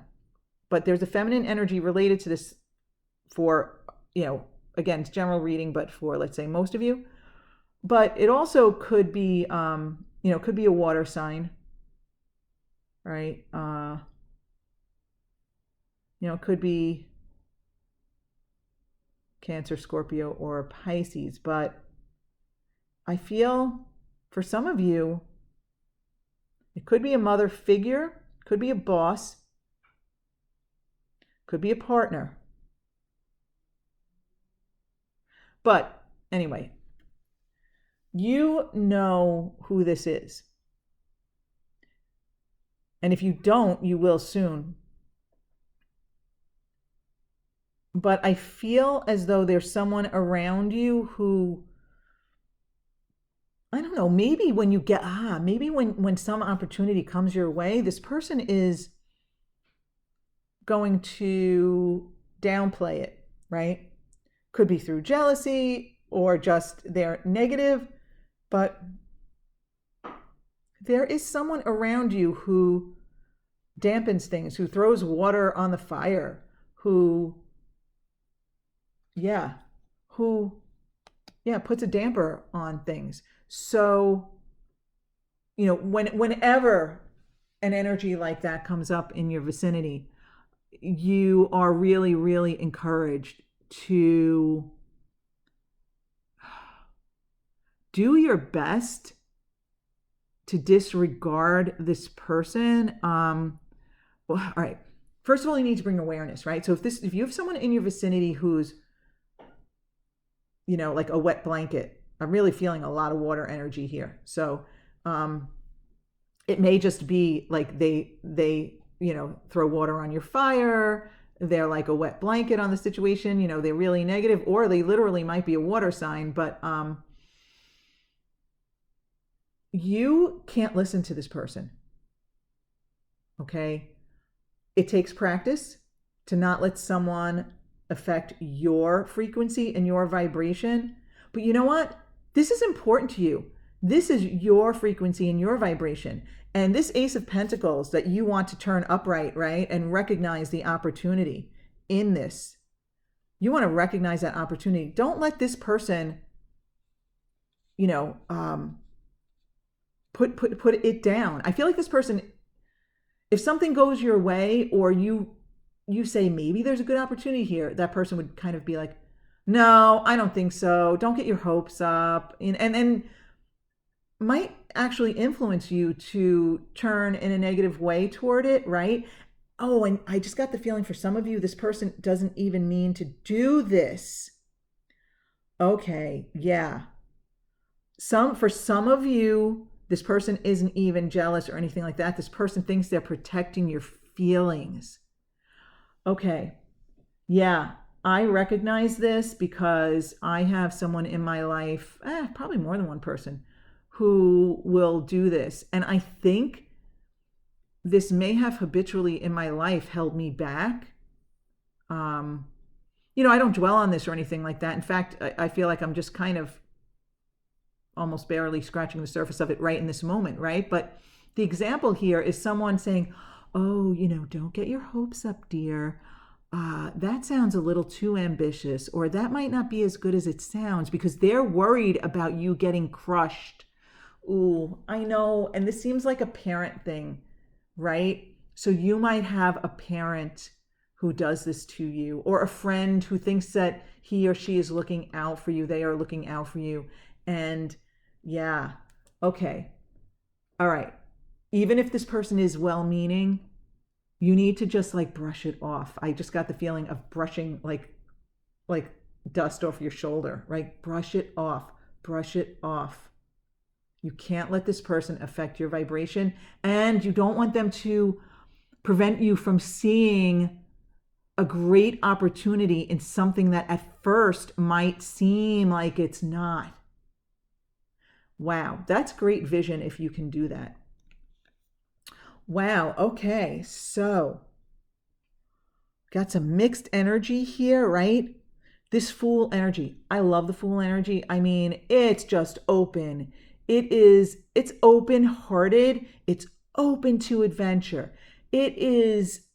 but there's a feminine energy related to this for, again, it's general reading, but for, let's say, most of you. But it also could be, could be a water sign, right? It could be Cancer, Scorpio, or Pisces. But I feel for some of you, it could be a mother figure, could be a boss, could be a partner. But anyway, you know who this is. And if you don't, you will soon. But I feel as though there's someone around you who, I don't know, maybe when you get, maybe when some opportunity comes your way, this person is going to downplay it, right? Could be through jealousy or just they're negative, but there is someone around you who dampens things, who throws water on the fire, who puts a damper on things. So, whenever an energy like that comes up in your vicinity, you are really, really encouraged to do your best to disregard this person. Well, all right. First of all, you need to bring awareness, right? So if you have someone in your vicinity who's, like a wet blanket, I'm really feeling a lot of water energy here. So it may just be like they throw water on your fire. They're like a wet blanket on the situation. They're really negative, or they literally might be a water sign. But you can't listen to this person. Okay? It takes practice to not let someone affect your frequency and your vibration. But you know what? This is important to you. This is your frequency and your vibration. And this Ace of Pentacles that you want to turn upright, right? And recognize the opportunity in this. You want to recognize that opportunity. Don't let this person, put it down. I feel like this person, if something goes your way or you say maybe there's a good opportunity here, that person would kind of be like, no, I don't think so. Don't get your hopes up. And might actually influence you to turn in a negative way toward it, right? Oh, and I just got the feeling for some of you, this person doesn't even mean to do this. Okay, yeah. For some of you, this person isn't even jealous or anything like that. This person thinks they're protecting your feelings. Okay, yeah, I recognize this because I have someone in my life, probably more than one person, who will do this. And I think this may have habitually in my life held me back. I don't dwell on this or anything like that. In fact, I feel like I'm just kind of almost barely scratching the surface of it right in this moment, right? But the example here is someone saying, oh, don't get your hopes up, dear. That sounds a little too ambitious, or that might not be as good as it sounds, because they're worried about you getting crushed. Ooh, I know. And this seems like a parent thing, right? So you might have a parent who does this to you, or a friend who thinks that he or she is looking out for you. They are looking out for you. And yeah, okay. All right. Even if this person is well-meaning, you need to just like brush it off. I just got the feeling of brushing like dust off your shoulder, right? Brush it off. Brush it off. You can't let this person affect your vibration, and you don't want them to prevent you from seeing a great opportunity in something that at first might seem like it's not. Wow, that's great vision if you can do that. Wow, okay, so got some mixed energy here, right? This Fool energy. I love the Fool energy. I mean, it's just open. It's open-hearted. It's open to adventure. It is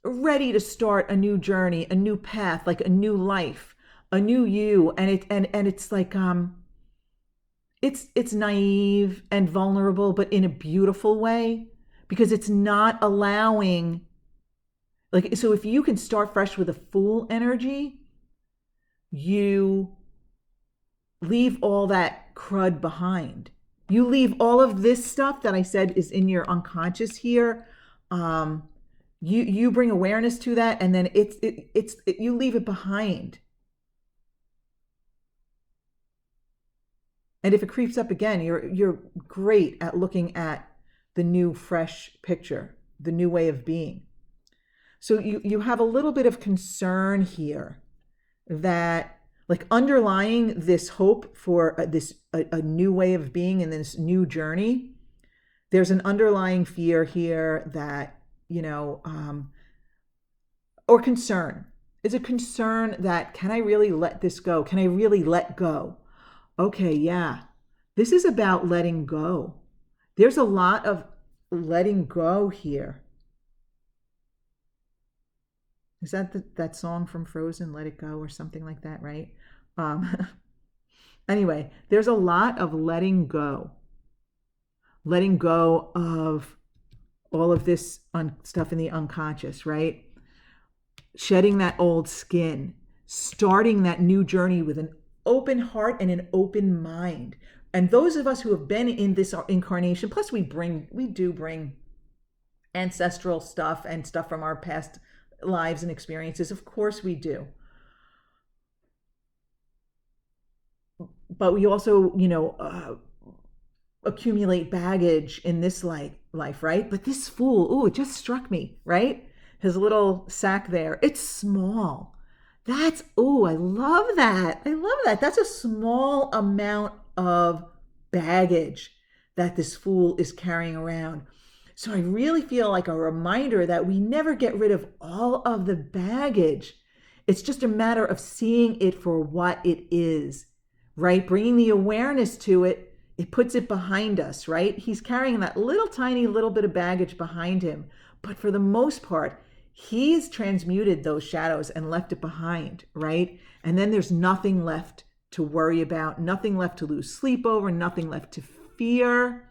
ready to start a new journey, a new path, like a new life, a new you. And it's like it's naive and vulnerable, but in a beautiful way, because it's not allowing, like, so if you can start fresh with a Fool energy, you leave all that crud behind. You leave all of this stuff that I said is in your unconscious here. You bring awareness to that, and then you leave it behind. And if it creeps up again, you're great at looking at the new, fresh picture, the new way of being. So you have a little bit of concern here that, like, underlying this hope for a new way of being in this new journey, there's an underlying fear here that, or concern. It's a concern that, can I really let this go? Can I really let go? Okay, yeah, this is about letting go. There's a lot of letting go here. Is that that song from Frozen, Let It Go, or something like that, right? Anyway, there's a lot of letting go of all of this stuff in the unconscious, right? Shedding that old skin, starting that new journey with an open heart and an open mind. And those of us who have been in this incarnation, plus we do bring ancestral stuff and stuff from our past lives and experiences. Of course we do. But we also, accumulate baggage in this life, right? But this Fool, it just struck me, right? His little sack there, it's small. I love that. I love that. That's a small amount of baggage that this Fool is carrying around. So I really feel like a reminder that we never get rid of all of the baggage. It's just a matter of seeing it for what it is, right? Bringing the awareness to it, it puts it behind us, right? He's carrying that tiny little bit of baggage behind him. But for the most part, he's transmuted those shadows and left it behind, right? And then there's nothing left to worry about, nothing left to lose sleep over, nothing left to fear.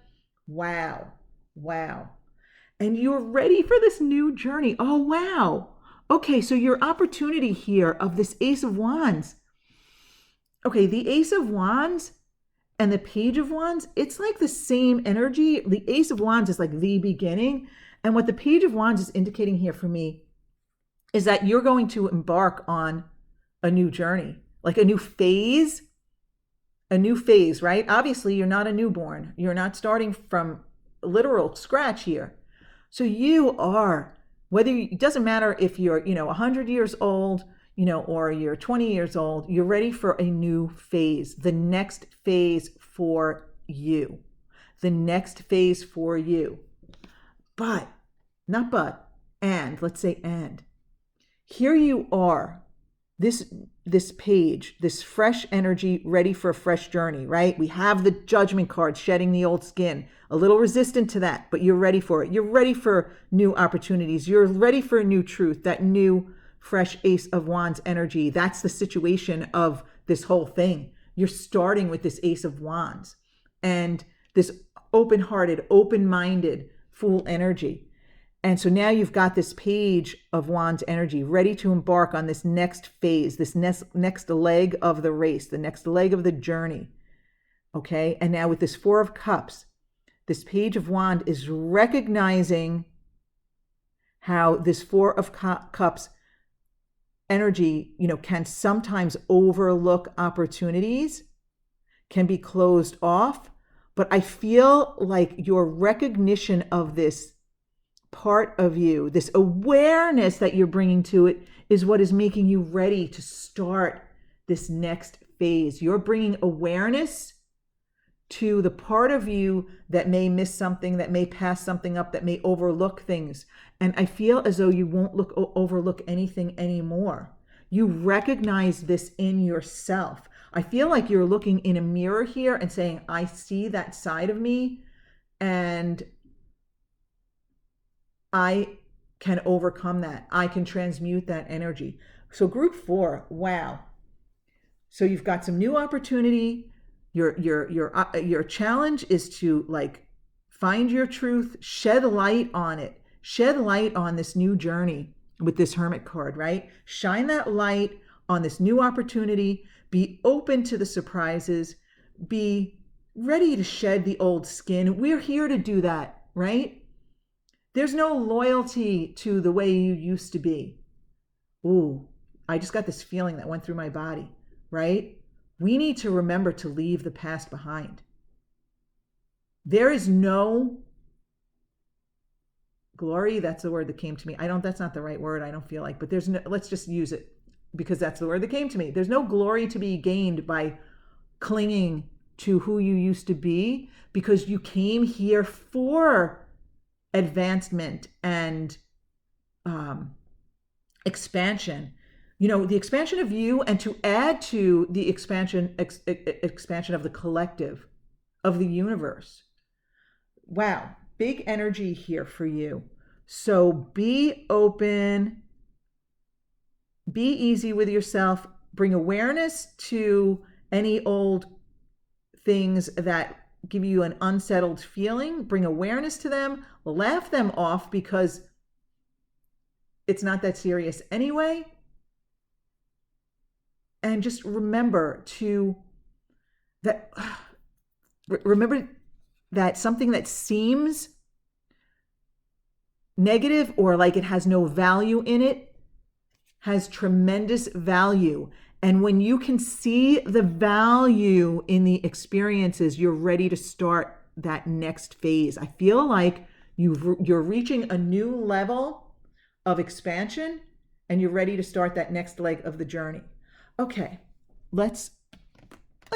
Wow. And you're ready for this new journey. Oh, wow. Okay, so your opportunity here of this Ace of Wands. Okay, the Ace of Wands and the Page of Wands, it's like the same energy. The Ace of Wands is like the beginning. And what the Page of Wands is indicating here for me is that you're going to embark on a new journey, like a new phase, right? Obviously, you're not a newborn. You're not starting from literal scratch here. So you are, it doesn't matter if you're, 100 years old, or you're 20 years old, you're ready for a new phase, the next phase for you, and here you are, this page, this fresh energy, ready for a fresh journey, right? We have the Judgment card, shedding the old skin, a little resistant to that, but you're ready for it. You're ready for new opportunities. You're ready for a new truth, that new fresh Ace of Wands energy. That's the situation of this whole thing. You're starting with this Ace of Wands and this open-hearted, open-minded Fool energy. And so now you've got this Page of Wands energy ready to embark on this next phase, this next leg of the race, the next leg of the journey. Okay? And now with this Four of Cups, this Page of Wands is recognizing how this Four of Cups energy, can sometimes overlook opportunities, can be closed off. But I feel like your recognition of this part of you, this awareness that you're bringing to it, is what is making you ready to start this next phase. You're bringing awareness to the part of you that may miss something, that may pass something up, that may overlook things. And I feel as though you won't overlook anything anymore. You recognize this in yourself. I feel like you're looking in a mirror here and saying, I see that side of me and I can overcome that. I can transmute that energy. So group 4, wow. So you've got some new opportunity. Your challenge is to like find your truth, shed light on it, shed light on this new journey with this Hermit card, right? Shine that light on this new opportunity. Be open to the surprises. Be ready to shed the old skin. We're here to do that, right? There's no loyalty to the way you used to be. Ooh, I just got this feeling that went through my body, right? We need to remember to leave the past behind. There is no glory. That's the word that came to me. That's not the right word. I don't feel like, but there's no, let's just use it because that's the word that came to me. There's no glory to be gained by clinging to who you used to be, because you came here for advancement and expansion. You know, the expansion of you, and to add to the expansion of the collective, of the universe. Wow, big energy here for you. So be open, be easy with yourself, bring awareness to any old things that give you an unsettled feeling, bring awareness to them, laugh them off because it's not that serious anyway. And just remember that something that seems negative or like it has no value in it has tremendous value. And when you can see the value in the experiences, you're ready to start that next phase. I feel like you're reaching a new level of expansion and you're ready to start that next leg of the journey. Okay, let's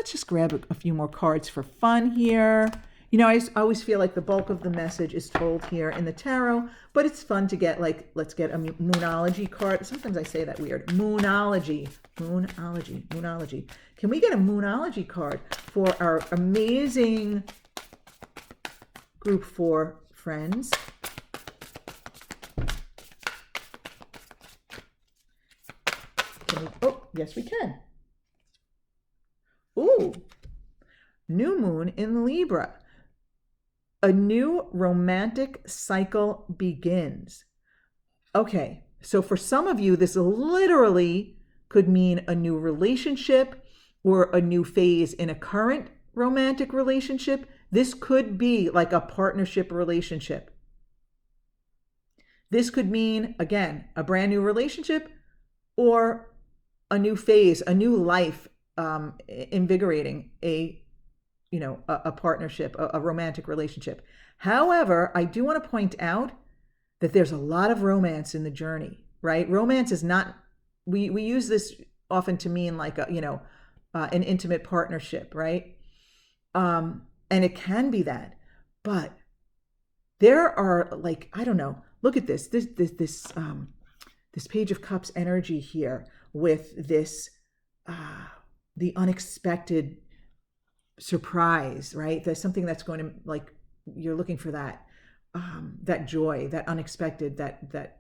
just grab a few more cards for fun here. You know, I always feel like the bulk of the message is told here in the tarot, but it's fun to get like, let's get a Moonology card. Sometimes I say that weird. Moonology. Can we get a Moonology card for our amazing group 4 friends? Yes, we can. Ooh, new moon in Libra. A new romantic cycle begins. Okay, so for some of you, this literally could mean a new relationship or a new phase in a current romantic relationship. This could be like a partnership relationship. This could mean, again, a brand new relationship or a new phase, a new life, invigorating a partnership, a romantic relationship. However, I do want to point out that there's a lot of romance in the journey, right? Romance is not, we use this often to mean like an intimate partnership, right? And it can be that, but there are like, I don't know, look at this Page of Cups energy here with this, the unexpected surprise, right? There's something that's going to, like, you're looking for that, that joy, that unexpected, that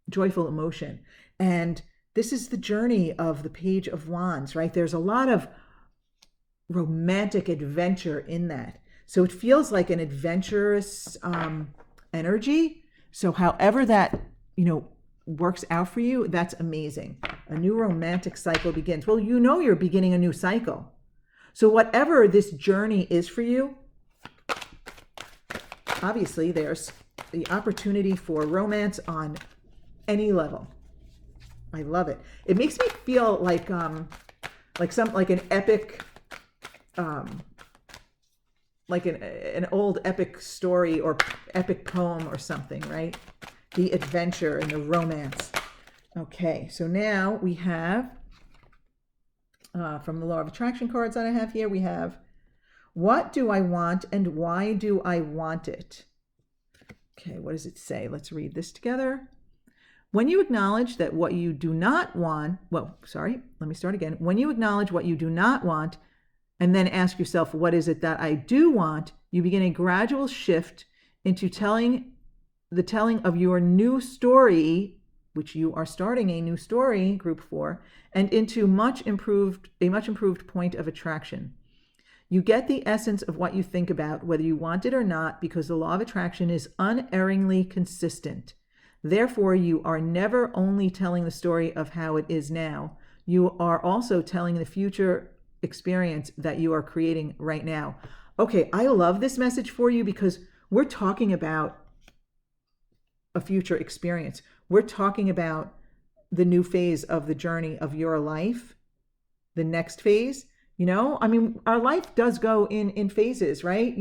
joyful emotion. And this is the journey of the Page of Wands, right? There's a lot of romantic adventure in that. So it feels like an adventurous energy. So however that, works out for you, that's amazing. A new romantic cycle begins. Well, you're beginning a new cycle. So whatever this journey is for you, obviously there's the opportunity for romance on any level. I love it. It makes me feel like an epic, like an old epic story or epic poem or something, right? The adventure and the romance. Okay, so now we have, from the Law of Attraction cards that I have here, we have, what do I want and why do I want it? Okay, what does it say? Let's read this together. When you acknowledge that what you do not want, let me start again. When you acknowledge what you do not want and then ask yourself, what is it that I do want? You begin a gradual shift into the telling of your new story, which you are starting a new story, group 4, and into a much improved point of attraction. You get the essence of what you think about, whether you want it or not, because the law of attraction is unerringly consistent. Therefore, you are never only telling the story of how it is now, you are also telling the future experience that you are creating right now. Okay, I love this message for you because we're talking about a future experience. We're talking about the new phase of the journey of your life, the next phase. I mean, our life does go in phases, right?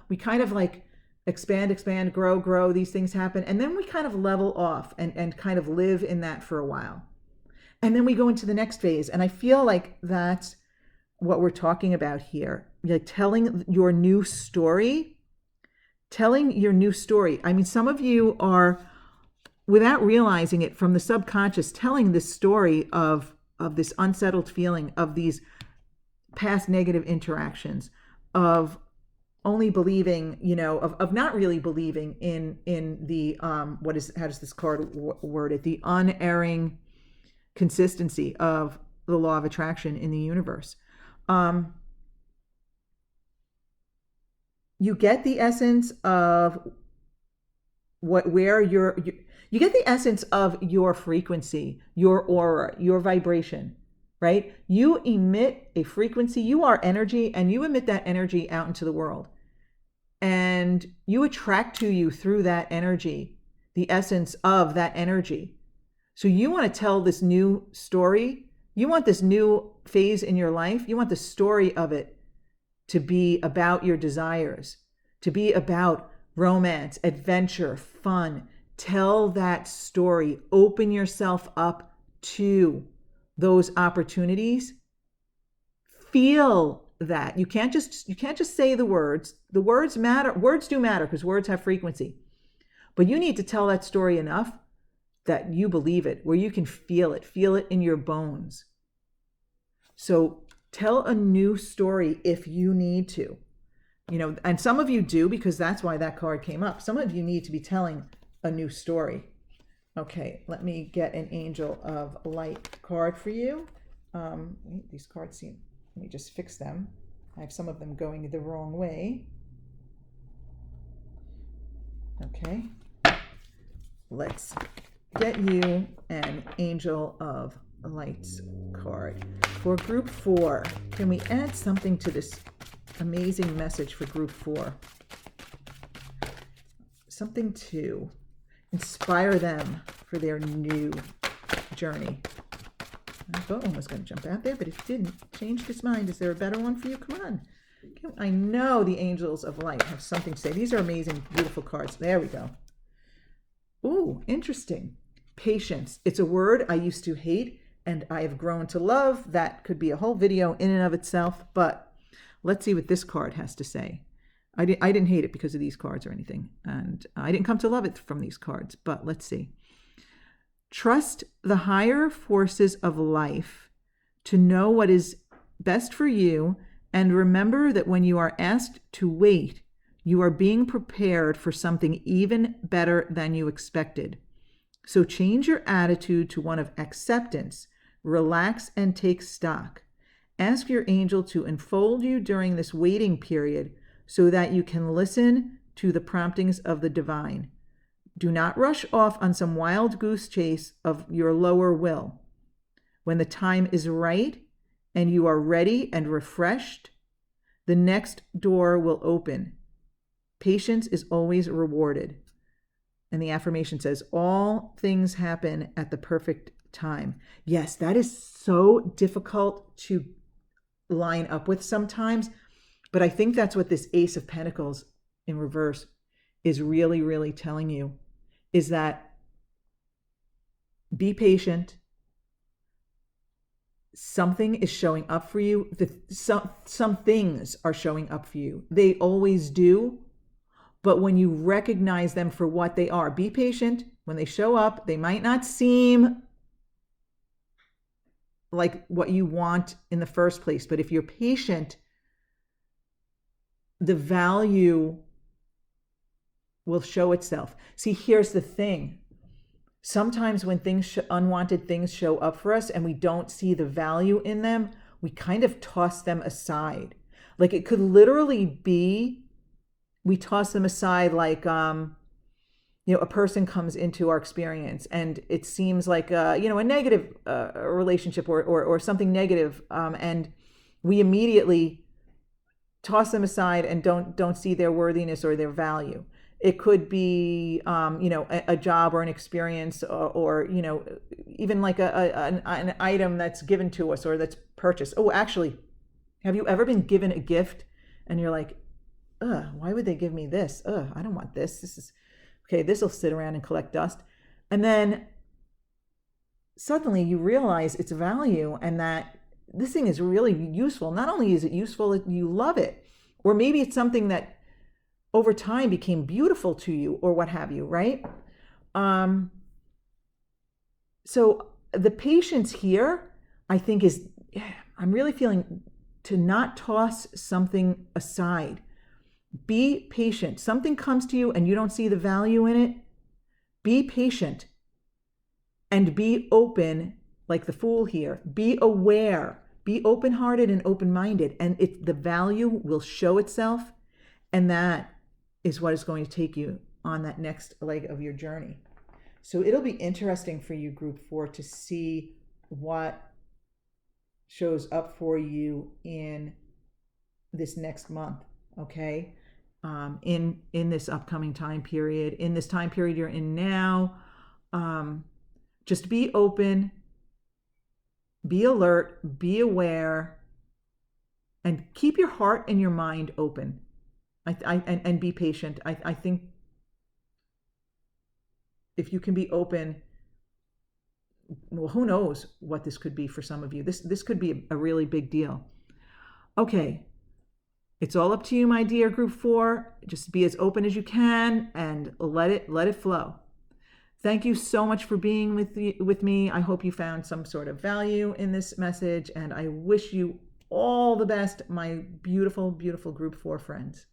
We kind of like expand, grow, these things happen. And then we kind of level off and kind of live in that for a while. And then we go into the next phase. And I feel like that's what we're talking about here. Like telling your new story. I mean, some of you are, without realizing it, from the subconscious, telling this story of this unsettled feeling, of these past negative interactions, of only believing, of not really believing in the how does this card word it? The unerring consistency of the law of attraction in the universe. You get the essence of you get the essence of your frequency, your aura, your vibration, right? You emit a frequency, you are energy, and you emit that energy out into the world. And you attract to you through that energy, the essence of that energy. So you want to tell this new story. You want this new phase in your life. You want the story of it to be about your desires, to be about romance, adventure, fun. Tell that story. Open yourself up to those opportunities. Feel that. You can't just say the words. The words matter. Words do matter because words have frequency. But you need to tell that story enough that you believe it, where you can feel it in your bones. So tell a new story if you need to. And some of you do, because that's why that card came up. Some of you need to be telling a new story. Okay, let me get an Angel of Light card for you. These cards let me just fix them. I have some of them going the wrong way. Okay, let's get you an Angel of Lights card. For group 4, can we add something to this amazing message for group 4? Something to inspire them for their new journey. I thought one was going to jump out there, but it didn't. Changed his mind. Is there a better one for you? Come on. I know the Angels of Light have something to say. These are amazing, beautiful cards. There we go. Ooh, interesting. Patience. It's a word I used to hate and I have grown to love. That could be a whole video in and of itself, but let's see what this card has to say. I didn't hate it because of these cards or anything, and I didn't come to love it from these cards, but let's see. Trust the higher forces of life to know what is best for you, and remember that when you are asked to wait, you are being prepared for something even better than you expected. So change your attitude to one of acceptance, relax, and take stock. Ask your angel to enfold you during this waiting period so that you can listen to the promptings of the divine. Do not rush off on some wild goose chase of your lower will. When the time is right and you are ready and refreshed, the next door will open. Patience is always rewarded. And the affirmation says, all things happen at the perfect time. Yes, that is so difficult to line up with sometimes, but I think that's what this Ace of Pentacles in reverse is really, really telling you, is that Be patient. Something is showing up for you. Some things are showing up for you. They always do. But when you recognize them for what they are, be patient. When they show up, they might not seem like what you want in the first place. But if you're patient, the value will show itself. See, here's the thing. Sometimes when unwanted things show up for us and we don't see the value in them, we kind of toss them aside. Like it could literally be, we toss them aside like, a person comes into our experience and it seems like, a negative relationship or something negative. And we immediately toss them aside and don't see their worthiness or their value. It could be, a job or an experience or even like an item that's given to us or that's purchased. Oh, actually, have you ever been given a gift and you're like, why would they give me this? I don't want this. This will sit around and collect dust. And then suddenly you realize its value and that this thing is really useful. Not only is it useful, you love it. Or maybe it's something that over time became beautiful to you or what have you, right? So the patience here, I think I'm really feeling to not toss something aside. Be patient. Something comes to you and you don't see the value in it. Be patient and be open, like the Fool here. Be aware. Be open-hearted and open-minded, and the value will show itself, and that is what is going to take you on that next leg of your journey. So it'll be interesting for you, Group 4, to see what shows up for you in this next month, okay? In this upcoming time period, in this time period you're in now, just be open, be alert, be aware, and keep your heart and your mind open. And be patient. I think if you can be open, well, who knows what this could be for some of you. This could be a really big deal. Okay, it's all up to you, my dear Group 4. Just be as open as you can and let it flow. Thank you so much for being with me. I hope you found some sort of value in this message, and I wish you all the best, my beautiful, beautiful Group 4 friends.